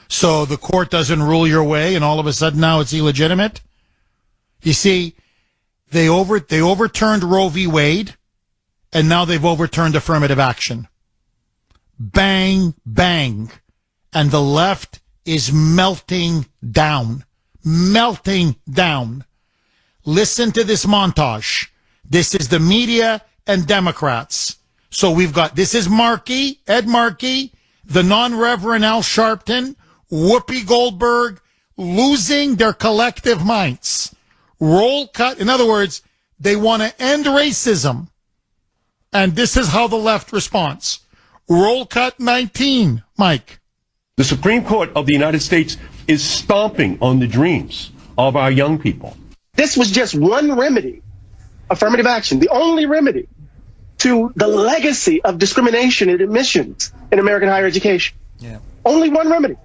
So the court doesn't rule your way, and all of a sudden now it's illegitimate? You see, they overturned Roe v. Wade, and now they've overturned affirmative action. Bang, bang. And the left is melting down. Melting down. Listen to this montage. This is the media and Democrats. So we've got, this is Markey, Ed Markey, the non-Reverend Al Sharpton, Whoopi Goldberg, losing their collective minds. Roll cut. In other words, they want to end racism. And this is how the left responds. Roll cut 19, Mike. The Supreme Court of the United States is stomping on the dreams of our young people. This was just one remedy, affirmative action, the only remedy to the legacy of discrimination in admissions in American higher education. Yeah. Only one remedy.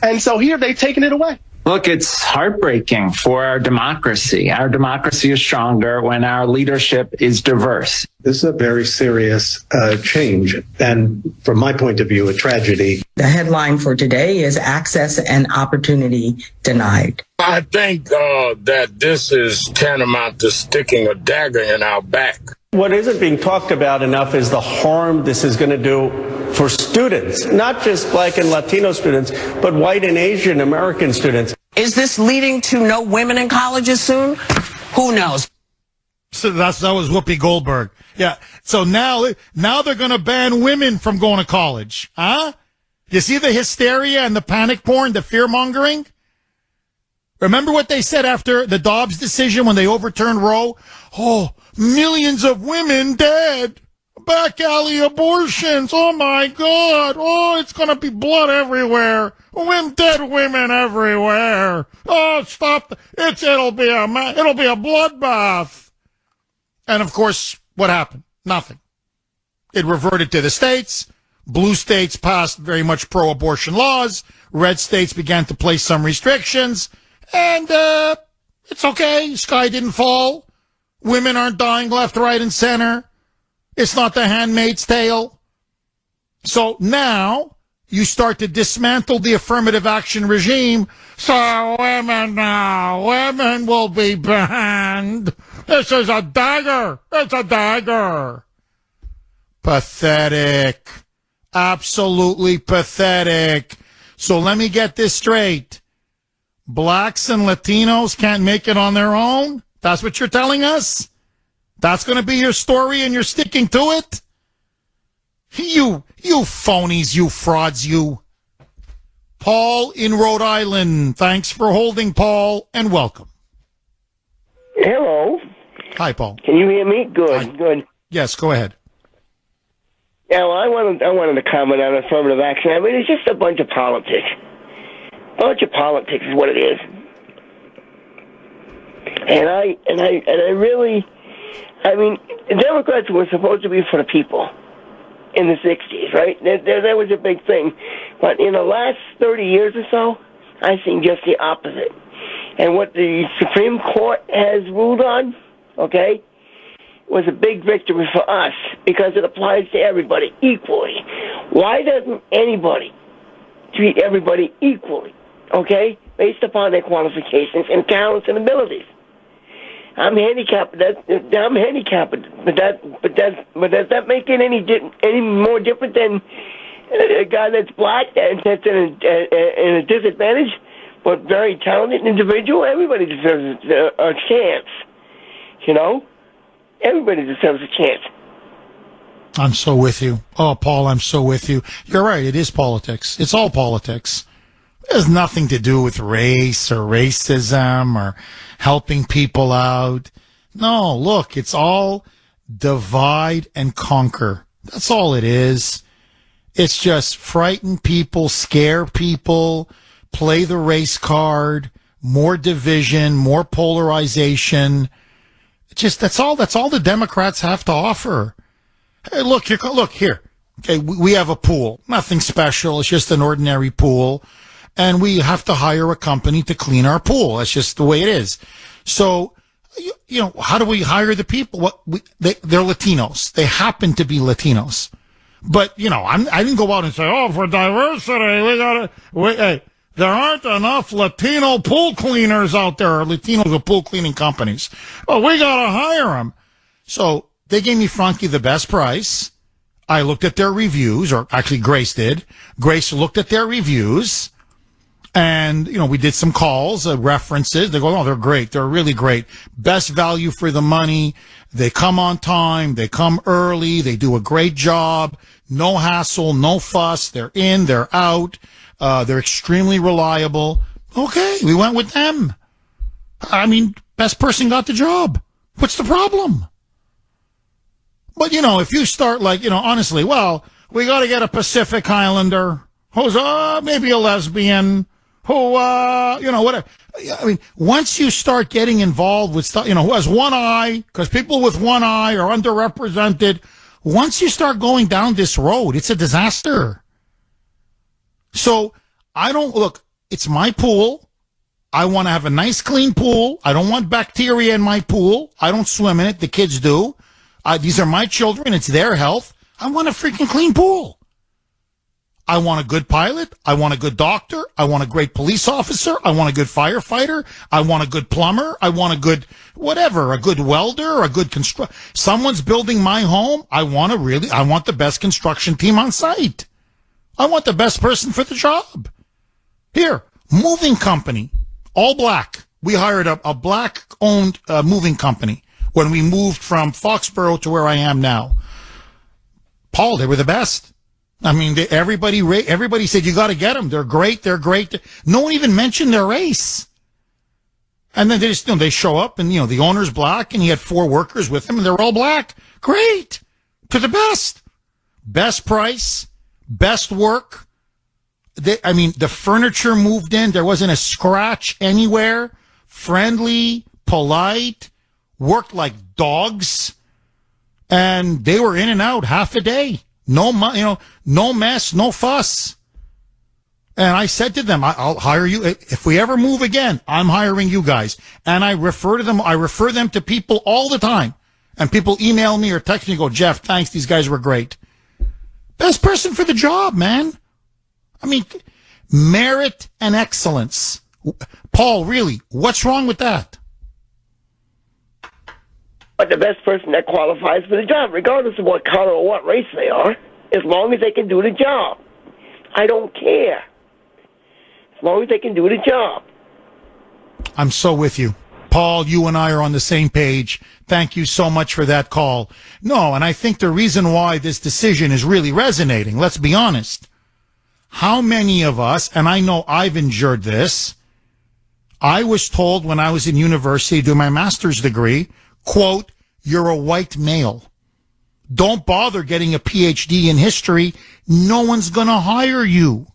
And so here they've taken it away. Look, it's heartbreaking for our democracy. Our democracy is stronger when our leadership is diverse. This is a very serious change, and from my point of view, a tragedy. The headline for today is Access and Opportunity Denied. I think that this is tantamount to sticking a dagger in our back. What isn't being talked about enough is the harm this is going to do for students, not just Black and Latino students, but white and Asian American students. Is this leading to no women in colleges soon? Who knows? So that was Whoopi Goldberg. Yeah. So now they're going to ban women from going to college. Huh? You see the hysteria and the panic porn, the fear mongering? Remember what they said after the Dobbs decision when they overturned Roe? Oh, millions of women dead. Back alley abortions. Oh my God. Oh, it's going to be blood everywhere. Dead women everywhere. Oh, stop. It'll be a bloodbath. And of course, what happened? Nothing. It reverted to the states. Blue states passed very much pro-abortion laws. Red states began to place some restrictions. And it's okay. Sky didn't fall. Women aren't dying left, right, and center. It's not the Handmaid's Tale. So now you start to dismantle the affirmative action regime. So women will be banned. This is a dagger. It's a dagger. Pathetic. Absolutely pathetic. So let me get this straight. Blacks and Latinos can't make it on their own? That's what you're telling us? That's going to be your story and you're sticking to it? You phonies, you frauds, you. Paul in Rhode Island. Thanks for holding, Paul, and welcome. Hello. Hi, Paul. Can you hear me? Good, good. Yes, go ahead. Yeah, well, I wanted to comment on affirmative action. I mean, it's just a bunch of politics. Bunch of politics is what it is. And I really, I mean, the Democrats were supposed to be for the people in the 60s, right? That was a big thing. But in the last 30 years or so, I've seen just the opposite. And what the Supreme Court has ruled on, okay, was a big victory for us because it applies to everybody equally. Why doesn't anybody treat everybody equally, okay, based upon their qualifications and talents and abilities? I'm handicapped. I'm handicapped, but does that make it any more different than a guy that's black and that's in a disadvantage, but very talented individual? Everybody deserves a chance, you know. Everybody deserves a chance. I'm so with you. Oh, Paul, I'm so with you. You're right. It is politics. It's all politics. It has nothing to do with race or racism or helping people out. No, look, it's all divide and conquer. That's all it is. It's just frighten people, scare people, play the race card, more division, more polarization. That's all the Democrats have to offer. Hey, look here. Okay, we have a pool. Nothing special. It's just an ordinary pool. And we have to hire a company to clean our pool. That's just the way it is. So, you know, how do we hire the people? They're Latinos. They happen to be Latinos. But, you know, I didn't go out and say, oh, for diversity, hey, there aren't enough Latino pool cleaners out there, or Latinos with pool cleaning companies. Oh, we got to hire them. So they gave me, Frankie, the best price. I looked at their reviews, or actually Grace did. Grace looked at their reviews. And, you know, we did some calls, references. They go, oh, they're great. They're really great. Best value for the money. They come on time. They come early. They do a great job. No hassle, no fuss. They're in, they're out. They're extremely reliable. Okay, we went with them. I mean, best person got the job. What's the problem? But, you know, if you start like, you know, honestly, well, we got to get a Pacific Islander who's maybe a lesbian, who, you know, whatever. I mean, once you start getting involved with stuff, you know, who has one eye, because people with one eye are underrepresented. Once you start going down this road, it's a disaster. So it's my pool. I want to have a nice, clean pool. I don't want bacteria in my pool. I don't swim in it. The kids do. These are my children. It's their health. I want a freaking clean pool. I want a good pilot. I want a good doctor. I want a great police officer. I want a good firefighter. I want a good plumber. I want a good whatever, a good welder, a good someone's building my home. I want the best construction team on site. I want the best person for the job. Here, moving company, all black. We hired a black-owned moving company when we moved from Foxborough to where I am now. Paul, they were the best. I mean, everybody said, you got to get them. They're great. They're great. No one even mentioned their race. And then they show up and, you know, the owner's black and he had 4 workers with him and they're all black. Great. To the best. Best price. Best work. The furniture moved in. There wasn't a scratch anywhere. Friendly, polite, worked like dogs. And they were in and out half a day. No mess, no fuss. And I said to them, I'll hire you. If we ever move again, I'm hiring you guys. And I refer them to people all the time. And people email me or text me and go, Jeff, thanks. These guys were great. Best person for the job, man. I mean, merit and excellence. Paul, really, what's wrong with that? but the best person that qualifies for the job, regardless of what color or what race they are, as long as they can do the job. I don't care. As long as they can do the job. I'm so with you. Paul, you and I are on the same page. Thank you so much for that call. No, and I think the reason why this decision is really resonating, let's be honest. How many of us, and I know I've endured this, I was told when I was in university doing my master's degree, quote, you're a white male. Don't bother getting a PhD in history. No one's going to hire you.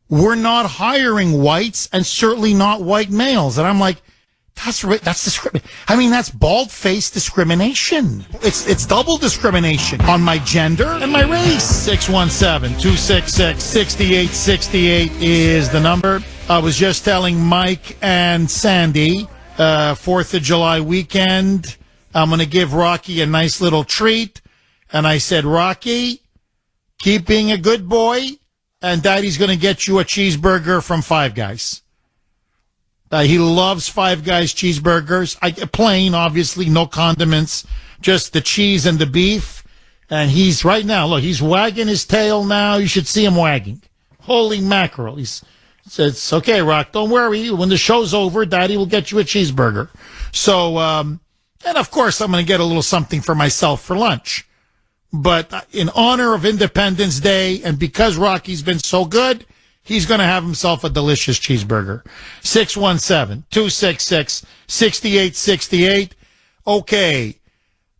We're not hiring whites and certainly not white males. And I'm like, that's discrimination. I mean, that's bald-faced discrimination. It's double discrimination on my gender and my race. 617-266-6868 is the number. I was just telling Mike and Sandy, 4th of July weekend, I'm going to give Rocky a nice little treat. And I said, Rocky, keep being a good boy, and Daddy's going to get you a cheeseburger from Five Guys. He loves Five Guys cheeseburgers. Plain, obviously, no condiments, just the cheese and the beef. And he's right now, look, he's wagging his tail now. You should see him wagging. Holy mackerel. He says, okay, Rock, don't worry. When the show's over, Daddy will get you a cheeseburger. So, and of course, I'm going to get a little something for myself for lunch. But in honor of Independence Day, and because Rocky's been so good, he's going to have himself a delicious cheeseburger. 617-266-6868. Okay,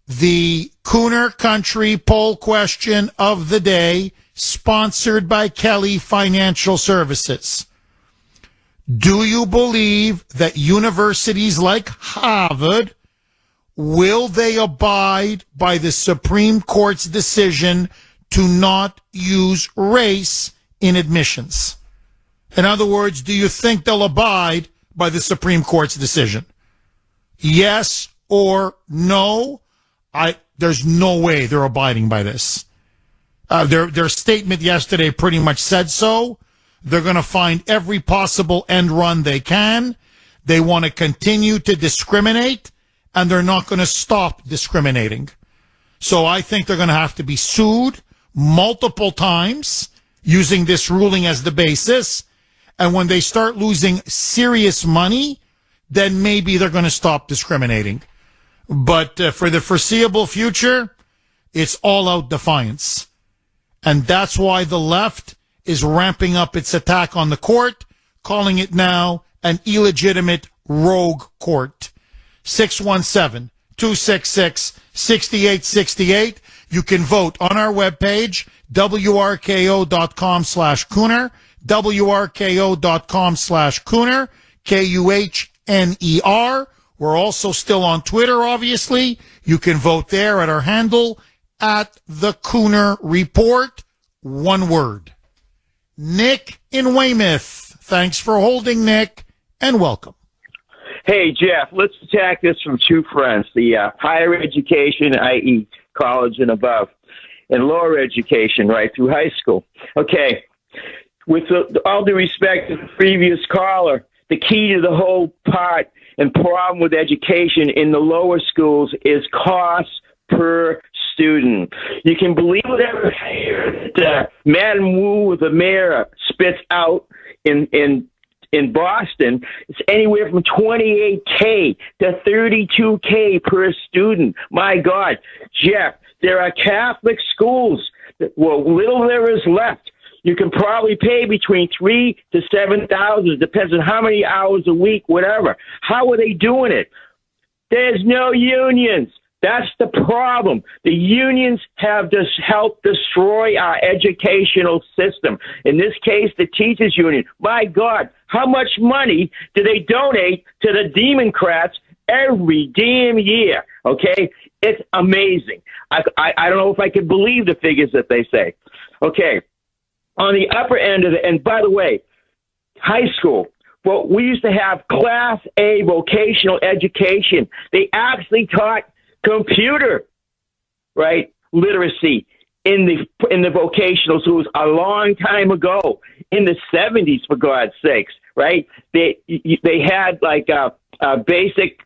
the Kuhner Country poll question of the day, sponsored by Kelly Financial Services. Do you believe that universities like Harvard, will they abide by the Supreme Court's decision to not use race in admissions? In other words, do you think they'll abide by the Supreme Court's decision? Yes or no? There's no way they're abiding by this. Their statement yesterday pretty much said so. They're going to find every possible end run they can. They want to continue to discriminate, and they're not going to stop discriminating. So I think they're going to have to be sued multiple times using this ruling as the basis. And when they start losing serious money, then maybe they're going to stop discriminating. But for the foreseeable future, it's all-out defiance. And that's why the left is ramping up its attack on the court, calling it now an illegitimate rogue court. 617-266-6868. You can vote on our webpage, wrko.com/Kuhner, wrko.com/Kuhner, Kuhner. We're also still on Twitter, obviously. You can vote there at our handle, at the Kuhner Report. One word. Nick in Weymouth. Thanks for holding, Nick, and welcome. Hey, Jeff, let's attack this from two fronts. The higher education, i.e. college and above, and lower education, right through high school. Okay, with all due respect to the previous caller, the key to the whole part and problem with education in the lower schools is cost per student. You can believe whatever that Madam Wu, the mayor, spits out in Boston. It's anywhere from $28K to $32K per student. My God, Jeff, there are Catholic schools. Well, little there is left. You can probably pay between $3,000 to $7,000. It depends on how many hours a week, whatever. How are they doing it? There's no unions. That's the problem. The unions have just helped destroy our educational system. In this case, the teachers union. My God, how much money do they donate to the Democrats every damn year? Okay, it's amazing. I don't know if I can believe the figures that they say. Okay, on the upper end of it, and by the way, high school. Well, we used to have Class A vocational education. They actually taught computer, right, literacy in the vocational schools a long time ago, in the 70s, for God's sakes, right? They had like basic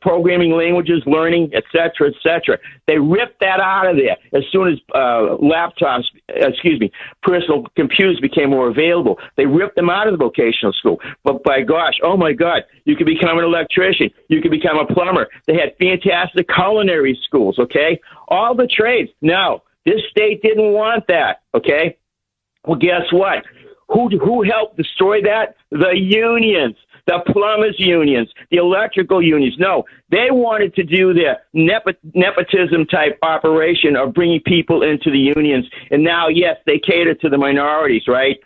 programming languages, learning, et cetera, et cetera. They ripped that out of there as soon as personal computers became more available. They ripped them out of the vocational school. But by gosh, oh my God, you could become an electrician. You could become a plumber. They had fantastic culinary schools, okay? All the trades. No, this state didn't want that, okay? Well, guess what? Who helped destroy that? The unions. The plumbers unions, the electrical unions. No, they wanted to do their nepotism type operation of bringing people into the unions. And now, yes, they cater to the minorities, right?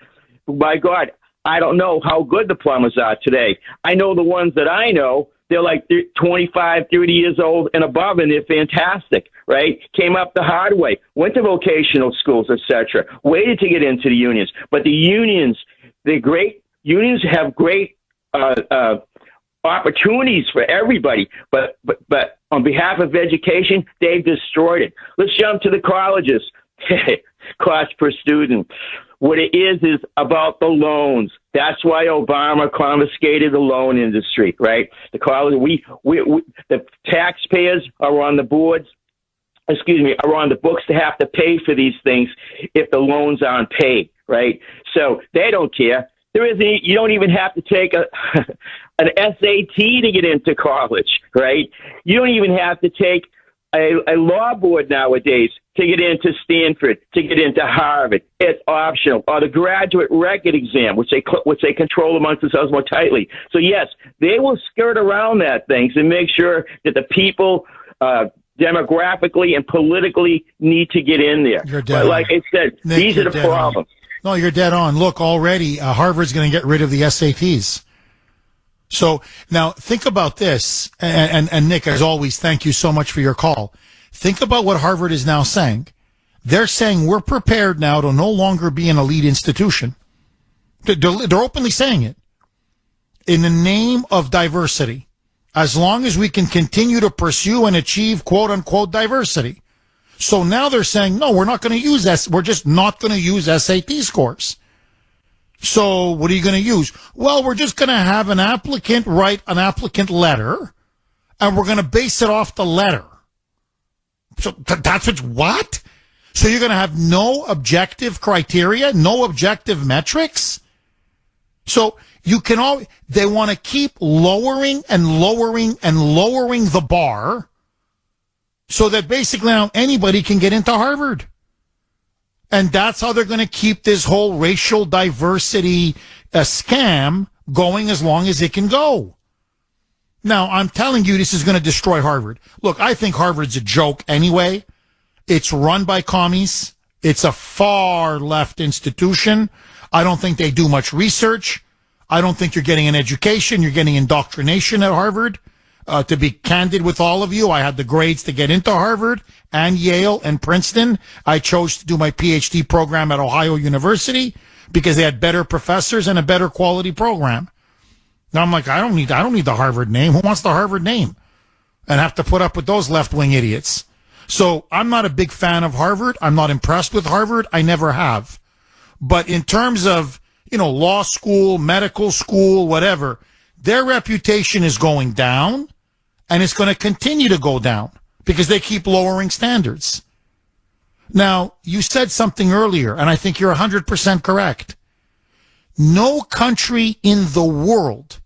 By God, I don't know how good the plumbers are today. I know the ones that I know, they're like 25, 30 years old and above, and they're fantastic, right? Came up the hard way, went to vocational schools, etc., waited to get into the unions. But the unions, they're great. Unions have great opportunities for everybody, but on behalf of education, they've destroyed it. Let's jump to the colleges. Cost per student. What it is about the loans. That's why Obama confiscated the loan industry, right? The college, the taxpayers are on the boards. Are on the books to have to pay for these things if the loans aren't paid, right? So they don't care. You don't even have to take an SAT to get into college, right? You don't even have to take a law board nowadays to get into Stanford, to get into Harvard. It's optional. Or the graduate record exam, which they control amongst themselves more tightly. So yes, they will skirt around that things and make sure that the people demographically and politically need to get in there. But like I said, Nick, these are the problems. No, you're dead on. Look, already Harvard's going to get rid of the SATs. So now think about this. And Nick, as always, thank you so much for your call. Think about what Harvard is now saying. They're saying we're prepared now to no longer be an elite institution. They're openly saying it. In the name of diversity, as long as we can continue to pursue and achieve quote unquote diversity. So now they're saying, no, we're not going to use we're just not going to use SAT scores. So what are you going to use? Well, we're just going to have an applicant write an applicant letter, and we're going to base it off the letter. So that's what? So you're going to have no objective criteria, no objective metrics? So you can they want to keep lowering and lowering and lowering the bar, so that basically now anybody can get into Harvard. And that's how they're going to keep this whole racial diversity scam going as long as it can go. Now, I'm telling you, this is going to destroy Harvard. Look, I think Harvard's a joke anyway. It's run by commies. It's a far left institution. I don't think they do much research. I don't think you're getting an education. You're getting indoctrination at Harvard. To be candid with all of you, I had the grades to get into Harvard and Yale and Princeton. I chose to do my PhD program at Ohio University because they had better professors and a better quality program. Now I'm like, I don't need the Harvard name. Who wants the Harvard name? And have to put up with those left-wing idiots. So I'm not a big fan of Harvard. I'm not impressed with Harvard. I never have. But in terms of, law school, medical school, whatever, their reputation is going down. And it's going to continue to go down because they keep lowering standards. Now, you said something earlier, and I think you're 100% correct. No country in the world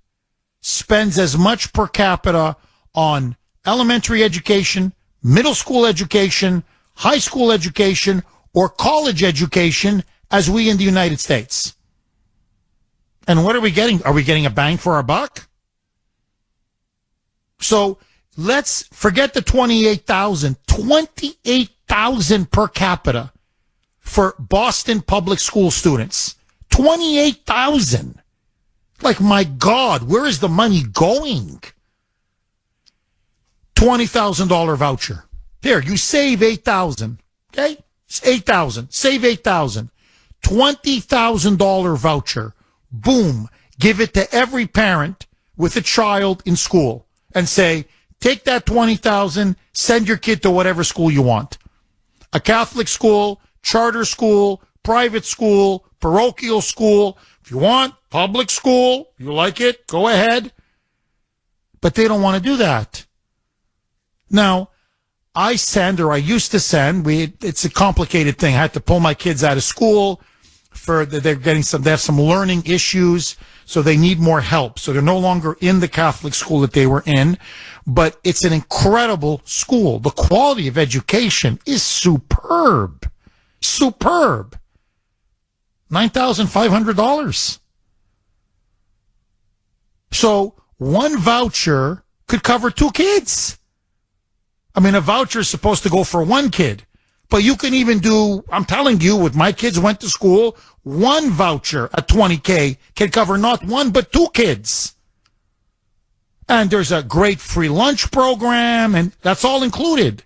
spends as much per capita on elementary education, middle school education, high school education, or college education as we in the United States. And what are we getting? Are we getting a bang for our buck? So let's forget the 28,000 per capita for Boston public school students. 28,000. Like, my God, where is the money going? $20,000 voucher. Here, you save 8,000. Okay? 8,000. Save 8,000. $20,000 voucher. Boom. Give it to every parent with a child in school. And say, take that 20,000, send your kid to whatever school you want. A Catholic school, charter school, private school, parochial school. If you want Public school, you like it, go ahead. But they don't want to do that. Now, I used to send, it's a complicated thing. I had to pull my kids out of school they have some learning issues, so they need more help. So they're no longer in the Catholic school that they were in, but it's an incredible school. The quality of education is superb. Superb. $9,500. So one voucher could cover 2 kids. I mean, a voucher is supposed to go for 1 kid. But you can even do, I'm telling you, with my kids went to school, 1 voucher at $20K can cover not 1, but 2 kids. And there's a great free lunch program, and that's all included.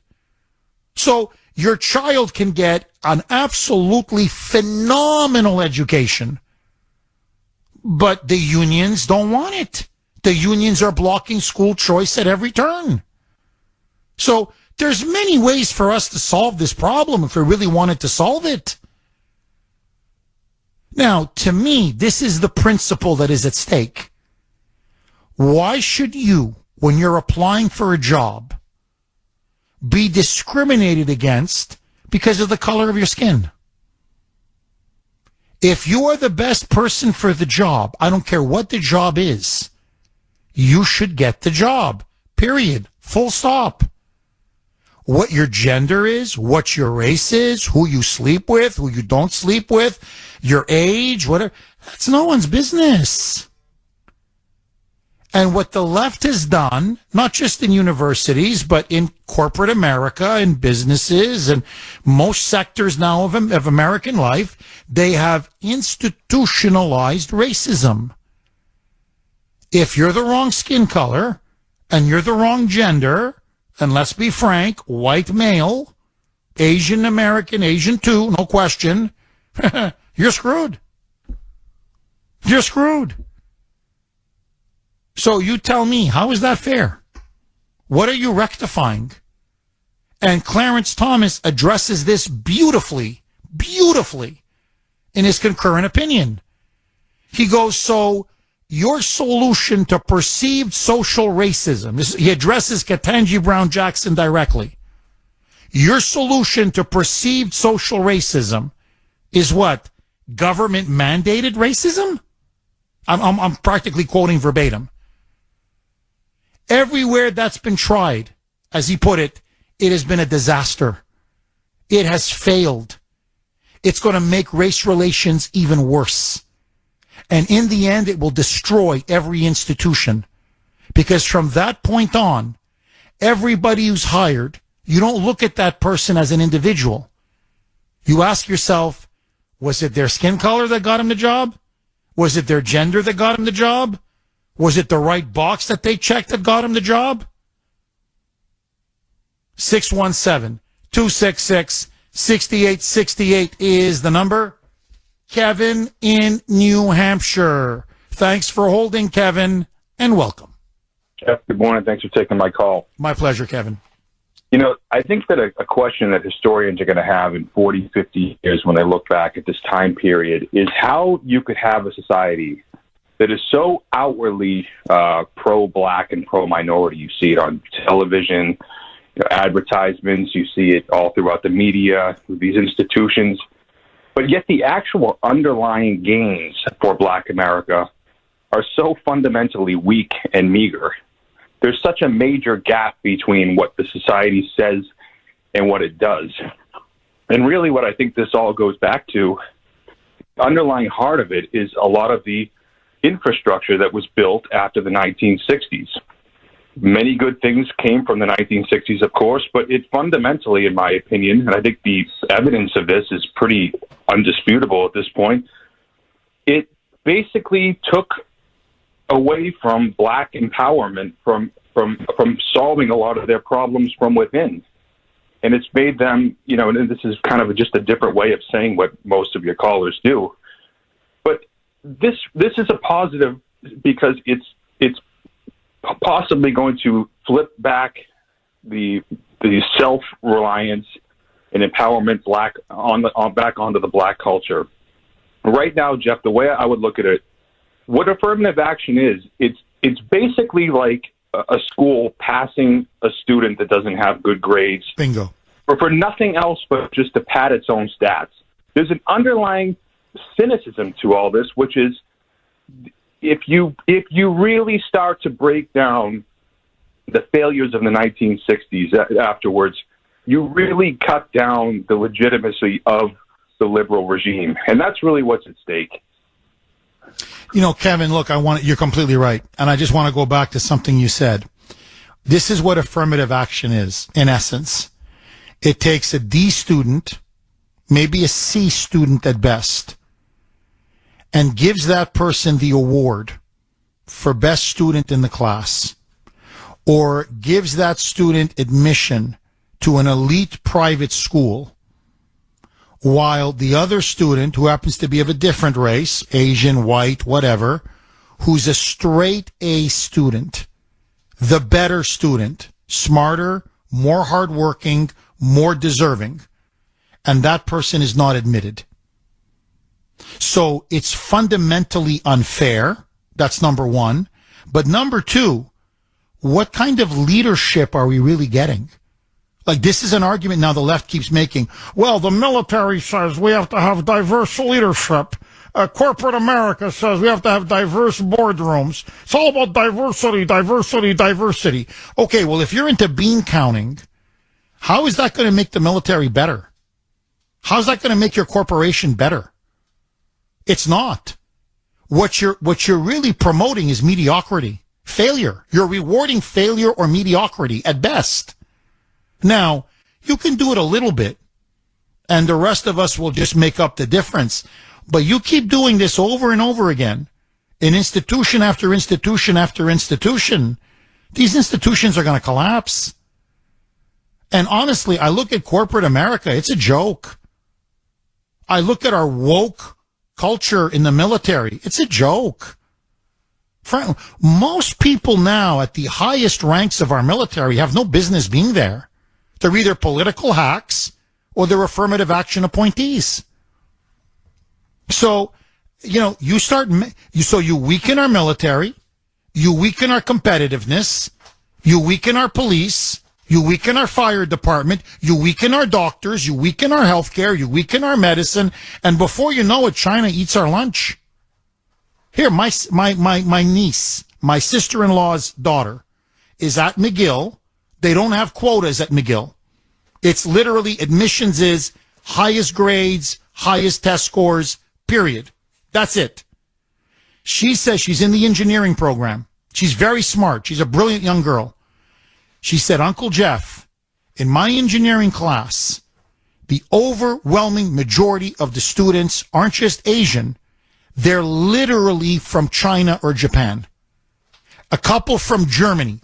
So your child can get an absolutely phenomenal education. But the unions don't want it. The unions are blocking school choice at every turn. So there's many ways for us to solve this problem if we really wanted to solve it. Now, to me, this is the principle that is at stake. Why should you, when you're applying for a job, be discriminated against because of the color of your skin? If you are the best person for the job, I don't care what the job is, you should get the job. Period. Full stop. What your gender is, what your race is, who you sleep with, who you don't sleep with, your age, whatever, that's no one's business. And what the left has done, not just in universities, but in corporate America and businesses and most sectors now of American life, they have institutionalized racism. If you're the wrong skin color and you're the wrong gender, and let's be frank, white male, Asian American, Asian too, no question, you're screwed. You're screwed. So you tell me, how is that fair? What are you rectifying? And Clarence Thomas addresses this beautifully in his concurrent opinion. He goes, so your solution to perceived social racism, he addresses Ketanji Brown Jackson directly. Your solution to perceived social racism is what? Government mandated racism? I'm practically quoting verbatim. Everywhere that's been tried, as he put it, it has been a disaster. It has failed. It's going to make race relations even worse. And in the end, it will destroy every institution. Because from that point on, everybody who's hired, you don't look at that person as an individual. You ask yourself, was it their skin color that got him the job? Was it their gender that got him the job? Was it the right box that they checked that got him the job? 617-266-6868 is the number. Kevin in New Hampshire. Thanks for holding, Kevin, and welcome. Jeff, good morning. Thanks for taking my call. My pleasure, Kevin. You know, I think that a question that historians are going to have in 40, 50 years when they look back at this time period is how you could have a society that is so outwardly pro-black and pro-minority. You see it on television, advertisements, you see it all throughout the media, these institutions. But yet the actual underlying gains for black America are so fundamentally weak and meager. There's such a major gap between what the society says and what it does. And really what I think this all goes back to, the underlying heart of it is a lot of the infrastructure that was built after the 1960s. Many good things came from the 1960s, of course, but it fundamentally, in my opinion, and I think the evidence of this is pretty undisputable at this point, it basically took away from black empowerment, from solving a lot of their problems from within. And it's made them, and this is kind of just a different way of saying what most of your callers do. But this is a positive because it's possibly going to flip back the self-reliance and empowerment back onto the black culture. Right now, Jeff, the way I would look at it what affirmative action is, it's basically like a school passing a student that doesn't have good grades. Bingo. Or for nothing else but just to pad its own stats. There's an underlying cynicism to all this, which is if you really start to break down the failures of the 1960s afterwards, you really cut down the legitimacy of the liberal regime. And that's really what's at stake. You know, Kevin, look, you're completely right. And I just want to go back to something you said. This is what affirmative action is, in essence. It takes a D student, maybe a C student at best, and gives that person the award for best student in the class, or gives that student admission to an elite private school, while the other student, who happens to be of a different race, Asian, white, whatever, who's a straight A student, the better student, smarter, more hardworking, more deserving, and that person is not admitted. So it's fundamentally unfair. That's number one. But number two, what kind of leadership are we really getting? Like, this is an argument now the left keeps making. Well, the military says we have to have diverse leadership. Corporate America says we have to have diverse boardrooms. It's all about diversity, diversity, diversity. Okay, well, if you're into bean counting, how is that going to make the military better? How's that going to make your corporation better? It's not. What you're really promoting is mediocrity, failure. You're rewarding failure or mediocrity at best. Now, you can do it a little bit, and the rest of us will just make up the difference. But you keep doing this over and over again, in institution after institution after institution, these institutions are going to collapse. And honestly, I look at corporate America, it's a joke. I look at our woke culture in the military, it's a joke. Most people now at the highest ranks of our military have no business being there. They're either political hacks or they're affirmative action appointees. So, you know, you weaken our military, you weaken our competitiveness, you weaken our police, you weaken our fire department, you weaken our doctors, you weaken our healthcare, you weaken our medicine, and before you know it, China eats our lunch. Here, my niece, my sister-in-law's daughter, is at McGill. They don't have quotas at McGill. It's literally admissions is highest grades, highest test scores, period. That's it. She says she's in the engineering program. She's very smart. She's a brilliant young girl. She said, Uncle Jeff, in my engineering class, the overwhelming majority of the students aren't just Asian. They're literally from China or Japan. A couple from Germany.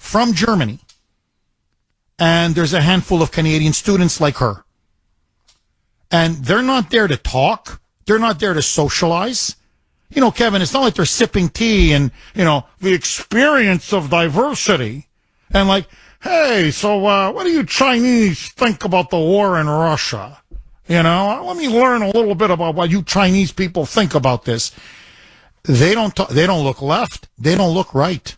And there's a handful of Canadian students like her. And they're not there to talk. They're not there to socialize. You know, Kevin, it's not like they're sipping tea and, you know, the experience of diversity. And like, hey, so what do you Chinese think about the war in Russia? You know, let me learn a little bit about what you Chinese people think about this. They don't look left. They don't look right.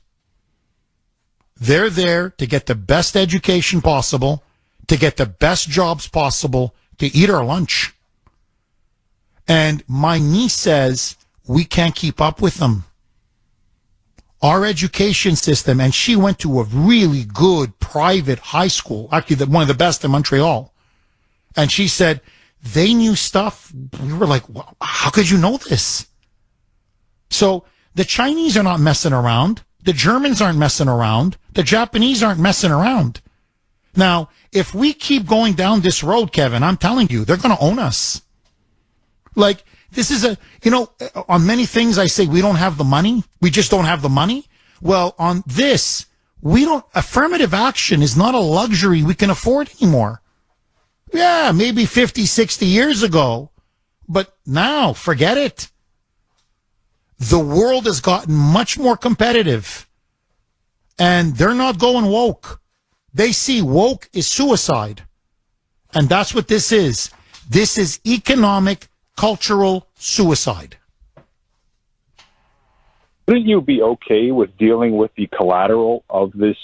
They're there to get the best education possible, to get the best jobs possible, to eat our lunch. And my niece says we can't keep up with them. Our education system, and she went to a really good private high school, actually one of the best in Montreal. And she said, they knew stuff. We were like, well, how could you know this? So the Chinese are not messing around. The Germans aren't messing around. The Japanese aren't messing around. Now, if we keep going down this road, Kevin, I'm telling you, they're going to own us. Like, this is on many things I say we don't have the money. We just don't have the money. Well, on this, affirmative action is not a luxury we can afford anymore. Yeah, maybe 50, 60 years ago. But now, forget it. The world has gotten much more competitive. And they're not going woke. They see woke is suicide. And that's what this is. This is economic, cultural suicide. wouldn't you be okay with dealing with the collateral of this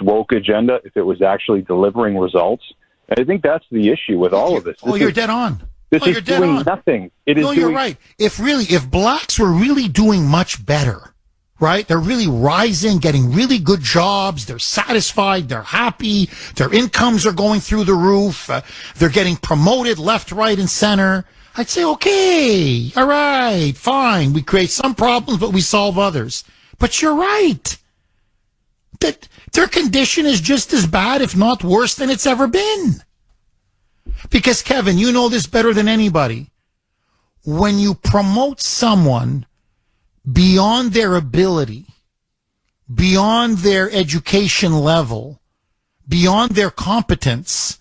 woke agenda if it was actually delivering results? And I think that's the issue with all of this. You're dead on. This is doing nothing. You're right. If blacks were really doing much better, right? They're really rising, getting really good jobs. They're satisfied. They're happy. Their incomes are going through the roof. They're getting promoted left, right, and center. I'd say, okay, all right, fine. We create some problems, but we solve others. But you're right. That their condition is just as bad, if not worse, than it's ever been. Because, Kevin, you know this better than anybody. When you promote someone beyond their ability, beyond their education level, beyond their competence,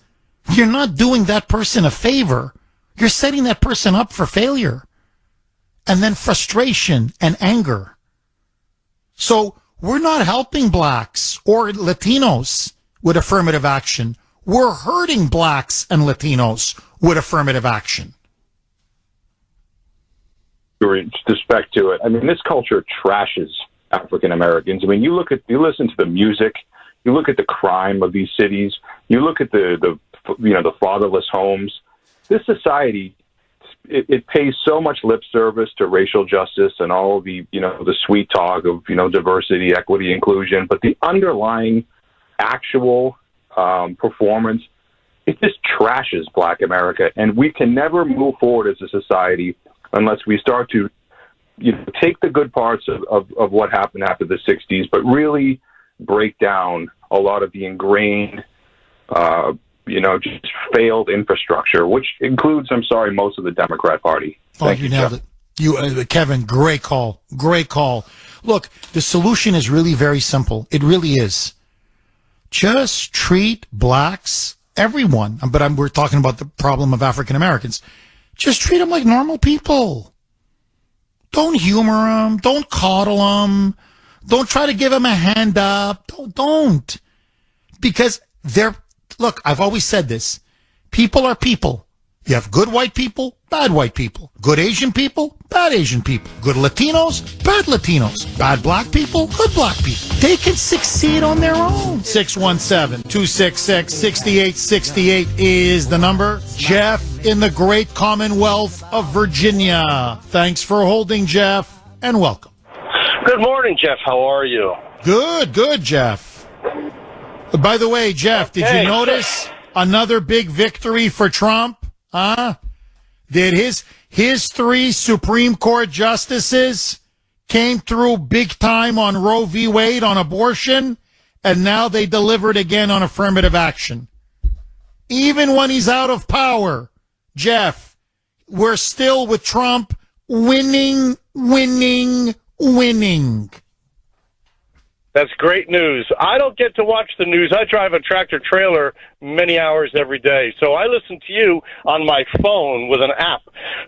you're not doing that person a favor. You're setting that person up for failure. And then frustration and anger. So we're not helping blacks or Latinos with affirmative action. We're hurting blacks and Latinos with affirmative action. With respect to it, I mean, this culture trashes African Americans. I mean, you listen to the music, you look at the crime of these cities, you look at the fatherless homes. This society, it pays so much lip service to racial justice and all the sweet talk of diversity, equity, inclusion, but the underlying actual performance, it just trashes Black America, and we can never move forward as a society unless we start to take the good parts of what happened after the 60s, but really break down a lot of the ingrained just failed infrastructure, which includes, I'm sorry, most of the Democrat Party. Thank you, nailed it. Kevin, great call. Great call. Look, the solution is really very simple. It really is. Just treat blacks, everyone, but we're talking about the problem of African Americans. Just treat them like normal people. Don't humor them. Don't coddle them. Don't try to give them a hand up. Don't. Because look, I've always said this. People are people. You have good white people, bad white people. Good Asian people, bad Asian people. Good Latinos, bad Latinos. Bad black people, good black people. They can succeed on their own. 617-266-6868 is the number. Jeff in the great Commonwealth of Virginia. Thanks for holding, Jeff, and welcome. Good morning, Jeff. How are you? Good, Jeff. By the way, Jeff, did you notice another big victory for Trump? Did his 3 Supreme Court justices came through big time on Roe v. Wade on abortion, and now they delivered again on affirmative action. Even when he's out of power, Jeff, we're still with Trump winning. That's great news. I don't get to watch the news. I drive a tractor trailer many hours every day. So I listen to you on my phone with an app.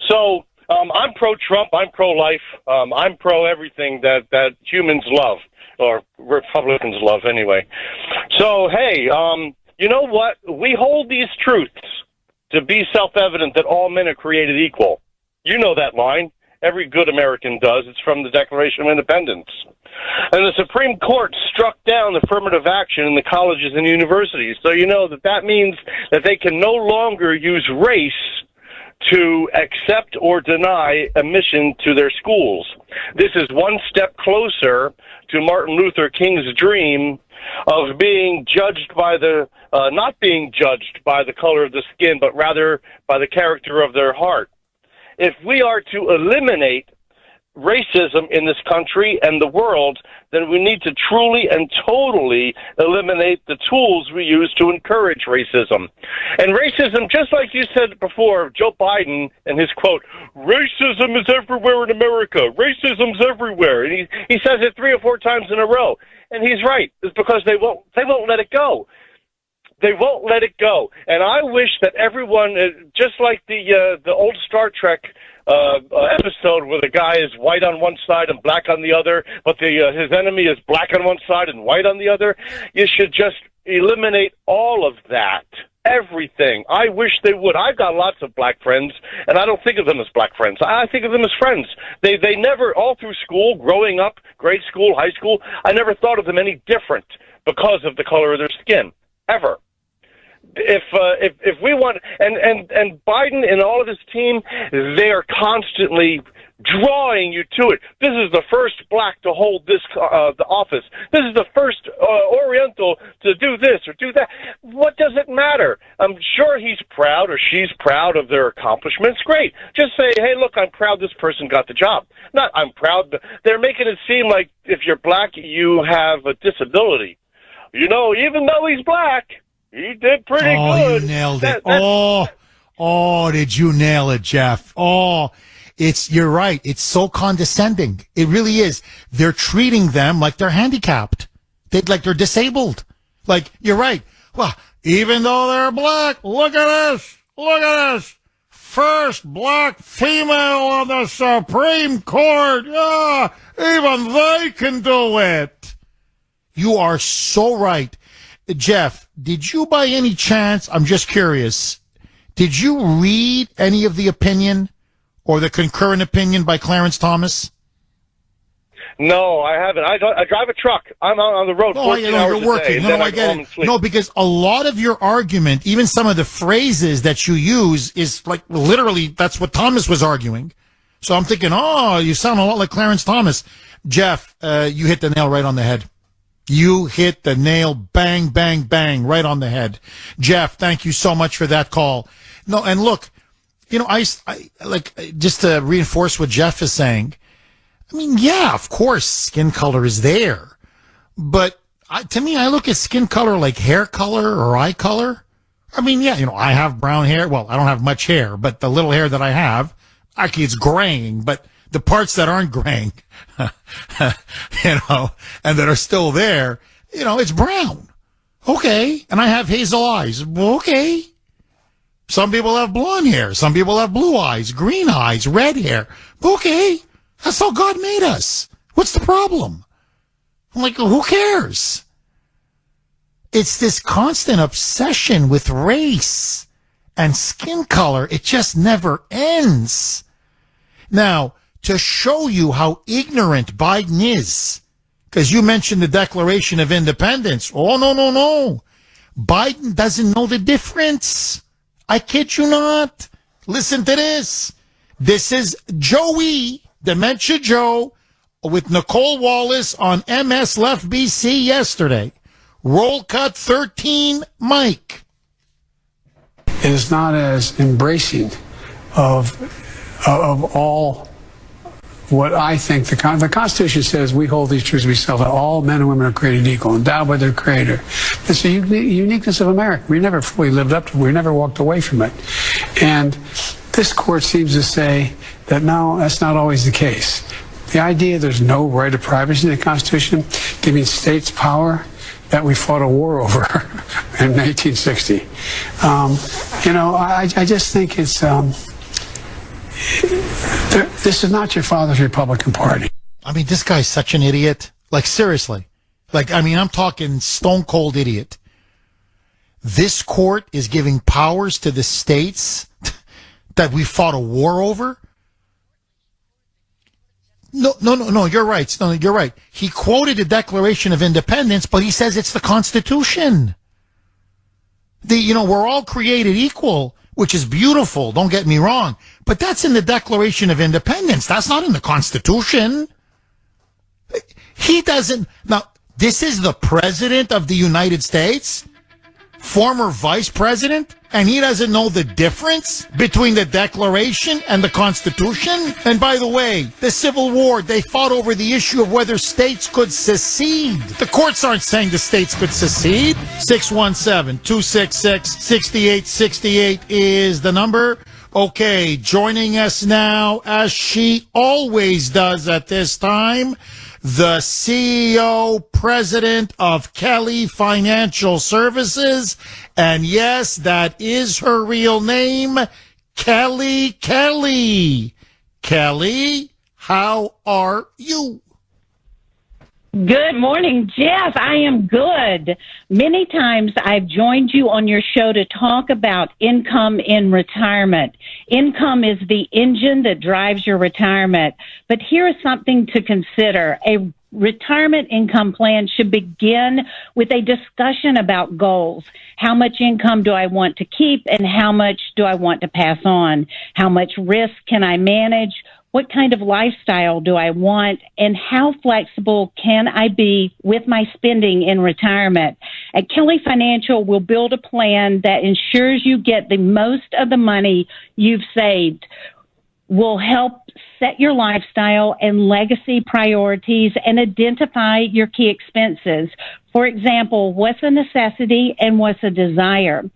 So I'm pro-Trump. I'm pro-life. I'm pro-everything that humans love, or Republicans love anyway. So, hey, you know what? We hold these truths to be self-evident that all men are created equal. You know that line. Every good American does. It's from the Declaration of Independence. And the Supreme Court struck down affirmative action in the colleges and universities. So you know that means that they can no longer use race to accept or deny admission to their schools. This is one step closer to Martin Luther King's dream of being judged by not being judged by the color of the skin, but rather by the character of their heart. If we are to eliminate racism in this country and the world, then we need to truly and totally eliminate the tools we use to encourage racism. And racism, just like you said before, Joe Biden and his quote, racism is everywhere in America. Racism's everywhere. And he says it 3 or 4 times in a row. And he's right. It's because they won't let it go. They won't let it go. And I wish that everyone, just like the old Star Trek episode where the guy is white on one side and black on the other, but his enemy is black on one side and white on the other, you should just eliminate all of that everything. I wish they would. I've got lots of black friends, and I don't think of them as black friends. I think of them as friends. They never, all through school, growing up, grade school, high school, I never thought of them any different because of the color of their skin, ever. If we want, and Biden and all of his team, they are constantly drawing you to it. This is the first black to hold this the office. This is the first Oriental to do this or do that. What does it matter? I'm sure he's proud or she's proud of their accomplishments. Great. Just say, hey, look, I'm proud this person got the job. Not I'm proud. They're making it seem like if you're black, you have a disability. You know, even though he's black, he did pretty good. Oh, you nailed it. Did you nail it, Jeff? You're right. It's so condescending. It really is. They're treating them like they're handicapped. Like they're disabled. Like, you're right. Well, even though they're black, look at this. Look at this. First black female on the Supreme Court. Even they can do it. You are so right. Jeff, did you by any chance, I'm just curious, did you read any of the opinion or the concurrent opinion by Clarence Thomas? No, I haven't. I drive a truck. I'm out on the road 14 hours you're a day. working. No, I get it. No, because a lot of your argument, even some of the phrases that you use is like literally that's what Thomas was arguing. So I'm thinking, you sound a lot like Clarence Thomas. Jeff, you hit the nail right on the head. You hit the nail, bang, bang, bang, right on the head. Jeff, thank you so much for that call. No, and look, I like, just to reinforce what Jeff is saying, I mean, yeah, of course, skin color is there. But to me, I look at skin color like hair color or eye color. I mean, yeah, I have brown hair. Well, I don't have much hair, but the little hair that I have, actually, it's graying, but the parts that aren't graying, and that are still there, it's brown. Okay. And I have hazel eyes. Okay. Some people have blonde hair. Some people have blue eyes, green eyes, red hair. Okay. That's how God made us. What's the problem? I'm like, who cares? It's this constant obsession with race and skin color. It just never ends. Now, to show you how ignorant Biden is, because you mentioned the Declaration of Independence. Oh, no. Biden doesn't know the difference. I kid you not. Listen to this. This is Joey, Dementia Joe, with Nicole Wallace on MS Left BC yesterday. Roll cut 13, Mike. It is not as embracing of all what I think the Constitution says. We hold these truths to be self. All men and women are created equal, endowed by their Creator. It's the uniqueness of America. We never fully lived up to it. We never walked away from it. And this court seems to say that no, that's not always the case. The idea there's no right of privacy in the Constitution, giving states power that we fought a war over in 1960. I just think it's. This is not your father's Republican Party. I mean, this guy's such an idiot. Like, seriously. Like, I mean, I'm talking stone cold idiot. This court is giving powers to the states that we fought a war over? No, you're right. No, you're right. He quoted the Declaration of Independence, but he says it's the Constitution. We're all created equal, which is beautiful, don't get me wrong. But that's in the Declaration of Independence. That's not in the Constitution. He doesn't. Now, this is the President of the United States, former Vice President, and he doesn't know the difference between the Declaration and the Constitution? And by the way, the Civil War, they fought over the issue of whether states could secede. The courts aren't saying the states could secede. 617-266-6868 is the number. Okay, joining us now, as she always does at this time, the CEO, president of Kelly Financial Services. And yes, that is her real name, Kelly. Kelly, how are you? Good morning, Jeff. I am good. Many times I've joined you on your show to talk about income in retirement. Income is the engine that drives your retirement. But here is something to consider. A retirement income plan should begin with a discussion about goals. How much income do I want to keep and how much do I want to pass on? How much risk can I manage? What kind of lifestyle do I want, and how flexible can I be with my spending in retirement? At Kelly Financial, we'll build a plan that ensures you get the most of the money you've saved. We'll help set your lifestyle and legacy priorities and identify your key expenses. For example, what's a necessity and what's a desire?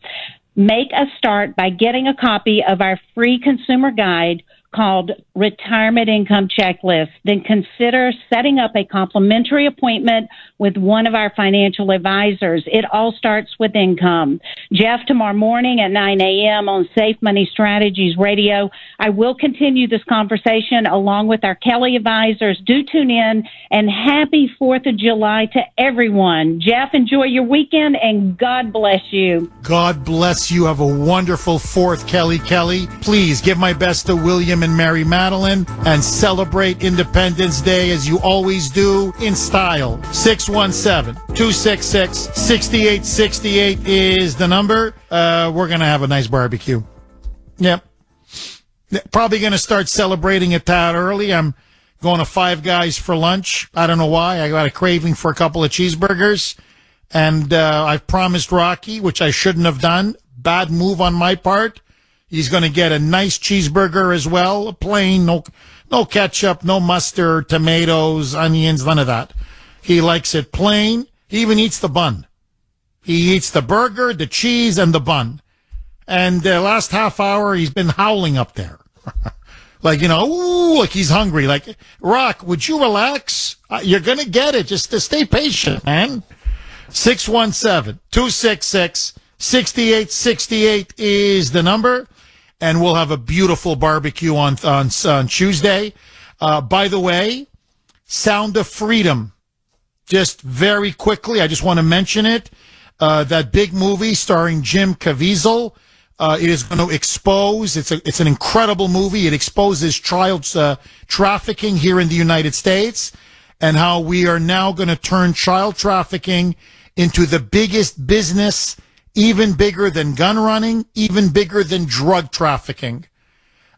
Make a start by getting a copy of our free consumer guide called Retirement Income Checklist. Then consider setting up a complimentary appointment with one of our financial advisors. It all starts with income. Jeff, tomorrow morning at 9 a.m. on Safe Money Strategies Radio, I will continue this conversation along with our Kelly advisors. Do tune in, and happy 4th of July to everyone. Jeff, enjoy your weekend, and God bless you. God bless you. Have a wonderful 4th, Kelly. Please give my best to William and Mary Madeline and celebrate Independence Day as you always do in style. 617-266-6868 is the number. We're going to have a nice barbecue. Yep. Probably going to start celebrating it that early. I'm going to Five Guys for lunch. I don't know why. I got a craving for a couple of cheeseburgers. And I've promised Rocky, which I shouldn't have done. Bad move on my part. He's going to get a nice cheeseburger as well, plain, no ketchup, no mustard, tomatoes, onions, none of that. He likes it plain. He even eats the bun. He eats the burger, the cheese, and the bun. And the last half hour, he's been howling up there. Like, ooh, like he's hungry. Like, Rock, would you relax? You're going to get it. Just to stay patient, man. 617-266-6868 is the number. And we'll have a beautiful barbecue on Tuesday. By the way, Sound of Freedom. Just very quickly, I just want to mention it. That big movie starring Jim Caviezel. It is going to expose. It's an incredible movie. It exposes child trafficking here in the United States, and how we are now going to turn child trafficking into the biggest business, even bigger than gun running, even bigger than drug trafficking.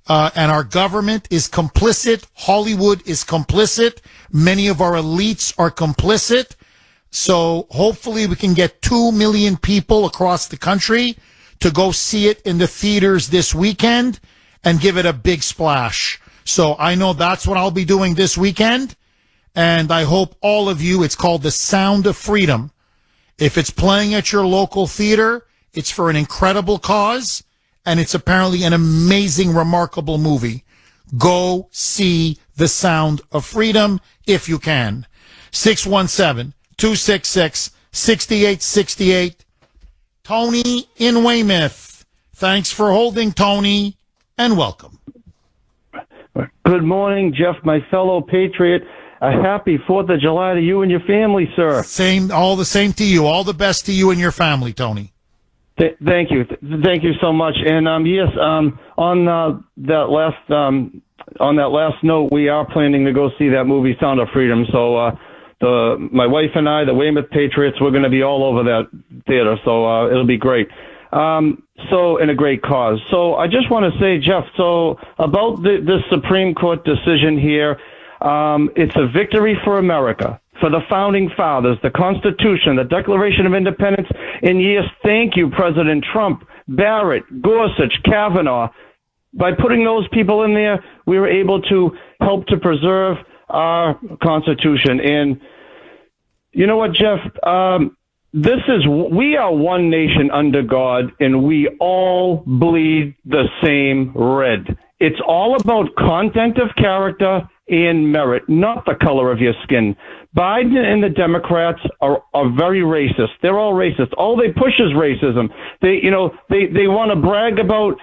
And our government is complicit. Hollywood is complicit. Many of our elites are complicit. So hopefully we can get 2 million people across the country to go see it in the theaters this weekend and give it a big splash. So I know that's what I'll be doing this weekend. And I hope all of you, it's called The Sound of Freedom. If it's playing at your local theater, it's for an incredible cause, and it's apparently an amazing, remarkable movie. Go see The Sound of Freedom if you can. 617-266-6868. Tony in Weymouth. Thanks for holding, Tony, and welcome. Good morning, Jeff, my fellow patriot. A happy 4th of July to you and your family, sir. All the same to you. All the best to you and your family, Tony. Thank you. Thank you so much. And yes, on that last note, we are planning to go see that movie, Sound of Freedom. So my wife and I, the Weymouth Patriots, we're going to be all over that theater. So it'll be great. In a great cause. So I just want to say, Jeff, so about this Supreme Court decision here. It's a victory for America, for the founding fathers, the Constitution, the Declaration of Independence. And yes, thank you, President Trump, Barrett, Gorsuch, Kavanaugh. By putting those people in there, we were able to help to preserve our Constitution. And you know what, Jeff? We are one nation under God, and we all bleed the same red. It's all about content of character and merit, not the color of your skin. Biden and the Democrats are very racist. They're all racist. All they push is racism. They want to brag about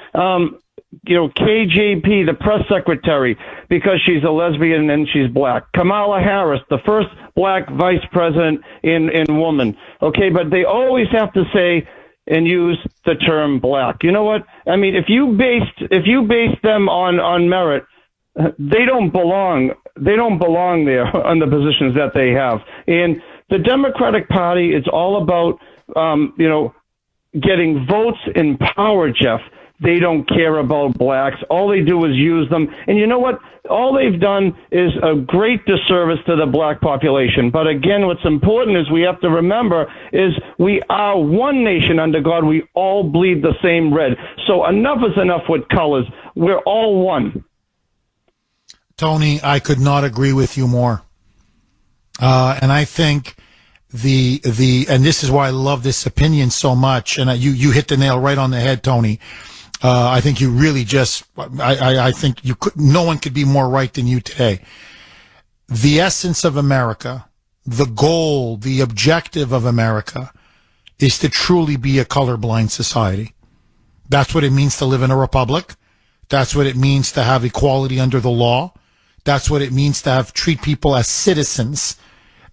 KJP, the press secretary, because she's a lesbian and she's black. Kamala Harris, the first black vice president in woman. Okay, but they always have to say and use the term black. You know what? I mean, if you base them on merit, they don't belong. They don't belong there on the positions that they have. And the Democratic Party is all about, getting votes in power, Jeff. They don't care about blacks. All they do is use them. And you know what? All they've done is a great disservice to the black population. But again, what's important is we have to remember is we are one nation under God. We all bleed the same red. So enough is enough with colors. We're all one. Tony, I could not agree with you more. And I think and this is why I love this opinion so much. And you hit the nail right on the head, Tony. I think you really I think no one could be more right than you today. The essence of America, the goal, the objective of America is to truly be a colorblind society. That's what it means to live in a republic. That's what it means to have equality under the law. That's what it means to treat people as citizens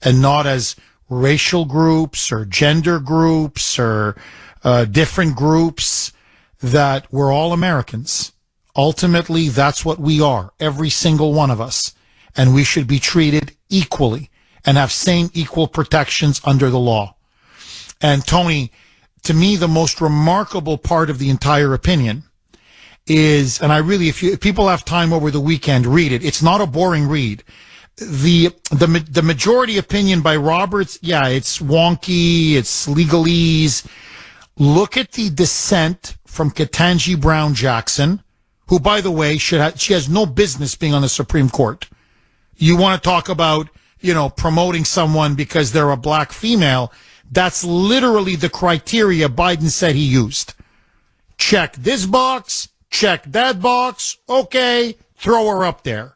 and not as racial groups or gender groups or different groups, that we're all Americans. Ultimately, that's what we are, every single one of us. And we should be treated equally and have same equal protections under the law. And Tony, to me, the most remarkable part of the entire opinion is, and I really, if people have time over the weekend, read it. It's not a boring read. The majority opinion by Roberts, yeah, it's wonky, it's legalese. Look at the dissent from Ketanji Brown Jackson, who, by the way, she has no business being on the Supreme Court. You want to talk about, promoting someone because they're a black female? That's literally the criteria Biden said he used. Check this box, check that box, okay, throw her up there.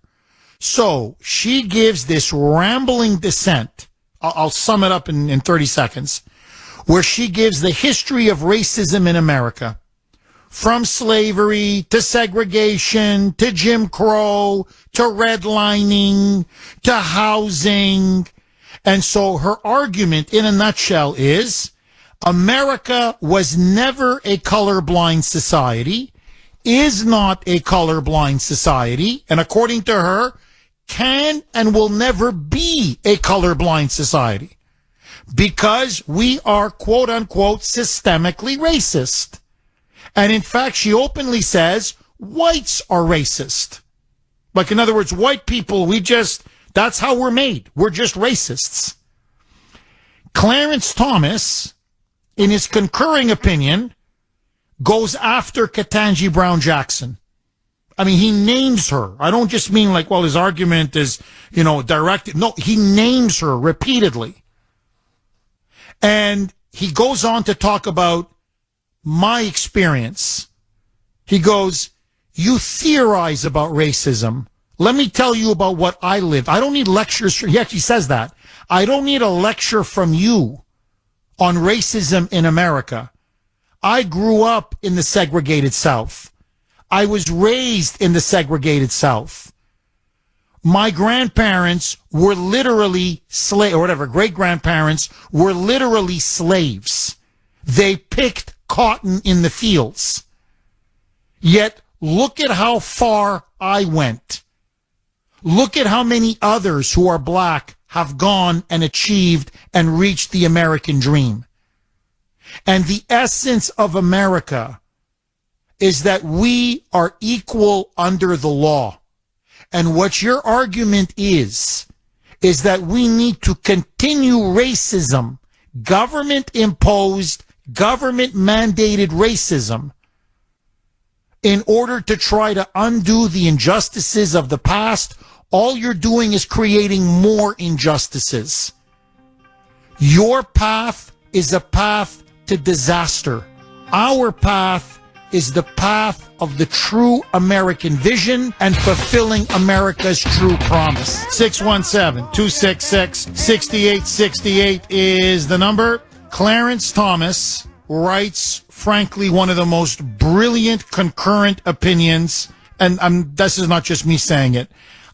So she gives this rambling dissent. I'll sum it up in 30 seconds, where she gives the history of racism in America, from slavery to segregation to Jim Crow to redlining to housing. And so her argument in a nutshell is America was never a colorblind society, is not a colorblind society, and according to her, can and will never be a colorblind society because we are, quote unquote, systemically racist. And in fact, she openly says whites are racist. Like, in other words, white people, that's how we're made. We're just racists. Clarence Thomas, in his concurring opinion, goes after Ketanji Brown Jackson. I mean, he names her. I don't just mean like, well, his argument is, directed. No, he names her repeatedly. And he goes on to talk about my experience. He goes, you theorize about racism. Let me tell you about what I lived. I don't need lectures. He actually says that. I don't need a lecture from you on racism in America. I grew up in the segregated South. I was raised in the segregated South. My grandparents were literally slaves, or whatever, great-grandparents were literally slaves. They picked cotton in the fields. Yet, look at how far I went. Look at how many others who are black have gone and achieved and reached the American dream. And the essence of America is that we are equal under the law. And what your argument is that we need to continue racism, government-imposed, government-mandated racism, in order to try to undo the injustices of the past. All you're doing is creating more injustices. Your path is a path to disaster. Our path is the path of the true American vision and fulfilling America's true promise. 617-266-6868 is the number. Clarence Thomas writes, frankly, one of the most brilliant concurrent opinions, and this is not just me saying it.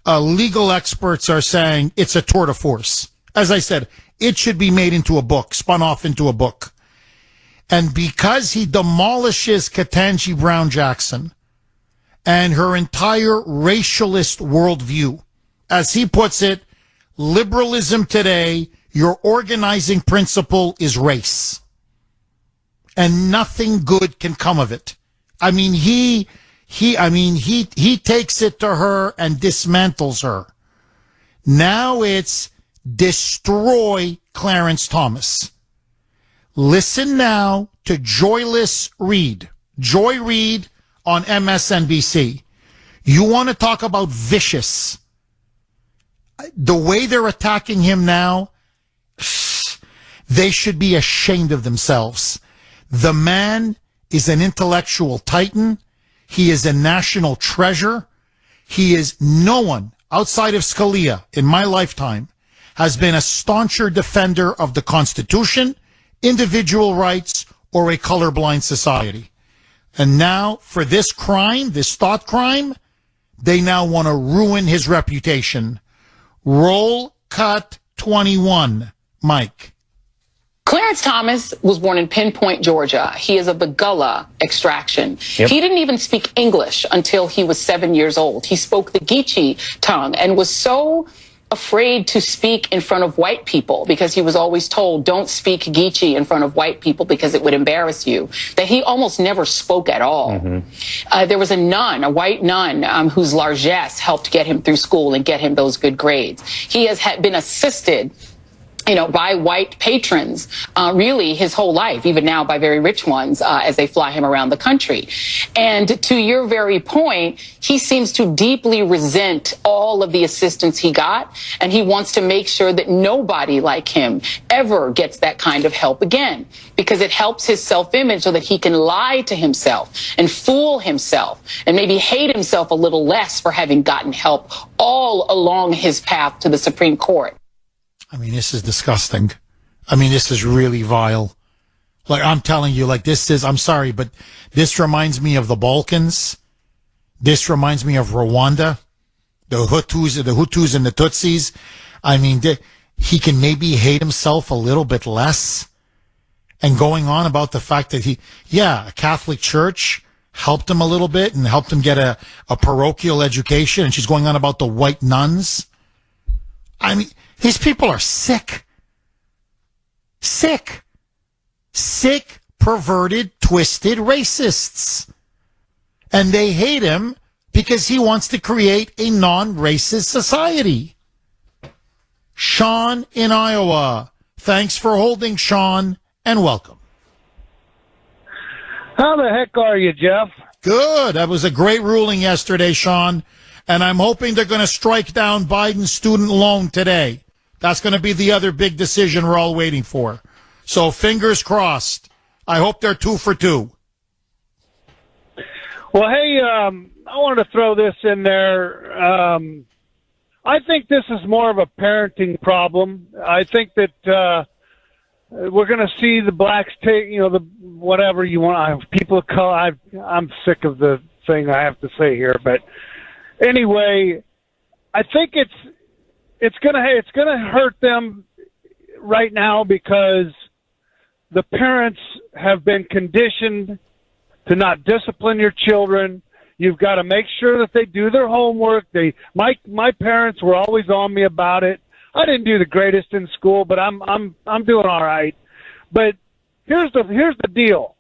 Legal experts are saying it's a tour de force. As I said, it should be made into a book, spun off into a book. And because he demolishes Ketanji Brown Jackson and her entire racialist worldview, as he puts it, liberalism today, your organizing principle is race. And nothing good can come of it. I mean, he takes it to her and dismantles her. Now it's destroy Clarence Thomas. Listen now to Joyless Reed. Joy Reid on MSNBC. You want to talk about vicious. The way they're attacking him now, they should be ashamed of themselves. The man is an intellectual titan. He is a national treasure. He is no one outside of Scalia in my lifetime has been a stauncher defender of the Constitution, individual rights, or a colorblind society. And now for this crime, this thought crime, they now want to ruin his reputation. Roll cut 21, Mike. Clarence Thomas was born in Pinpoint, Georgia. He is of the Gullah extraction. Yep. He didn't even speak English until he was 7 years old. He spoke the Geechee tongue and was so afraid to speak in front of white people because he was always told, don't speak Geechee in front of white people because it would embarrass you, that he almost never spoke at all. Mm-hmm. There was a nun, a white nun, whose largesse helped get him through school and get him those good grades. He has been assisted by white patrons, really his whole life, even now by very rich ones, as they fly him around the country. And to your very point, he seems to deeply resent all of the assistance he got, and he wants to make sure that nobody like him ever gets that kind of help again, because it helps his self-image so that he can lie to himself and fool himself and maybe hate himself a little less for having gotten help all along his path to the Supreme Court. I mean, this is disgusting. I mean, this is really vile. Like, I'm telling you, I'm sorry, but this reminds me of the Balkans. This reminds me of Rwanda, the Hutus and the Tutsis. I mean, he can maybe hate himself a little bit less. And going on about the fact that a Catholic Church helped him a little bit and helped him get a parochial education. And she's going on about the white nuns. I mean, these people are sick. Sick, perverted, twisted racists. And they hate him because he wants to create a non-racist society. Sean in Iowa. Thanks for holding, Sean, and welcome. How the heck are you, Jeff? Good. That was a great ruling yesterday, Sean. And I'm hoping they're going to strike down Biden's student loan today. That's going to be the other big decision we're all waiting for. So fingers crossed. I hope they're 2 for 2. Well, hey, I wanted to throw this in there. I think this is more of a parenting problem. I think that we're going to see the blacks take, the whatever you want. People of color. I'm sick of the thing I have to say here, but anyway, I think it's gonna hurt them right now because the parents have been conditioned to not discipline your children. You've got to make sure that they do their homework. My parents were always on me about it. I didn't do the greatest in school, but I'm doing all right. But here's the deal.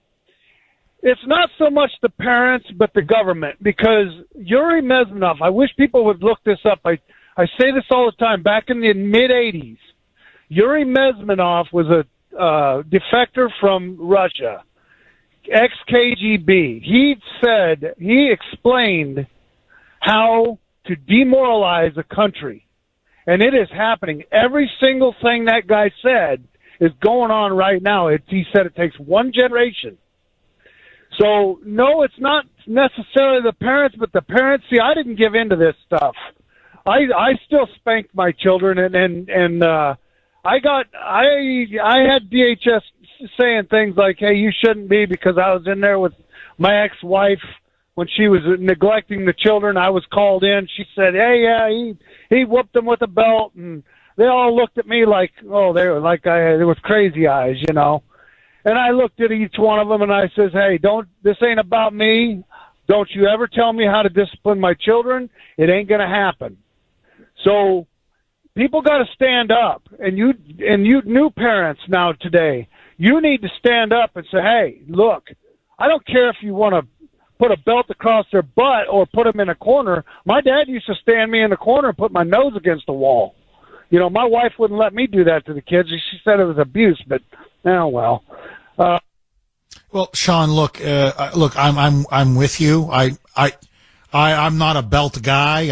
It's not so much the parents, but the government, because Yuri Mezmenov, I wish people would look this up. I say this all the time. Back in the mid-'80s, Yuri Mezmenov was a defector from Russia, ex-KGB. He explained how to demoralize a country, and it is happening. Every single thing that guy said is going on right now. He said it takes one generation. So, no, it's not necessarily the parents, but the parents. See, I didn't give in to this stuff. I still spank my children, and I had DHS saying things like, "Hey, you shouldn't be," because I was in there with my ex-wife when she was neglecting the children. I was called in. She said, "Hey, yeah, he whooped them with a belt," and they all looked at me like, oh, they were like they was crazy eyes, you know. And I looked at each one of them and I says, "Hey, this ain't about me. Don't you ever tell me how to discipline my children. It ain't gonna happen." So people got to stand up, and you new parents now today, you need to stand up and say, "Hey, look, I don't care if you want to put a belt across their butt or put them in a corner. My dad used to stand me in the corner and put my nose against the wall. You know, my wife wouldn't let me do that to the kids. She said it was abuse, but oh well." Well, Sean, look, I'm with you. I'm not a belt guy.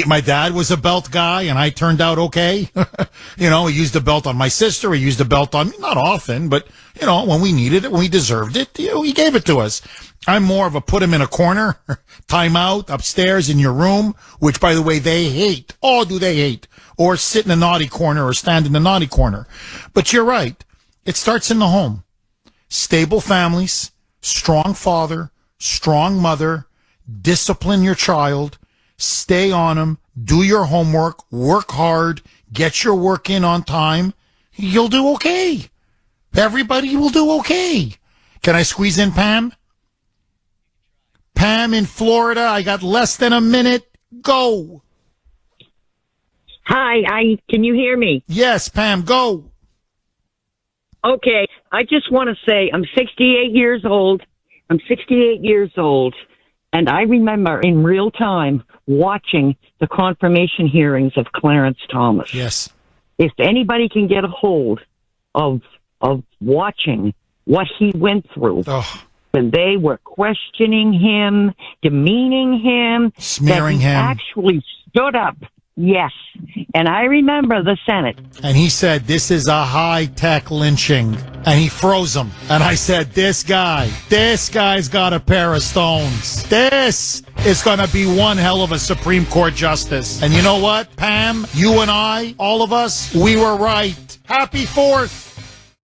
My dad was a belt guy, and I turned out okay. He used a belt on my sister. He used a belt on me, not often, but, when we needed it, when we deserved it, he gave it to us. I'm more of a put him in a corner, time out, upstairs in your room, which, by the way, they hate. Oh, do they hate? Or sit in a naughty corner or stand in the naughty corner. But you're right. It starts in the home. Stable families, strong father, strong mother, discipline your child, stay on them, do your homework, work hard, get your work in on time. You'll do okay. Everybody will do okay. Can I squeeze in Pam? Pam in Florida, I got less than a minute. Go. Hi, can you hear me? Yes, Pam, go. Okay, I just want to say I'm 68 years old. And I remember in real time watching the confirmation hearings of Clarence Thomas. Yes. If anybody can get a hold of watching what he went through, when they were questioning him, demeaning him, smearing him, actually stood up. Yes. And I remember the Senate. And he said, "This is a high-tech lynching." And he froze him. And I said, this guy's got a pair of stones. This is going to be one hell of a Supreme Court justice. And you know what, Pam? You and I, all of us, we were right. Happy 4th.